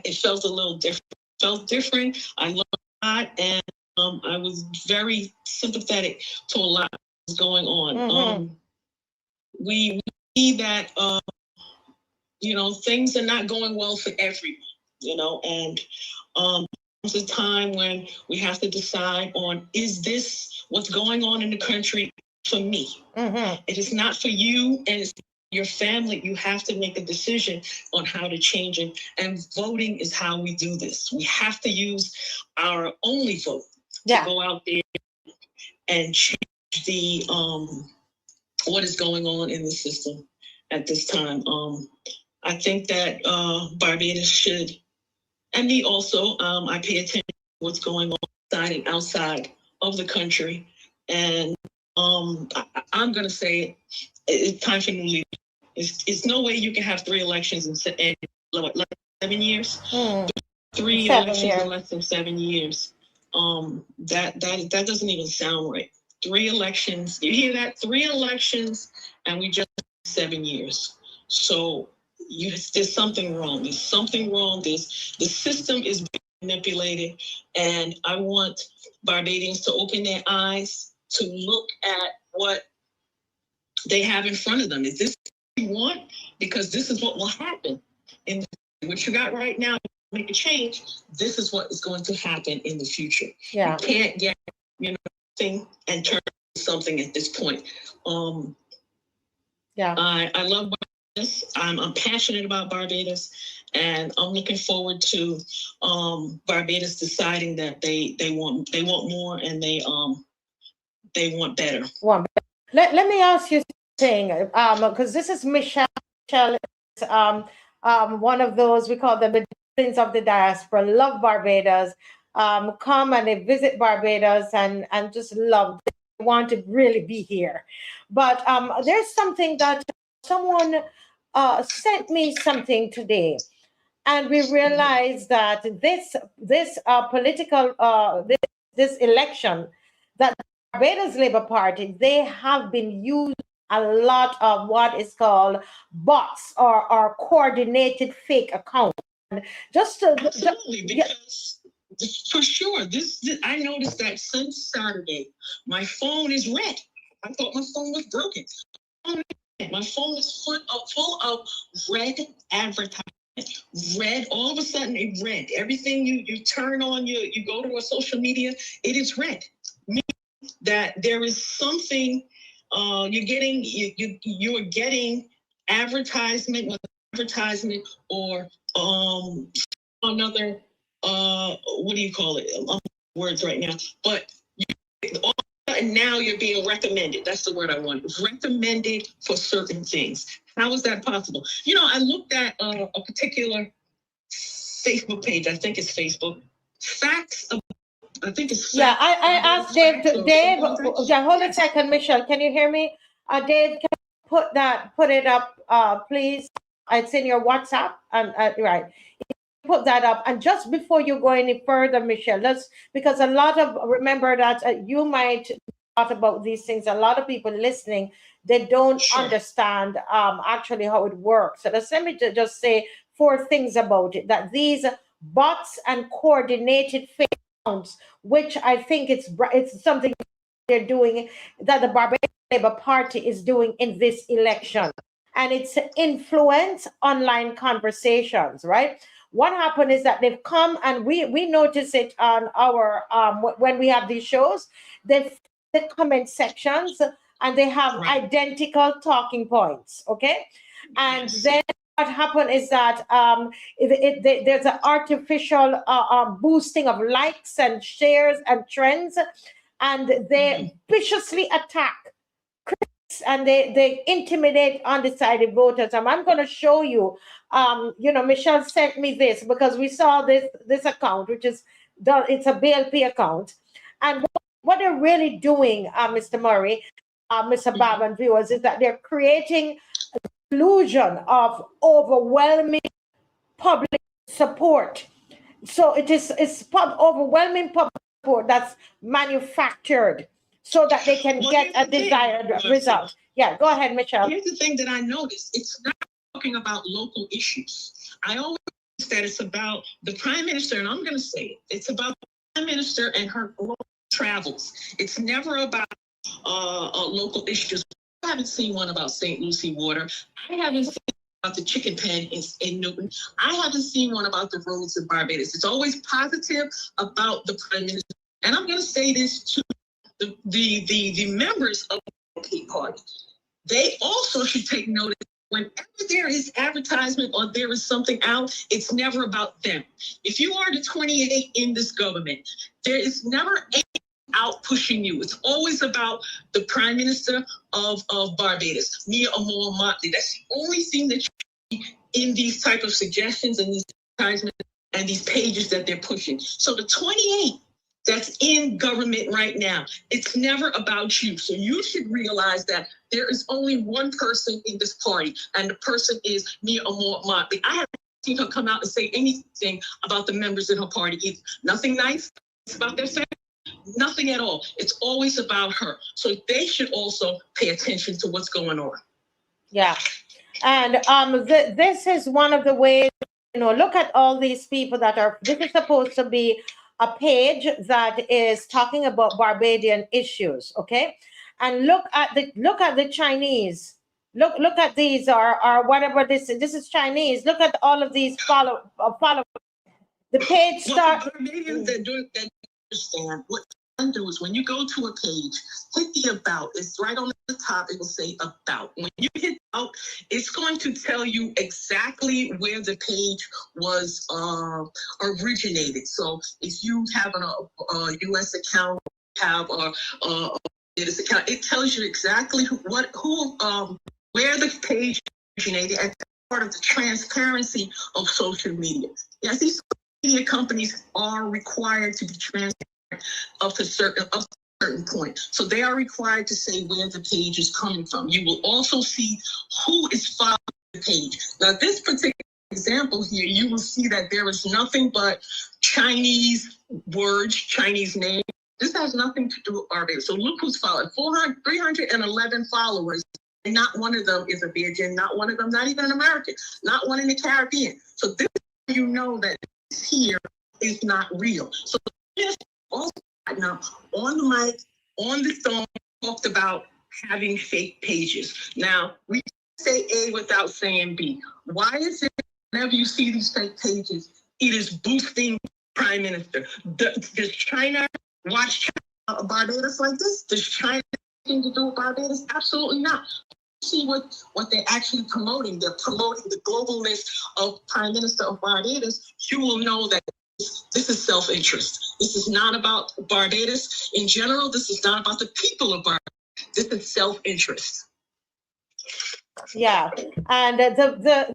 it felt a little different. I learned a lot, and I was very sympathetic to a lot that was going on. We see that things are not going well for everyone, and there's a time when we have to decide on, is this what's going on in the country for me? It is not for you, and it's your family. You have to make a decision on how to change it, and voting is how we do this. We have to use our only vote to go out there and change the what is going on in the system at this time. I think that Barbados should, and me also, I pay attention to what's going on inside and outside of the country. And I'm going to say it's time for new leadership. It's no way you can have 3 elections in 7 years. 3 elections in less than 7 years. That doesn't even sound right. 3 elections. You hear that? 3 elections, and we just 7 years. So there's something wrong. There's something wrong. The system is being manipulated, and I want Barbadians to open their eyes to look at what they have in front of them. Is this what you want? Because this is what will happen. And what you got right now, make a change, this is what is going to happen in the future. You can't get thing and turn something at this point. I love Barbados. I'm passionate about Barbados, and I'm looking forward to Barbados deciding that they want more, and they want better. Let me ask you something, because this is Michelle. Michelle is one of those, we call them the Queens of the diaspora, love Barbados, come and they visit Barbados and just love, they want to really be here. But there's something that someone sent me something today, and we realized that this political this election, that Barbados Labour Party, they have been used a lot of what is called bots or coordinated fake accounts. Absolutely, because for sure, I noticed that since Saturday, my phone is red. I thought my phone was broken. My phone is full of red advertising. Red, all of a sudden it's red. Everything you turn on, you go to a social media, it is red. that there is something you're getting. You are getting advertisement or another what do you call it? Words right now, but and now you're being recommended. That's the word I want. Recommended for certain things. How is that possible? You know, I looked at a particular Facebook page. I think it's Facebook. Facts. I think it's. Yeah, I asked Dave. Dave, hold a second, Michelle. Can you hear me? Dave, can you put it up, please? It's in your WhatsApp. Right. Put that up. And just before you go any further, Michelle, because a lot of, remember that you might talk about these things. A lot of people listening, they don't understand actually how it works. So let me just say 4 things about it. That these bots and coordinated fake accounts, which I think it's something they're doing, that the Barbados Labour Party is doing in this election. And it's influence online conversations, right? What happened is that they've come, and we notice it on our when we have these shows, they the comment sections and they have identical talking points, okay? And then what happened is that there's an artificial boosting of likes and shares and trends, and they viciously attack and they intimidate undecided voters. And I'm going to show you, Michelle sent me this because we saw this account, which is, it's a BLP account. And what they're really doing, Mr. Murray, Mr. Bob and viewers, is that they're creating an illusion of overwhelming public support. So it's overwhelming public support that's manufactured, so that they can get a desired result. Yeah, go ahead, Michelle. Here's the thing that I noticed. It's not talking about local issues. I always say that it's about the Prime Minister, and I'm going to say it. It's about the Prime Minister and her global travels. It's never about local issues. I haven't seen one about St. Lucie Water. I haven't seen about the chicken pen in Newton. I haven't seen one about the roads in Barbados. It's always positive about the Prime Minister. And I'm going to say this too. The members of the Tea Party, they also should take notice. Whenever there is advertisement or there is something out, it's never about them. If you are the 28 in this government, there is never anyone out pushing you. It's always about the Prime Minister of Barbados, Mia Amor Motley. That's the only thing that you see in these type of suggestions and these advertisements and these pages that they're pushing. So the 28 that's in government right now, it's never about you. So you should realize that there is only one person in this party, and the person is Mia Amor Motley. I haven't seen her come out and say anything about the members in her party either. Nothing nice about their family, nothing at all. It's always about her. So they should also pay attention to what's going on. Yeah. And this is one of the ways, look at all these people that are, this is supposed to be a page that is talking about Barbadian issues, okay? And look at the Chinese. Look at these or whatever this is Chinese. Look at all of these follow. The page starts. Barbadians that understand what you do is when you go to a page, hit the about. It's right on the top. It will say about. When you hit about, it's going to tell you exactly where the page was originated. So if you have a U.S. account, have a this account, it tells you exactly where the page originated, and that's part of the transparency of social media. Yes, these media companies are required to be transparent up to a certain point. So they are required to say where the page is coming from. You will also see who is following the page. Now, this particular example here, you will see that there is nothing but Chinese words, Chinese names. This has nothing to do with Barbados. So look who's following. 311 followers. And not one of them is a Virgin, not one of them, not even an American, not one in the Caribbean. So this, you know that this here is not real. So also now on the mic, on the phone, talked about having fake pages. Now, we say A without saying B. Why is it whenever you see these fake pages, it is boosting Prime Minister? Does China watch China Barbados like this? Does China have anything to do with Barbados? Absolutely not. See what they're actually promoting. They're promoting the globalness of Prime Minister of Barbados. You will know that this is self-interest. This is not about Barbados in general. This is not about the people of Barbados. This is self-interest. Yeah, and the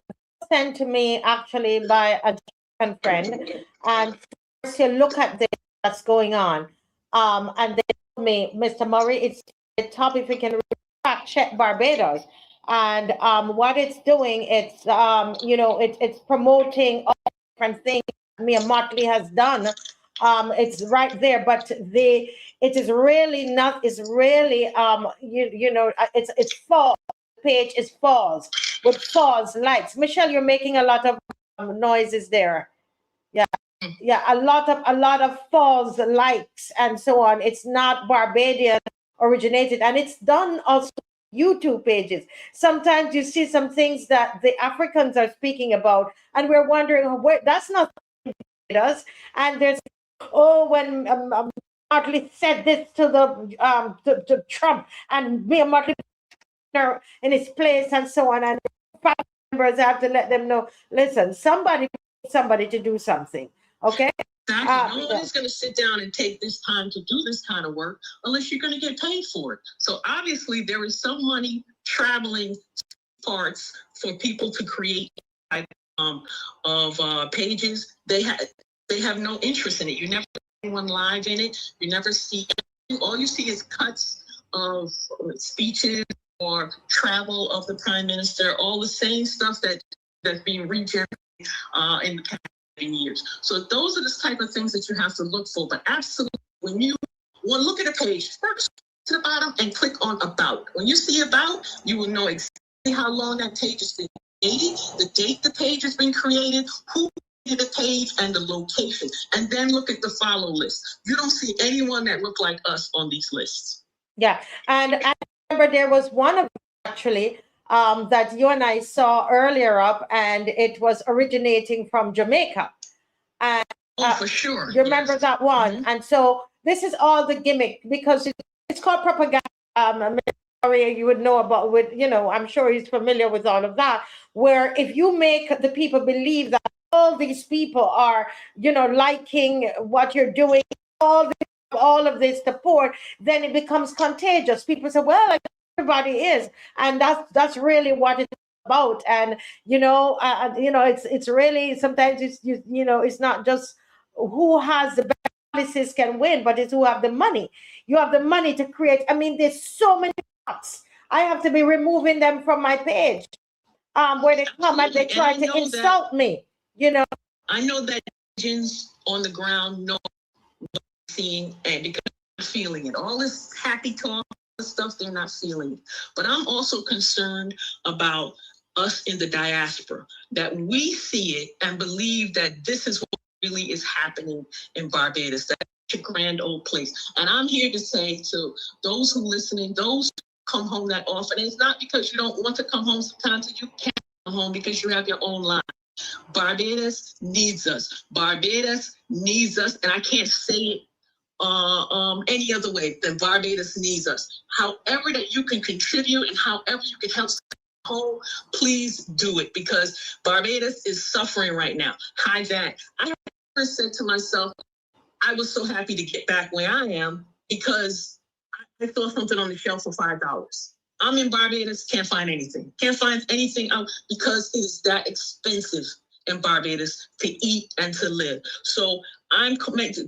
sent to me actually by a friend, and first you look at this that's going on, and they told me, Mr. Murray, it's the top if we can fact check Barbados, and what it's doing, it's it's promoting all different things Mia Motley has done. It's right there, but it is really not. It's really it's false. Page is false with false likes. Michelle, you're making a lot of noises there. Yeah, a lot of false likes and so on. It's not Barbadian originated, and it's done also YouTube pages. Sometimes you see some things that the Africans are speaking about, and we're wondering where that's not us. And there's when Motley said this to the to Trump, and Mia Motley in his place and so on, and members have to let them know, listen, somebody to do something, okay? Exactly. No one is going to sit down and take this time to do this kind of work unless you're going to get paid for it. So obviously there is some money traveling parts for people to create pages. They have no interest in it. You never see anyone live in it. You never see anything. All you see is cuts of speeches or travel of the Prime Minister, all the same stuff that's being regenerated in the past years. So those are the type of things that you have to look for. But absolutely, when you want to look at a page, first to the bottom and click on About. When you see About, you will know exactly how long that page has been created, the date the page has been created, who created the page, and the location. And then look at the follow list. You don't see anyone that look like us on these lists. Yeah, and I remember there was one of them actually that you and I saw earlier up, and it was originating from Jamaica. And for sure. You remember that one? Mm-hmm. And so this is all the gimmick, because it's called propaganda. You would know about I'm sure he's familiar with all of that, where if you make the people believe that all these people are, liking what you're doing, all of this support, then it becomes contagious. People say, well, everybody is, and that's really what it's about. And it's really, sometimes it's it's not just who has the best policies can win, but it's who have the money. You have the money to create. I mean, there's so many bots. I have to be removing them from my page where they come and they try to insult me. I know that agents on the ground know what I'm seeing, and because I'm feeling it. All this happy talk, stuff, they're not feeling it. But I'm also concerned about us in the diaspora, that we see it and believe that this is what really is happening in Barbados. That's a grand old place. And I'm here to say to those who are listening, those who come home that often, and it's not because you don't want to come home sometimes, you can't come home because you have your own life. Barbados needs us. Barbados needs us, and I can't say it any other way than Barbados needs us. However that you can contribute and however you can help home, please do it, because Barbados is suffering right now. Hi, that. I never said to myself, I was so happy to get back where I am because I saw something on the shelf for $5. I'm in Barbados, can't find anything. Can't find anything out because it's that expensive in Barbados to eat and to live. So I'm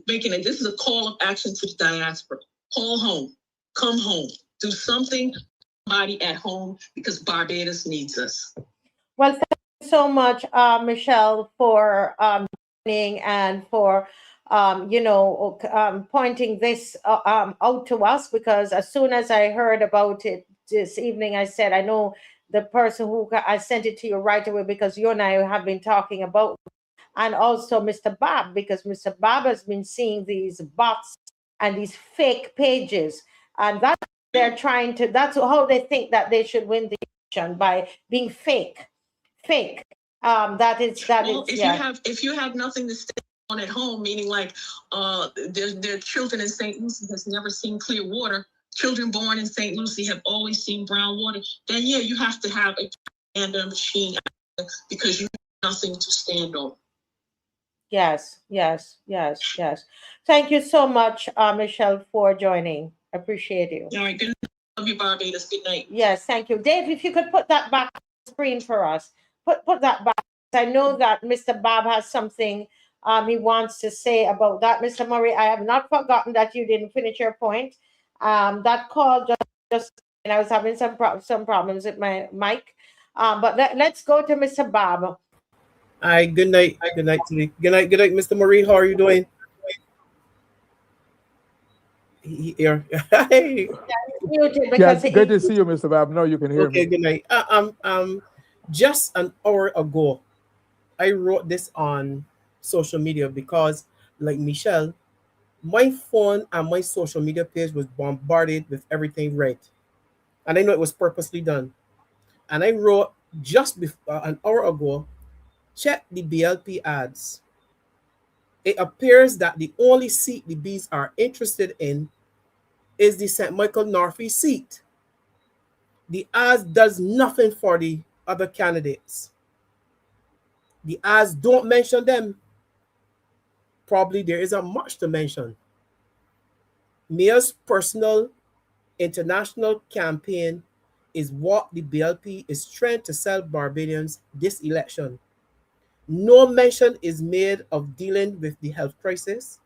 making it, this is a call of action to the diaspora. Call home, come home, do something, somebody at home, because Barbados needs us. Well, thank you so much, Michelle, for joining and for pointing this out to us, because as soon as I heard about it this evening, I said, I know the person who I sent it to you right away, because you and I have been talking about, and also Mr. Bob, because Mr. Bob has been seeing these bots and these fake pages, and that's how they think that they should win the election, by being fake. If you have nothing to say on at home, meaning like their children in St. Lucie has never seen clear water. Children born in St. Lucie have always seen brown water. Then yeah, you have to have a standard machine because you have nothing to stand on. Yes. Thank you so much, Michelle, for joining. Appreciate you. All right, good night. Love you, Barbados. Good night. Yes, thank you. Dave, if you could put that back on the screen for us. Put that back. I know that Mr. Bob has something he wants to say about that. Mr. Murray, I have not forgotten that you didn't finish your point. That call just and I was having some problems with my mic. But let's go to Mr. Bob. Hi, good night. Good night to you. Good night, Mr. Murray. How are you doing? Here. Hey. Yeah, good to see you, Mr. Bob. No, you can hear me. Okay, good night. Just an hour ago, I wrote this on social media because, like Michelle, my phone and my social media page was bombarded with everything red. And I know it was purposely done. And I wrote just an hour ago, check the BLP ads. It appears that the only seat the bees are interested in is the St. Michael Northeast seat. The ads does nothing for the other candidates. The ads don't mention them. Probably there isn't much to mention. Mayor's personal international campaign is what the BLP is trying to sell Barbadians this election. No mention is made of dealing with the health crisis,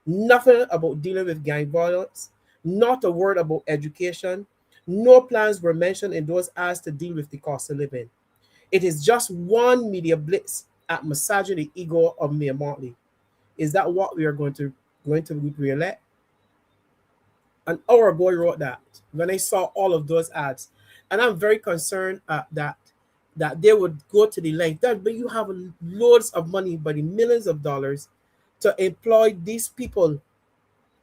nothing about dealing with gang violence, not a word about education. No plans were mentioned in those ads to deal with the cost of living. It is just one media blitz at massaging the ego of Mayor Motley. Is that what we are going to re-elect? An hour ago, I wrote that when I saw all of those ads, and I'm very concerned that they would go to the length that but you have loads of money by the millions of dollars to employ these people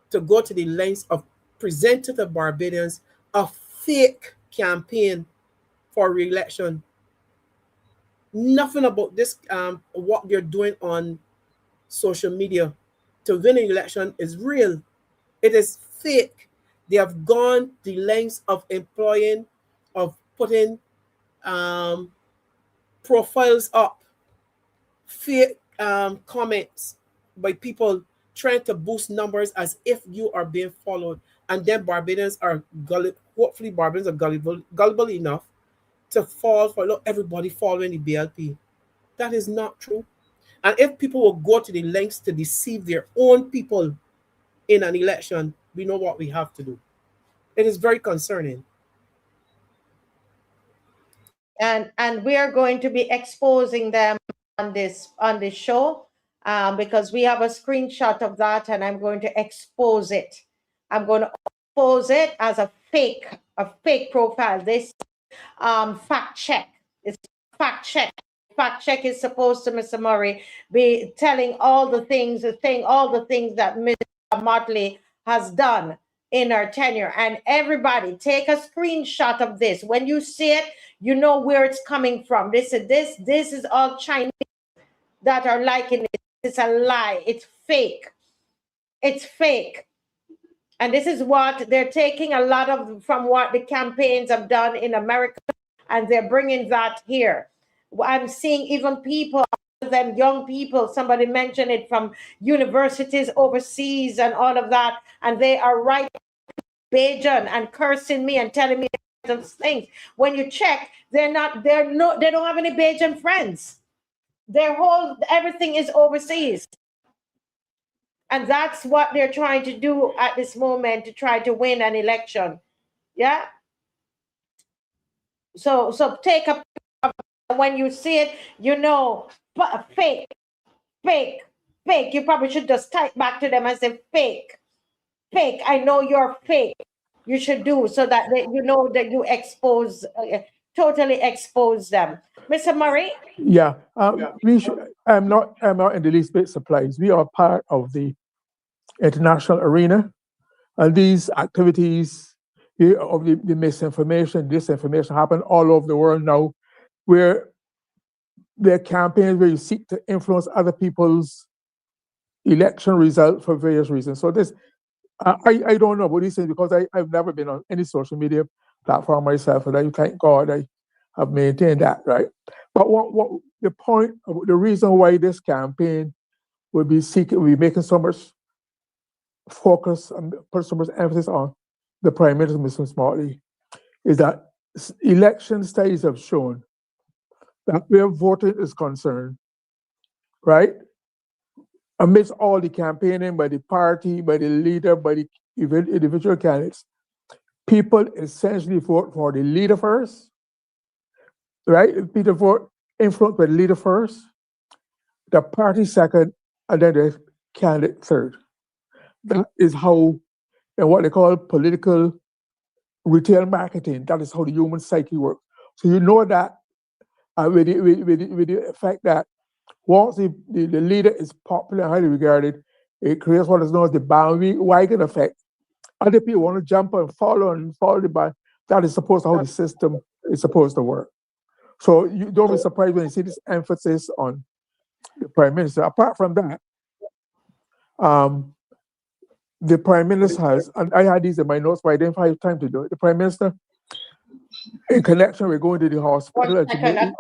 to go to the lengths of presenting to Barbadians a fake campaign for re-election. Nothing about this, what they're doing on social media to win an election is real. It is fake. They have gone the lengths of putting profiles up, fake comments by people trying to boost numbers as if you are being followed. And then Barbadians are hopefully Barbadians are gullible enough to fall for everybody following the BLP. That is not true. And if people will go to the lengths to deceive their own people in an election, we know what we have to do. It is very concerning. And we are going to be exposing them on this show because we have a screenshot of that, and I'm going to expose it. I'm going to expose it as a fake profile. This fact check. It's fact check. Fact check is supposed to, Mr. Murray, be saying all the things that Mr. Motley has done in our tenure. And everybody, take a screenshot of this. When you see it, you know where it's coming from. This is all Chinese that are liking it. It's a lie. It's fake. It's fake. And this is what they're taking a lot of from what the campaigns have done in America, and they're bringing that here. I'm seeing even people, them young people, somebody mentioned it, from universities overseas and all of that, and they are writing Bajan and cursing me and telling me those things. When you check, they don't have any Bajan friends. Everything is overseas. And that's what they're trying to do at this moment to try to win an election. Yeah. So take a, when you see it, you know, fake. You probably should just type back to them and say fake. I know you're fake. You should do so that you know that you totally expose them. Mr. Murray? Yeah, I'm not in the least bit surprised. We are part of the international arena, and these activities of the misinformation, disinformation happen all over the world now, where there are campaigns where you seek to influence other people's election result for various reasons. So this, I don't know about these things because I've never been on any social media platform myself, and I thank God I have maintained that, right? But what the point, the reason why this campaign would be making so much focus and put so much emphasis on the Prime Minister, Mr. Smartley, is that election studies have shown that where voting is concerned, right, amidst all the campaigning by the party, by the leader, by the individual candidates, people essentially vote for the leader first, right? People vote influenced by the leader first, the party second, and then the candidate third. That is how, and what they call political retail marketing, that is how the human psyche works. So you know that with the effect that once the leader is popular and highly regarded, it creates what is known as the bandwagon effect. Other people want to jump and follow the band. That is supposed to how the system is supposed to work. So you don't be surprised when you see this emphasis on the Prime Minister. Apart from that, the Prime Minister has, and I had these in my notes, but I didn't have time to do it. The Prime Minister, in connection with going to the hospital. 1 second.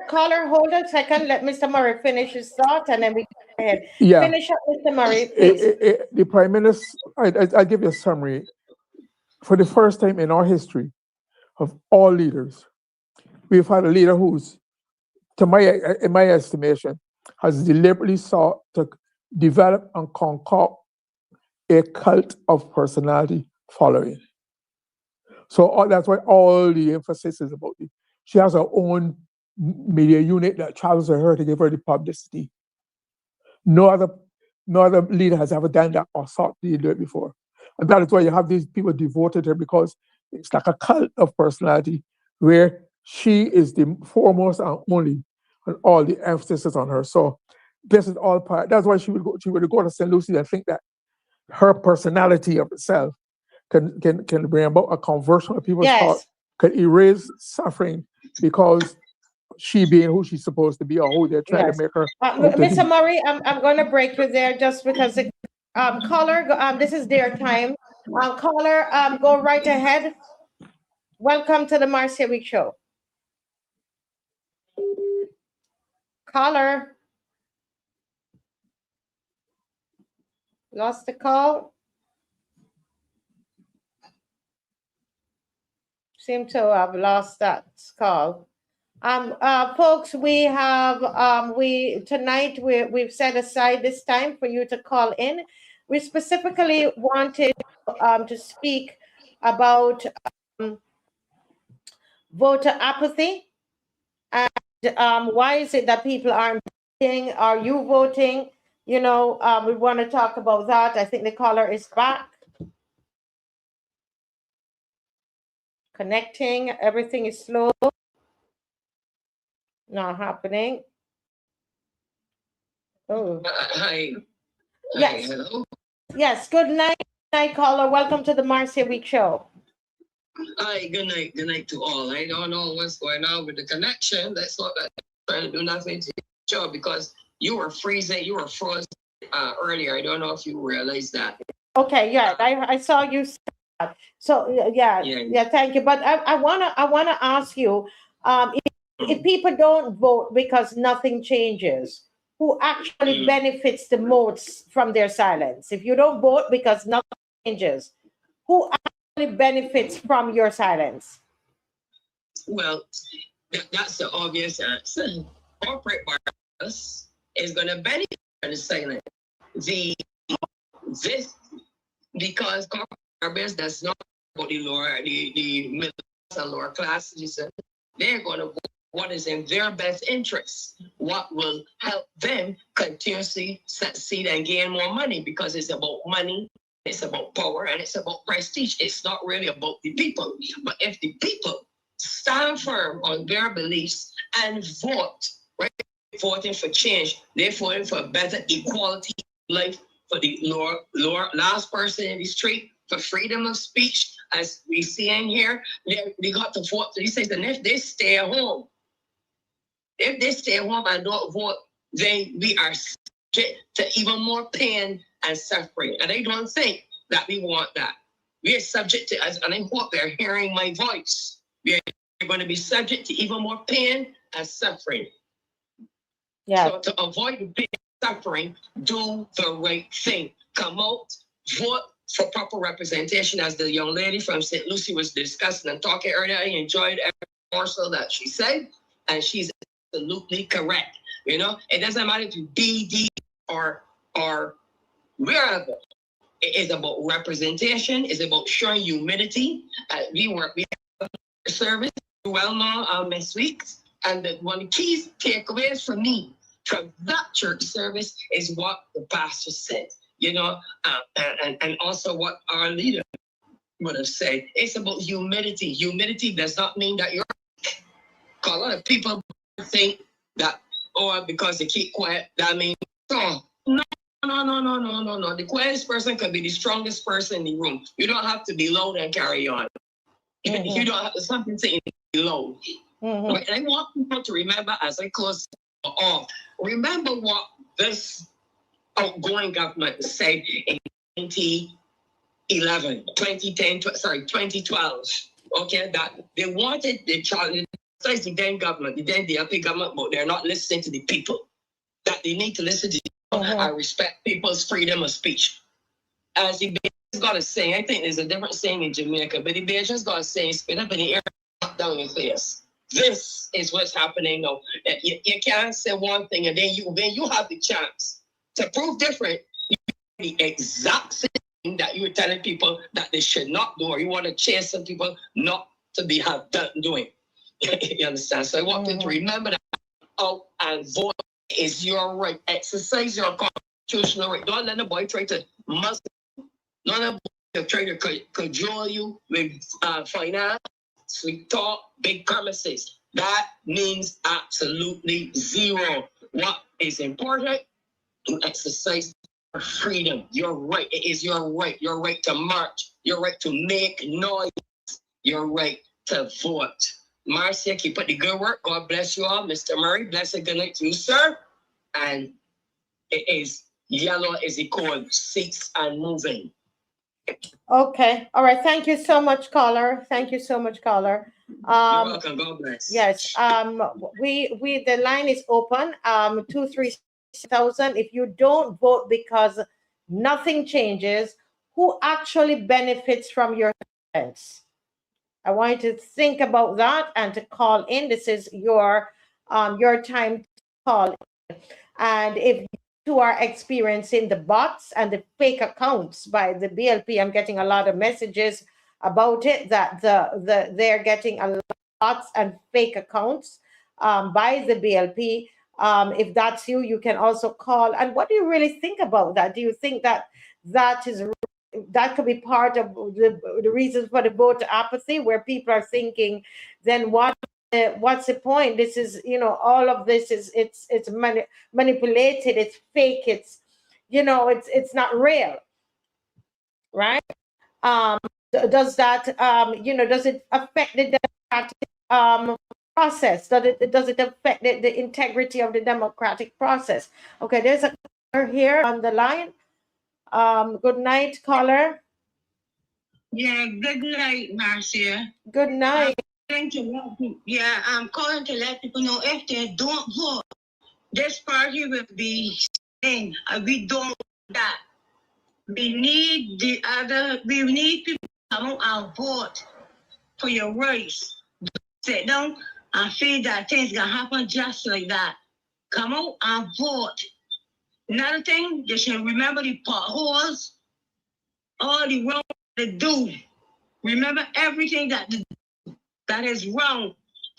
Caller, hold a second. Let Mr. Murray finish his thought and then we go ahead. Yeah. Finish up, Mr. Murray, please. The Prime Minister, I'll give you a summary. For the first time in our history of all leaders, we've had a leader who's, in my estimation, has deliberately sought to develop and concoct a cult of personality following. So that's why all the emphasis is about it. She has her own media unit that travels with her to give her the publicity. No other leader has ever done that or sought to do it before. And that is why you have these people devoted to her, because it's like a cult of personality where she is the foremost and only, and all the emphasis is on her. So this is all part. That's why she would go to St. Lucie and think that her personality of itself can bring about a conversion of people's thoughts, can erase suffering because she being who she's supposed to be or who they're trying to make her. Mr. Murray, I'm going to break you there just because caller, this is their time. Caller, go right ahead. Welcome to the Marcia Week Show. Caller. Lost the call. Seem to have lost that call. Folks, we have tonight we've set aside this time for you to call in. We specifically wanted to speak about voter apathy and why is it that people aren't voting? Are you voting? You know, we want to talk about that. I think the caller is back. Connecting, everything is slow. Not happening. Oh. Hi. Yes. Hi, hello. Yes. Good night, caller. Welcome to the Marcia Week Show. Hi. Good night. Good night to all. I don't know what's going on with the connection. That's not that I'm trying to do nothing to the show because you were freezing. You were frozen earlier. I don't know if you realized that. Okay. Yeah. I saw you. So yeah. Thank you. But I wanna ask you, if people don't vote because nothing changes, who actually benefits the most from their silence? If you don't vote because nothing changes, who actually benefits from your silence? Well, that's the obvious answer. Corporate Barbados is going to benefit from the silence. Because corporate Barbados does not about the middle class and lower class. They're going to vote what is in their best interest, what will help them continuously succeed and gain more money, because it's about money, it's about power, and it's about prestige. It's not really about the people. But if the people stand firm on their beliefs and vote, right? Voting for change, they're voting for a better equality life for the lower last person in the street, for freedom of speech, as we see in here. They got to vote. He says, and if they stay at home, and don't vote, then we are subject to even more pain and suffering. And I don't think that we want that. We are subject to, and I hope they're hearing my voice, we are going to be subject to even more pain and suffering. Yeah. So to avoid the pain and suffering, do the right thing. Come out, vote for proper representation, as the young lady from St. Lucie was discussing and talking earlier. I enjoyed every morsel that she said, and she's absolutely correct. You know, it doesn't matter to BD or wherever. It is about representation. It's about showing humility. We have a service, well known Miss Weeks, and one of the key takeaways for me from that church service is what the pastor said. You know, and also what our leader would have said. It's about humility. Humility does not mean that you're. A lot of people think that, oh, because they keep quiet, that means strong. No. The quietest person can be the strongest person in the room. You don't have to be loud and carry on. Mm-hmm. You don't have to something to be loud. Mm-hmm. And I want people to remember as I close off. Remember what this outgoing government said in 2012. Okay, that they wanted the then government, the then DLP government, but they're not listening to the people. That they need to listen to the people and respect people's freedom of speech. As the Bajan's got a saying, I think there's a different saying in Jamaica, but the Bajan's got a saying, spit up in the air, knock down your face. This is what's happening now. You can't say one thing and then you have the chance to prove different. You do the exact same thing that you were telling people that they should not do, or you want to chase some people not to be doing. You understand? So I want them to remember that out and vote is your right. Exercise your constitutional right. Don't let the boy try to muzzle. Don't let the boy try to cajole you with finance, sweet talk, big promises. That means absolutely zero. What is important? To exercise freedom. Your right. It is your right. Your right to march. Your right to make noise. Your right to vote. Marcia, keep up the good work. God bless you all. Mr. Murray, blessed good night to you, sir. And it is yellow is the code. Seats and moving. Okay. All right. Thank you so much, caller. Thank you so much, caller. You're welcome. God bless. Yes. We the line is open. 237,000. If you don't vote because nothing changes, who actually benefits from your events? I want you to think about that and to call in. This is your time to call in. And if you are experiencing the bots and the fake accounts by the BLP, I'm getting a lot of messages about it, that they're getting a lot of bots and fake accounts by the BLP. If that's you, you can also call. And what do you really think about that? Do you think that that could be part of the reasons for the vote apathy, where people are thinking, then what's the point? This is, all of this is it's manipulated, it's fake, it's not real, right? Does that does it affect the democratic process? Does it affect the integrity of the democratic process? Okay, there's a caller here on the line. Good night, caller. Yeah, good night, Marcia. Good night. I'm calling to let people know if they don't vote, this party will be saying we don't want that. We need people to come out and vote for your rights. Sit down and feel that things gonna happen just like that. Come out and vote. Another thing, they should remember the potholes, all the wrong they do. Remember everything that is wrong.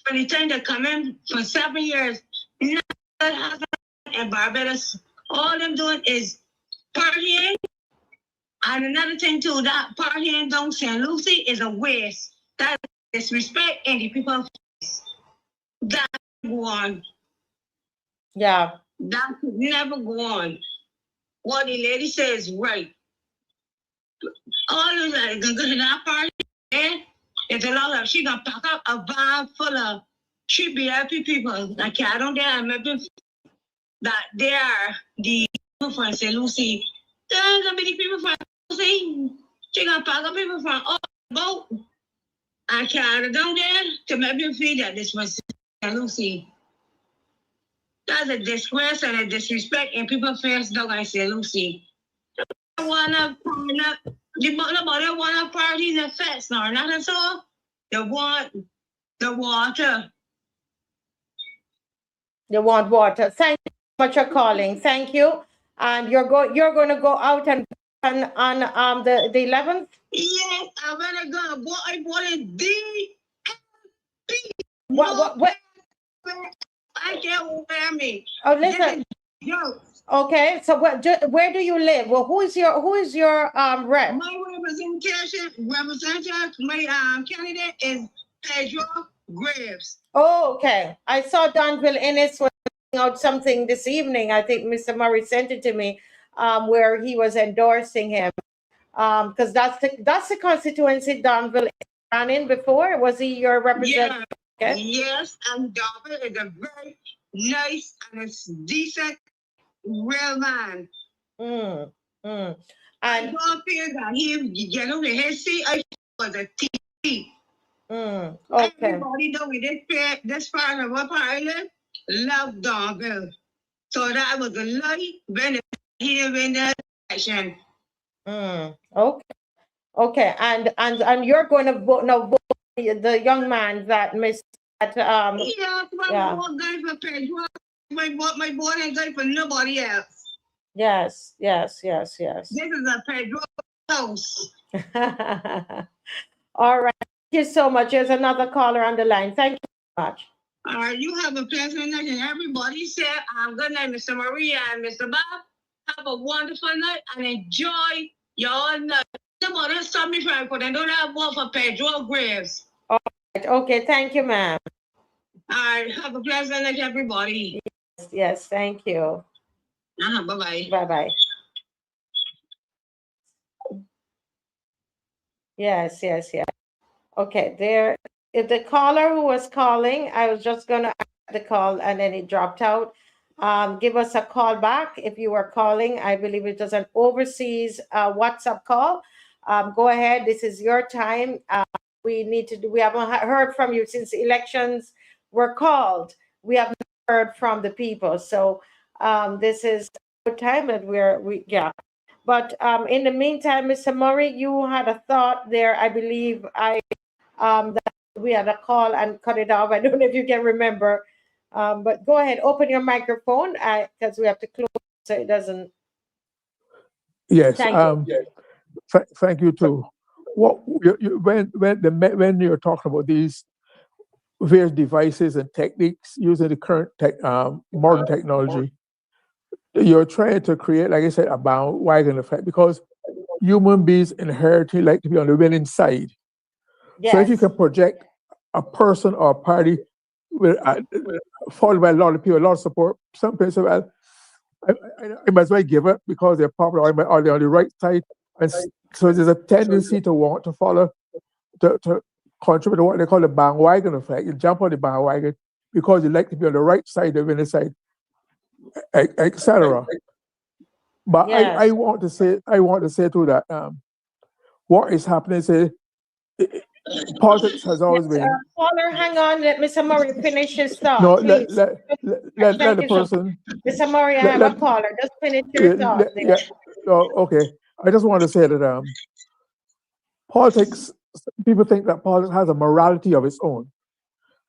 For the time they come in for 7 years, nothing happened in Barbados. All them doing is partying. And another thing too, that partying down St. Lucie is a waste. That is disrespect in the people's face. That go on. Yeah. That could never go on. What the lady says is right. All of that, go to that party, it's a lot of, she gonna pack up a van full of she be happy people. Like I don't dare remember that they are the people from St. Lucie. There's a many people from Lucie. She got pack people from all boat. I carried down there to make me feel that this was St. Lucie. That's a disgrace and a disrespect in people's face dog I St. Lucie. Nobody wanna party in the fest, no, not at all. They want the water. They want water. Thank you so much for calling. Thank you. And you're going to go out and on the 11th. Yes, I'm gonna go. I bought a DP. What? I can't wear me. Oh, listen. Okay, so where do you live? Well, who is your rep? My representative, my candidate is Pedro Graves. Oh, okay. I saw Donville Ennis was putting out something this evening. I think Mr. Murray sent it to me, where he was endorsing him. Because that's the constituency Donville ran in before. Was he your representative? Yeah. Okay. Yes, and Donville is a very nice and a decent, real man. And I don't feel that he get over his seat. I was a TV. Okay. Everybody know this part of what island love Donville. So that was a light benefit he didn't win the election. Okay. And you're going to vote the young man that missed that Yes, my boy guy for Pedro. My boy ain't good for nobody else. Yes. This is a Pedro house. All right. Thank you so much. There's another caller on the line. Thank you so much. All right, you have a pleasant night, and everybody said, good night, Mr. Maria and Mr. Bob. Have a wonderful night and enjoy your night. Somebody stop me from putting don't have one for Pedro Graves. All right. Okay. Thank you, ma'am. All right. Have a pleasant night, everybody. Yes. Thank you. Bye-bye. Bye-bye. Yes. Okay, there. If the caller who was calling, I was just going to ask the call and then it dropped out. Give us a call back if you were calling. I believe it was an overseas WhatsApp call. Go ahead. This is your time. We haven't heard from you since the elections were called. We haven't heard from the people. So this is the time that But in the meantime, Mr. Murray, you had a thought there. I believe that we had a call and cut it off. I don't know if you can remember, but go ahead, open your microphone because we have to close so it doesn't. Yes. Thank you. Thank you too. When you're talking about these various devices and techniques using the current modern technology, you're trying to create, like I said, a bandwagon effect because human beings inherently like to be on the winning side. Yes. So if you can project a person or a party with followed by a lot of people, a lot of support, some people say, well, I might as well give it because they're popular or they're on the right side. And so there's a tendency to want to follow, to contribute to what they call the bandwagon effect. You jump on the bandwagon because you like to be on the right side, the winning side, etc. But yes. I want to say too that what is happening is politics has always been. Caller, hang on. Let Mr. Murray finish his thought. No, please. let the person. Mr. Murray, I have a caller. Just finish your thought. Okay. I just want to say that politics. People think that politics has a morality of its own.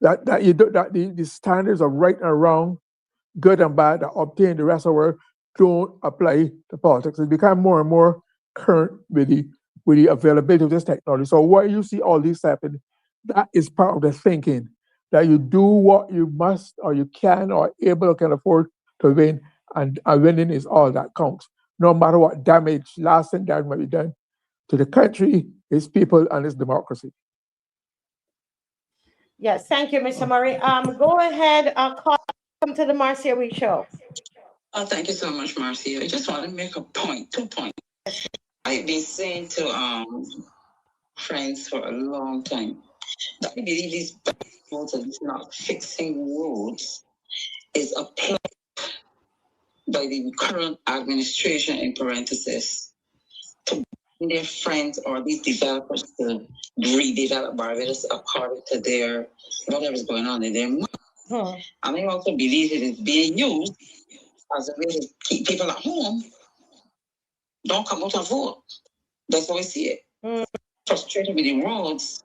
That the standards of right and wrong, good and bad that obtain the rest of the world don't apply to politics. It's become more and more current with the availability of this technology. So where you see all this happen, that is part of the thinking, that you do what you must or you can or able or can afford to win, and winning is all that counts. No matter what lasting damage might be done to the country, its people, and its democracy. Yes, thank you, Mr. Murray. Go ahead, come to the Marcia Week Show. Oh, thank you so much, Marcia. I just want to make a point, 2 points. I've been saying to friends for a long time that I believe these voters not fixing roads is a plot by the current administration, in parenthesis, to bring their friends or these developers to redevelop Barbados according to their whatever's going on in their mind. And I also believe it is being used as a way to keep people at home. Don't come out and vote. That's how I see it. Frustrated with the roads.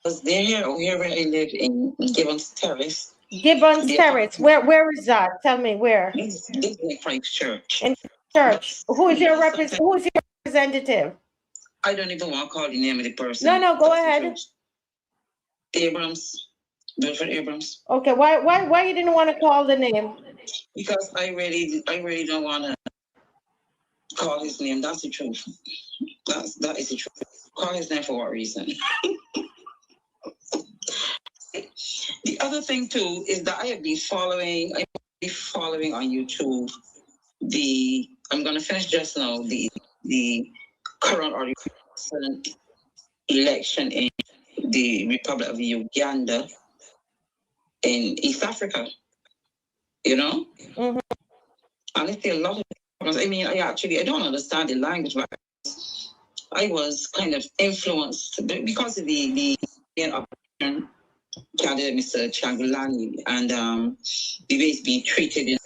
Because they're here where I live in Gibbons Terrace. Gibbons Terrace. Where is that? Tell me where. This is in Christ Church. In church. Who is your representative? I don't even want to call the name of the person. No, go ahead. Abrams. Wilfred Abrams. Okay, why you didn't want to call the name? Because I really don't want to call his name. That's the truth. That is the truth. Call his name for what reason? The other thing too is that I have been following on YouTube I'm gonna finish just now the current or the recent election in the Republic of Uganda in East Africa. You know? And I see a lot of problems. I mean, I don't understand the language, but I was kind of influenced because of the opposition candidate, Mr. Changulani, and the way he's being treated in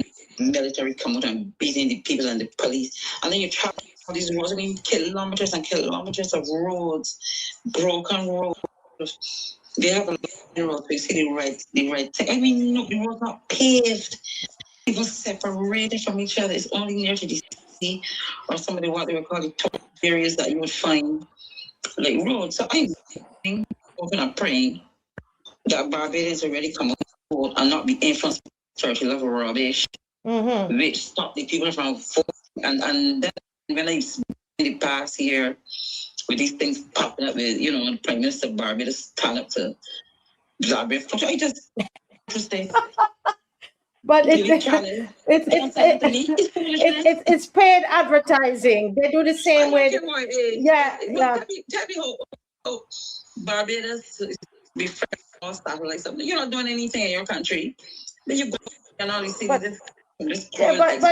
military, come out and beating the people and the police. And then you travel all these roads, I mean, kilometers and kilometers of roads, broken roads. They have a lot of roads, you see the right thing. I mean, no, the road's not paved. People separated from each other. It's only near to the sea or some of what they would call the top areas that you would find like roads. So I'm hoping and praying that Barbadians already come out and not be influenced by church level rubbish, which stop the people from voting. And then when I in the past year with these things popping up with, you know, the Prime Minister of Barbados stand up to Barbados, I just interesting. But it's paid advertising. They do the same way. Yeah. Tell me how Barbados be friends or stuff like something. You're not doing anything in your country. Then you go and all you see this. But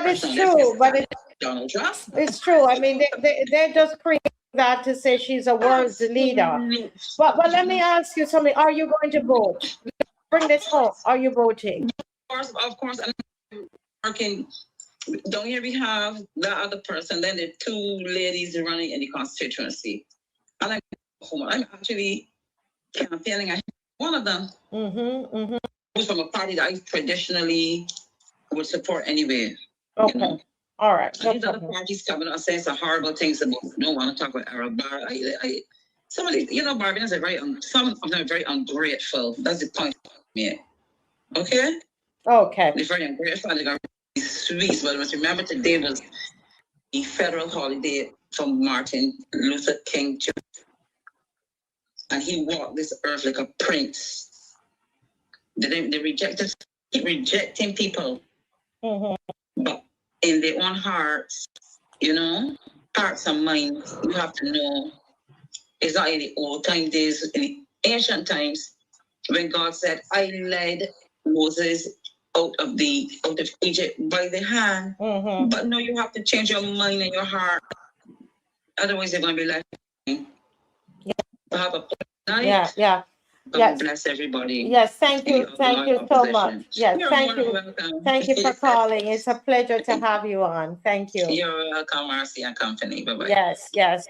it's true. But Donald Trump. It's true. I mean, they're just creating that to say she's a world leader. But let me ask you something. Are you going to vote? Bring this home. Are you voting? Of course. I'm working. Don't here we have that other person. Then the two ladies running in the constituency. And I'm actually campaigning. I have one of them who's from a party that I traditionally would support anyway. Okay. You know? All right. These other parties coming out and saying some horrible things about don't want to talk about Arab Bar. Some of these, you know, Barbadians are some of them are very ungrateful. That's the point. Yeah. Okay? Okay. They're very ungrateful. They're going to be sweet. But must remember today was the federal holiday from Martin Luther King Jr. And he walked this earth like a prince. They keep rejecting people. But in their own hearts, you know, hearts and minds, you have to know it's not in the old time days, in the ancient times, when God said, I led Moses out of Egypt by the hand. But no, you have to change your mind and your heart. Otherwise, they're going to be like, have a night. Yeah. God bless everybody. Yes, thank you so much. Yes, thank you. Welcome. Thank you for calling. It's a pleasure to have you on. Thank you. You're welcome, Marcy and company. Bye-bye. Yes.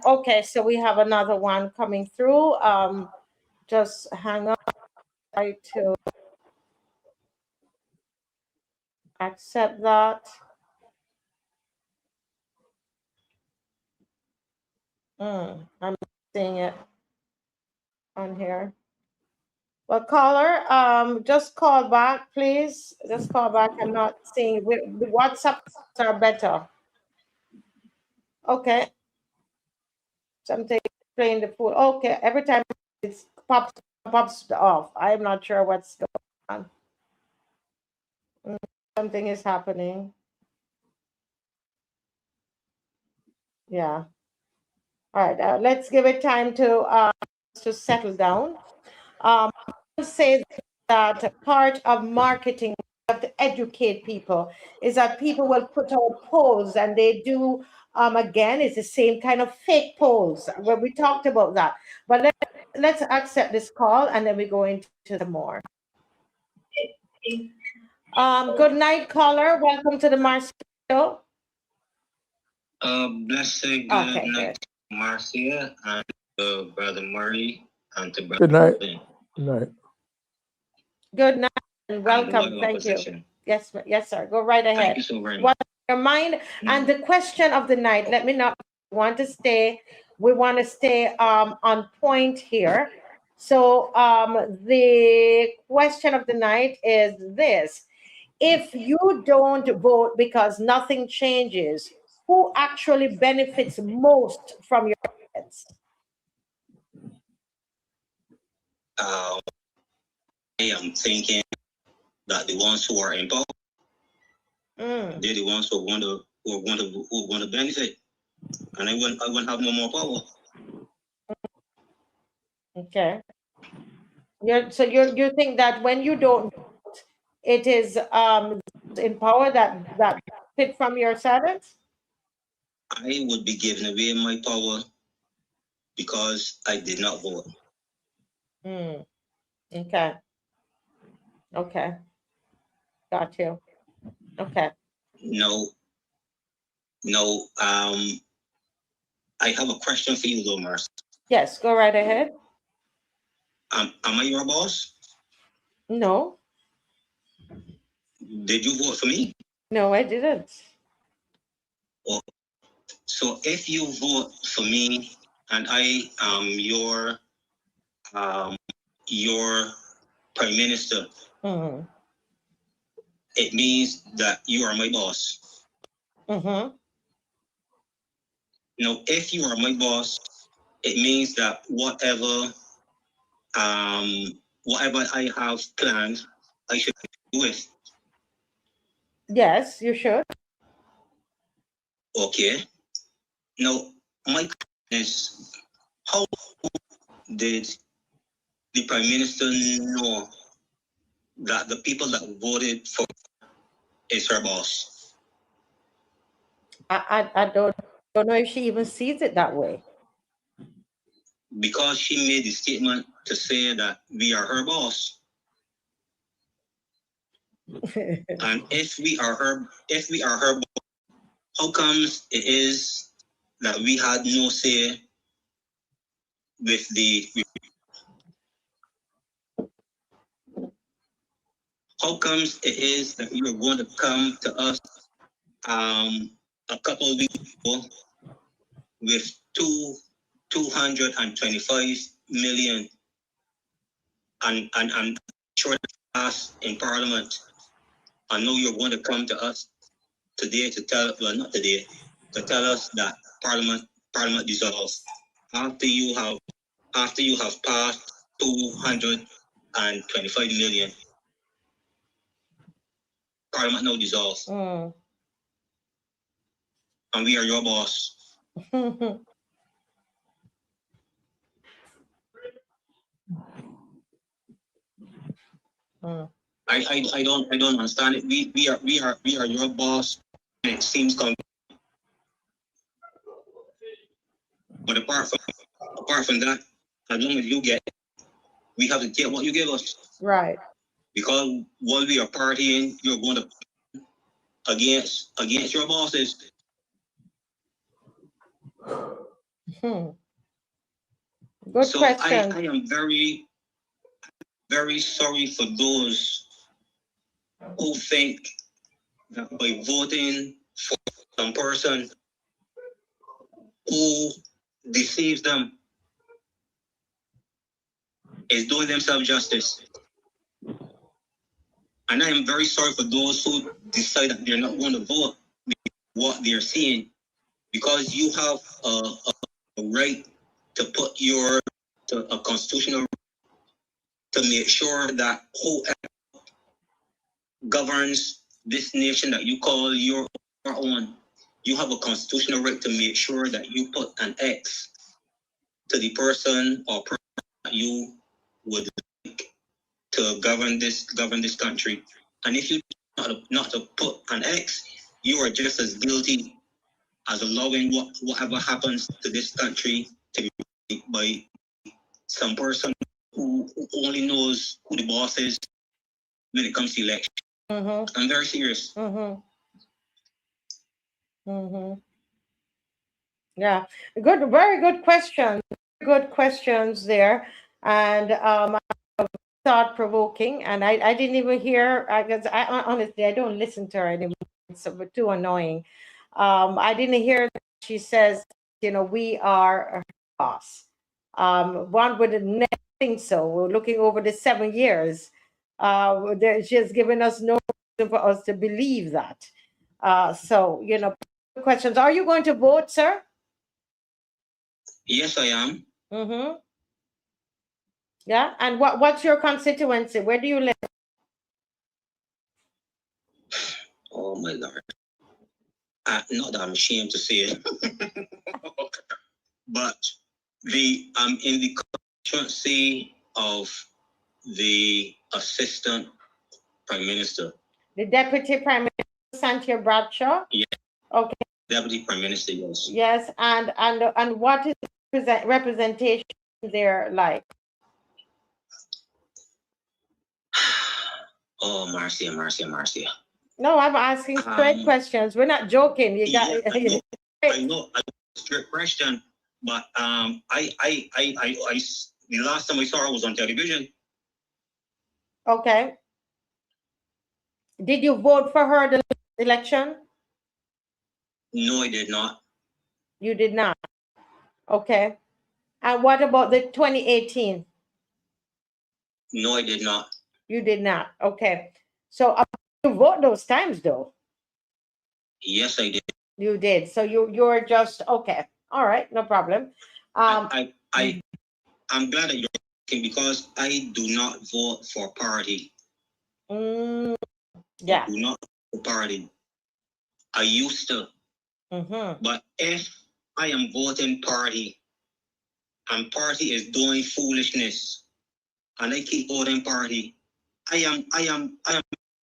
Okay, so we have another one coming through. Just hang on. Try to accept that. I'm seeing it on here. Well, caller, just call back, please. Just call back. I'm not seeing the WhatsApp are better. Okay. Something playing the food. Okay, every time it pops off. I'm not sure what's going on. Something is happening. Yeah. All right. Let's give it time to settle down. Say that part of marketing have to educate people is that people will put out polls and they do again it's the same kind of fake polls where we talked about that. But let's accept this call and then we go into the more. Good night, caller. Welcome to the Marcia Show. Blessed good night, Marcia, and Brother Murray, and to Brother Good night. Ben. Good night. Good night and welcome. Thank you. Yes, yes, sir. Go right ahead. Thank you so very much. What's on your mind? And the question of the night, let me not we want to stay on point here. So the question of the night is this: if you don't vote because nothing changes, who actually benefits most from your efforts? I am thinking that the ones who are in power, they're the ones who want to benefit, and I won't have no more power. Okay. You think that when you don't vote, it is in power that fit from your servants? I would be giving away my power because I did not vote. Okay. Okay. Got you. Okay. No. I have a question for you, though, Marcy. Yes, go right ahead. Am I your boss? No. Did you vote for me? No, I didn't. Oh, so if you vote for me and I am your prime minister, it means that you are my boss. Now, if you are my boss, it means that whatever I have planned, I should do it. Yes, you should. Okay. Now, my question is, how did the Prime Minister know that the people that voted for is her boss? I don't know if she even sees it that way. Because she made the statement to say that we are her boss. And if we are her boss, how comes it is that we had no say with the? How comes it is that you are going to come to us a couple of weeks ago with 225 million and short pass in Parliament, and now you're going to come to us today to tell, well, not today, to tell us that Parliament dissolves after you have passed 225 million. Parliament now dissolves, and we are your boss. I don't understand it. We are your boss, and it seems convenient. But apart from that, as long as you get it, we have to get what you give us. Right. Because while we are partying, you're going to against your bosses. Good so question. I am very, very sorry for those who think that by voting for some person who deceives them is doing themselves justice. And I am very sorry for those who decide that they're not going to vote what they're seeing, because you have a right to put a constitutional right to make sure that whoever governs this nation that you call your own, you have a constitutional right to make sure that you put an X to the person or person that you would like to govern this country. And if you not to put an X, you are just as guilty as allowing whatever happens to this country to be made by some person who only knows who the boss is when it comes to election. I'm very serious. Yeah, good, very good questions. Good questions there, and thought provoking. And I didn't even hear. I guess honestly I don't listen to her anymore. It's too annoying. I didn't hear that she says, you know, we are her boss. One would never think so. We're looking over the 7 years. She has given us no reason for us to believe that. So, you know, questions. Are you going to vote, sir? Yes, I am. Yeah. And what's your constituency? Where do you live? Oh my Lord. Not that I'm ashamed to say it, but I'm in the constituency of the Assistant Prime Minister. The Deputy Prime Minister, Santia Bradshaw? Yeah. Okay. Deputy Prime Minister, yes. Yes, and what is the representation there like? Oh, Marcia. No, I'm asking straight questions. We're not joking. You got I know straight question, but I the last time I saw her was on television. Okay. Did you vote for her the election? No, I did not. You did not. Okay. And what about the 2018? No, I did not. You did not. Okay. So you vote those times though? Yes, I did. You did. So you're just okay. All right, no problem. I'm glad that you're asking because I do not vote for party. Yeah. I do not vote for party. I used to. But if I am voting party and party is doing foolishness and I keep voting party, I am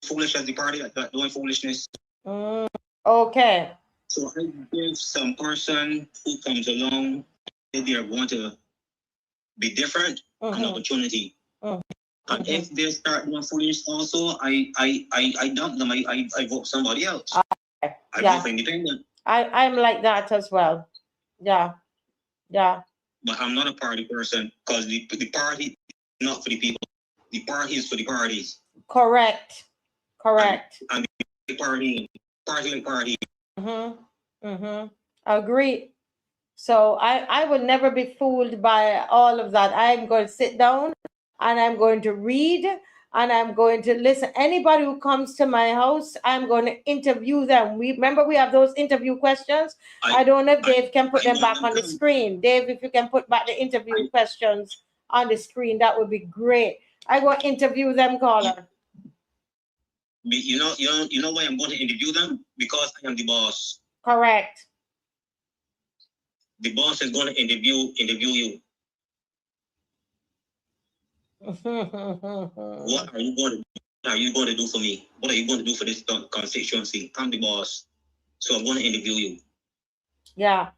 foolish as the party that doing foolishness. Okay. So I give some person who comes along, they are going to be different, an opportunity. And if they start doing foolish also, I dump them. I vote somebody else. I vote for independent. I'm like that as well. Yeah. But I'm not a party person because the party is not for the people. The party is for the parties. Correct. And the party. Agree. So I will never be fooled by all of that. I'm going to sit down and I'm going to read and I'm going to listen. Anybody who comes to my house, I'm going to interview them. We have those interview questions. I don't know if Dave can put them back on the screen. Dave, if you can put back the interview questions on the screen, that would be great. I go interview them, caller. You know why I'm going to interview them? Because I am the boss. Correct. The boss is going to interview you. What are you going to do for me? What are you going to do for this constituency? I'm the boss, so I'm going to interview you. Yeah.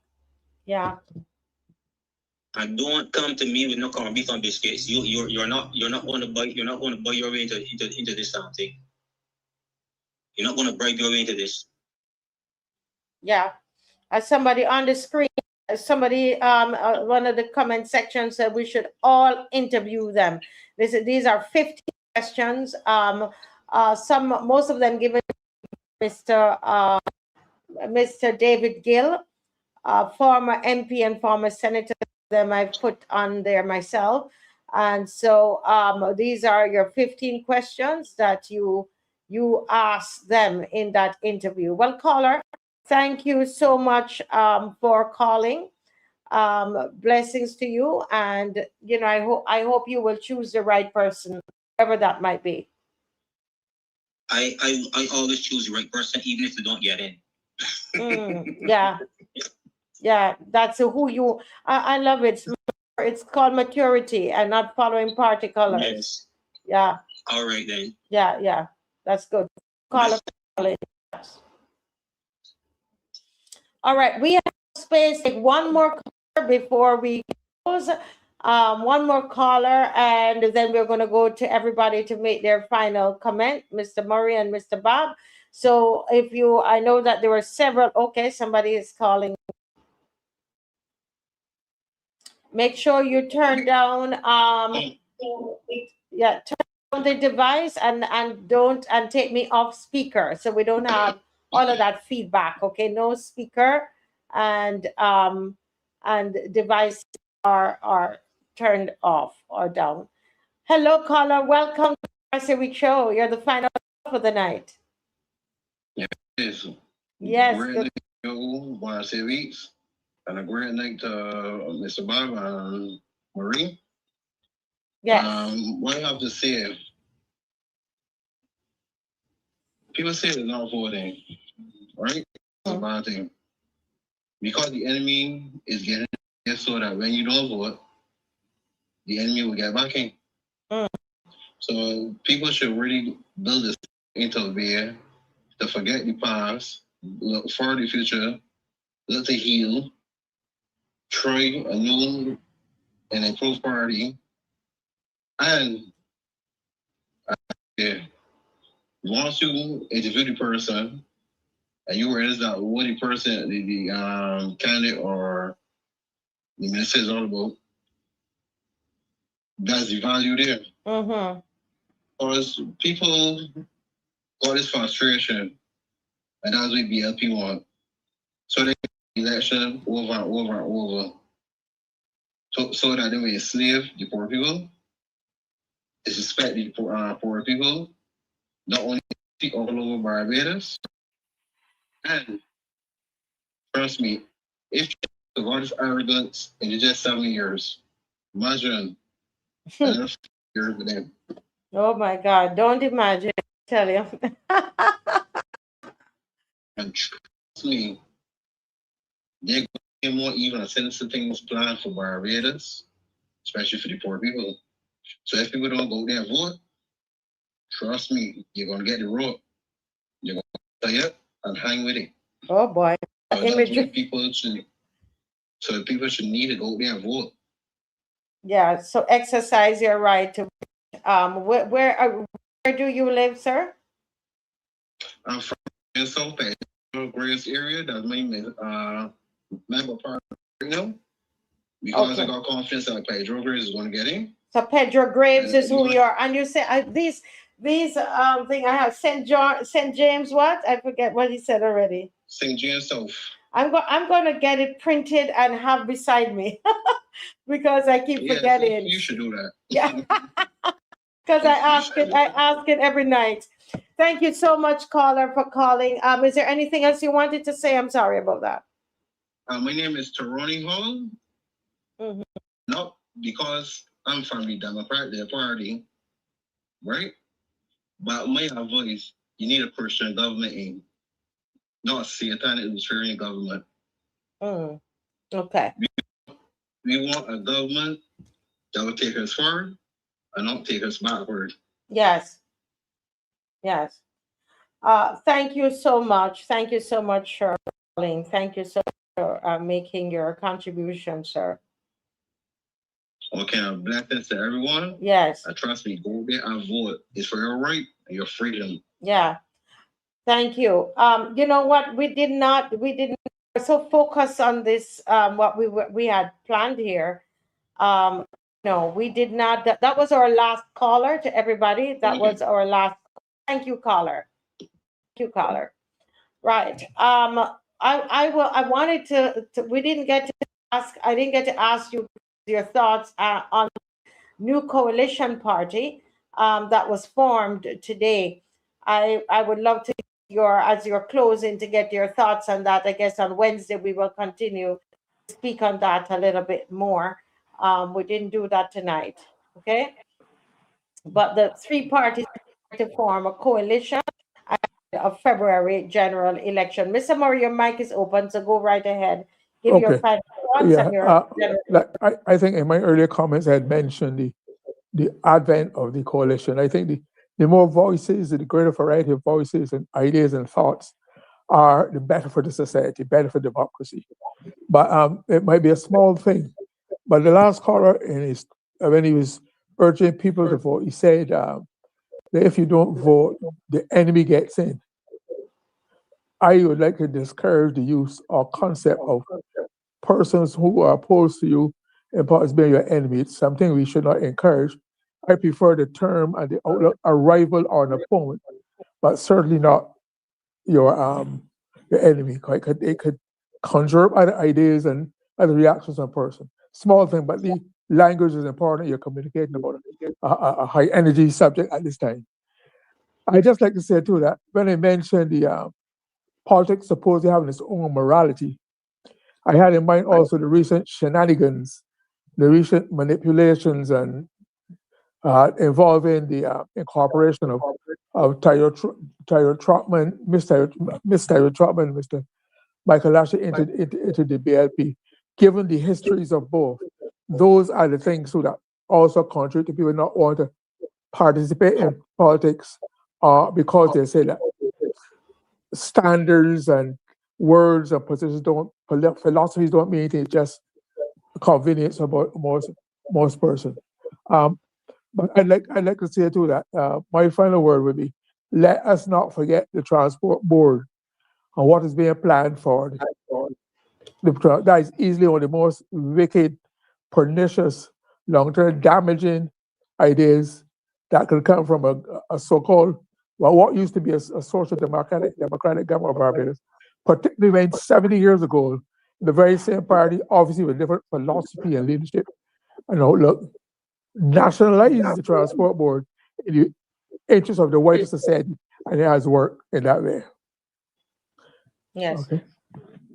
And don't come to me with no corned beef and biscuits. You're not going to buy your way into this thing. You're not going to bribe your way into this. Yeah. As somebody on the screen, one of the comment sections said we should all interview them. These are 50 questions. Most of them given Mr. David Gill, former MP and former senator. Them I put on there myself. And so these are your 15 questions that you ask them in that interview. Well, caller, thank you so much for calling. Blessings to you, and I hope you will choose the right person, whoever that might be. I always choose the right person, even if they don't get in. Yeah, that's who you. I love it. It's called maturity and not following party colors. Yes. Yeah. All right then. Yeah. That's good. Caller. All right, we have space. Take one more caller before we close. One more caller, and then we're going to go to everybody to make their final comment, Mr. Murray and Mr. Bob. So if you, I know that there were several. Okay, somebody is calling. Make sure you turn down. Yeah, turn down the device and take me off speaker, so we don't have all of that feedback. Okay, no speaker, and devices are turned off or down. Hello, caller. Welcome to the Mercy Week show. You're the final for the night. Yes. Yes. Great night, Mercy Weeks, and a great night to Mr. Bob and Marie. Yes. What I have to say, people say it's not voting, right? It's a bad thing. Because the enemy is getting it so that when you don't vote, the enemy will get back in. So people should really build this into a way to forget the past, look for the future, look to heal, try a new and improved party, and once you interview the person and you realize that what the person, the candidate or the minister is all about, that's the value there. Because people got this frustration, and that's what BLP want. So they election over and over and over. So that they may enslave the poor people, disrespect the poor people, not only all over Barbados. And trust me, if you all this arrogance in just 7 years, imagine enough years with them. Oh my God! Don't imagine. I tell you. And trust me, they're going to more even a sinister things planned for Barbados, especially for the poor people. So if people don't go there and vote, trust me, you're going to get the rope. You're going to tie it and hang with it. Oh boy. So people should need to go there and vote. Yeah, so exercise your right to. Where do you live, sir? I'm from the South Pedro Grace area. That's my member part right now. Because I got confidence that Pedro Grace is going to get in. So Pedro Graves is who you are, and you say these thing I have St. James. What I forget what he said already. St. James South. I'm going to get it printed and have beside me because I keep forgetting. You should do that. Yeah, because I ask it every night. Thank you so much, caller, for calling. Is there anything else you wanted to say? I'm sorry about that. My name is Taroni Hall. Not because I'm from the Democratic Party, right? But my advice, you need a Christian government in, not a satanic Luciferian government. Okay. We want a government that will take us forward and not take us backward. Yes. Yes. Thank you so much. Thank you so much for calling. Thank you so much for making your contribution, sir. Okay, blessings to everyone. Yes. Trust me, go there and vote. It's for your right and your freedom. Yeah. Thank you. You know what? We didn't so focus on this, what we had planned here. No, we did not. That was our last caller to everybody. That was our last. Thank you, caller. Thank you, caller. Right. I wanted to we didn't get to ask. I didn't get to ask you your thoughts on new coalition party that was formed today. I would love to as you're closing to get your thoughts on that. I guess on Wednesday we will continue to speak on that a little bit more. We didn't do that tonight, okay? But the three parties to form a coalition of February general election. Mr. Murray, your mic is open, so go right ahead. Give your final thoughts and your I think in my earlier comments I had mentioned the advent of the coalition. I think The more voices, the greater variety of voices and ideas and thoughts are, the better for the society, better for democracy. But it might be a small thing. But the last caller, when he was urging people to vote, he said that if you don't vote, the enemy gets in. I would like to discourage the use or concept of persons who are opposed to you as being your enemy. It's something we should not encourage. I prefer the term and the outlook, a rival or an opponent, but certainly not your enemy. It could conjure up other ideas and other reactions on a person. Small thing, but the language is important. You're communicating about a high energy subject at this time. I just like to say too that when I mentioned the politics supposedly having its own morality, I had in mind also the recent shenanigans, the recent manipulations and involving the incorporation of Tyler Trotman, Miss Tyler Trotman, Mr. Michael Lashley into the BLP. Given the histories of both, those are the things that also contribute to people not wanting to participate in politics because they say that standards and words and positions philosophies don't mean anything, just convenience about most person. But I'd like to say too that my final word would be, let us not forget the transport board and what is being planned for. That is easily one of the most wicked, pernicious, long-term damaging ideas that could come from a so-called, what used to be a social democratic government of Barbados, particularly when 70 years ago, the very same party, obviously with different philosophy and leadership and outlook, nationalized the transport board in the interest of the wider society, and it has worked in that way. Yes. Okay.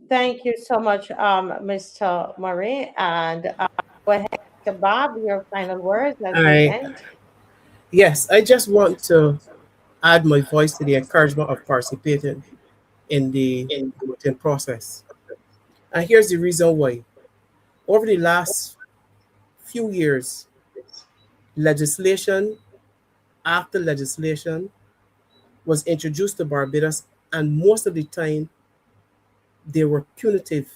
Thank you so much, Mr. Murray. And go ahead, Mr. Bob, your final words as we end. Yes, I just want to add my voice to the encouragement of participating in the voting process. And here's the reason why. Over the last few years, legislation after legislation was introduced to Barbados, and most of the time they were punitive.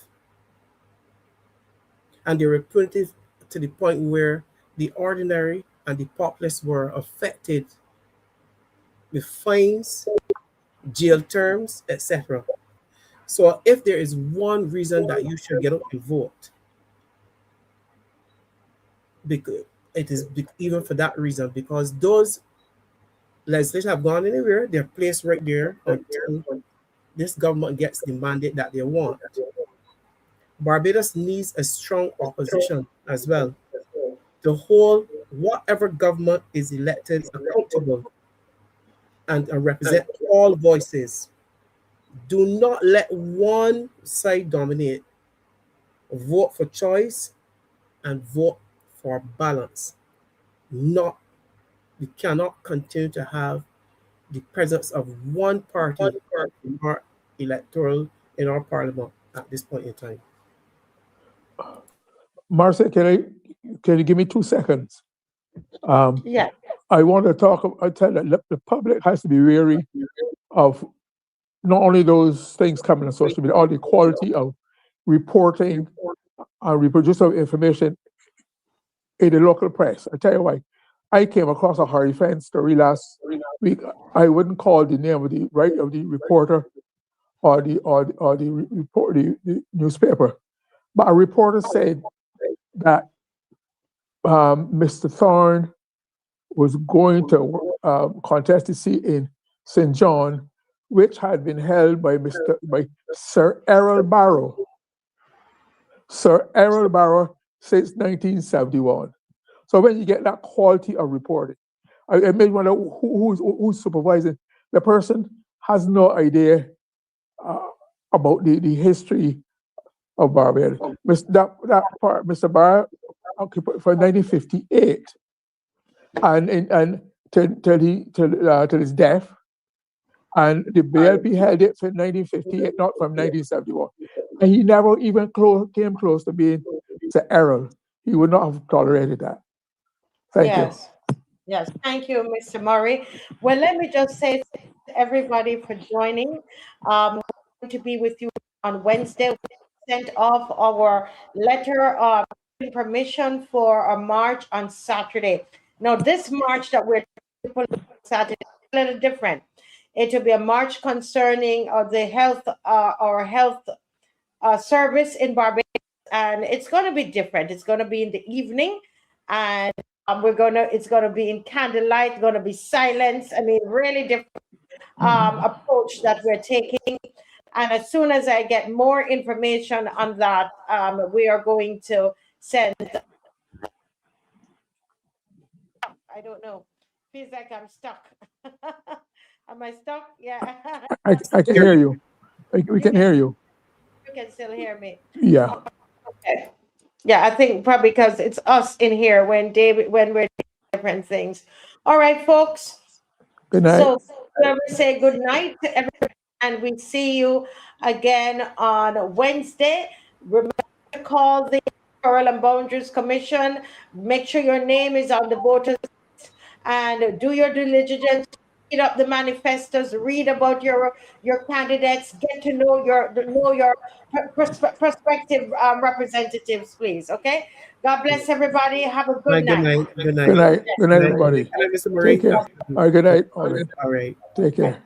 And they were punitive to the point where the ordinary and the populace were affected with fines, jail terms, etc. So if there is one reason that you should get up and vote, because it is even for that reason, because those legislation have gone anywhere, they're placed right there until this government gets the mandate that they want. Barbados needs a strong opposition as well to hold whatever government is elected accountable and represent all voices. Do not let one side dominate. Vote for choice and vote for balance. We cannot continue to have the presence of one party in our in our parliament at this point in time. Marcia, can you give me 2 seconds? Yeah. I want to tell that the public has to be wary of not only those things coming on social media, all the quality of reporting and reproduction of information in the local press. I tell you why. I came across a horrifying story last week. I wouldn't call the name of the reporter or the newspaper, but a reporter said that Mr. Thorne was going to contest the seat in St. John, which had been held by Sir Errol Barrow. Sir Errol Barrow since 1971. So when you get that quality of reporting, I may wonder who's supervising. The person has no idea about the history of Barbados. That part, Mr. Barrow occupied for 1958, and till his death, and the BLP held it from 1958, not from 1971. And he never even came close to being Sir Errol. He would not have tolerated that. Thank you. Yes, thank you, Mr. Murray. Well, let me just say to everybody for joining. We're going to be with you on Wednesday. We sent off our letter of permission for a march on Saturday. Now, this march that we're doing on Saturday is a little different. It will be a march concerning the health or health service in Barbados, and it's going to be different. It's going to be in the evening, and it's gonna be in candlelight, gonna be silence. I mean, really different approach that we're taking. And as soon as I get more information on that, we are going to send. I don't know. Feels like I'm stuck. Am I stuck? Yeah. I can hear you. We can hear you. You can still hear me. Yeah. Okay. Yeah, I think probably because it's us in here when we're doing different things. All right, folks. Good night. So we say good night to everybody, and we see you again on Wednesday. Remember to call the Electoral and Boundaries Commission. Make sure your name is on the voters list, and do your due diligence. Read up the manifestos. Read about your candidates. Get to know your prospective representatives, please. Okay. God bless everybody. Have a good Good night. night. Good night. Good night. Good night, Good night, everybody. Mr. Murray. Take care. All right, good night. All right. All right. Take care.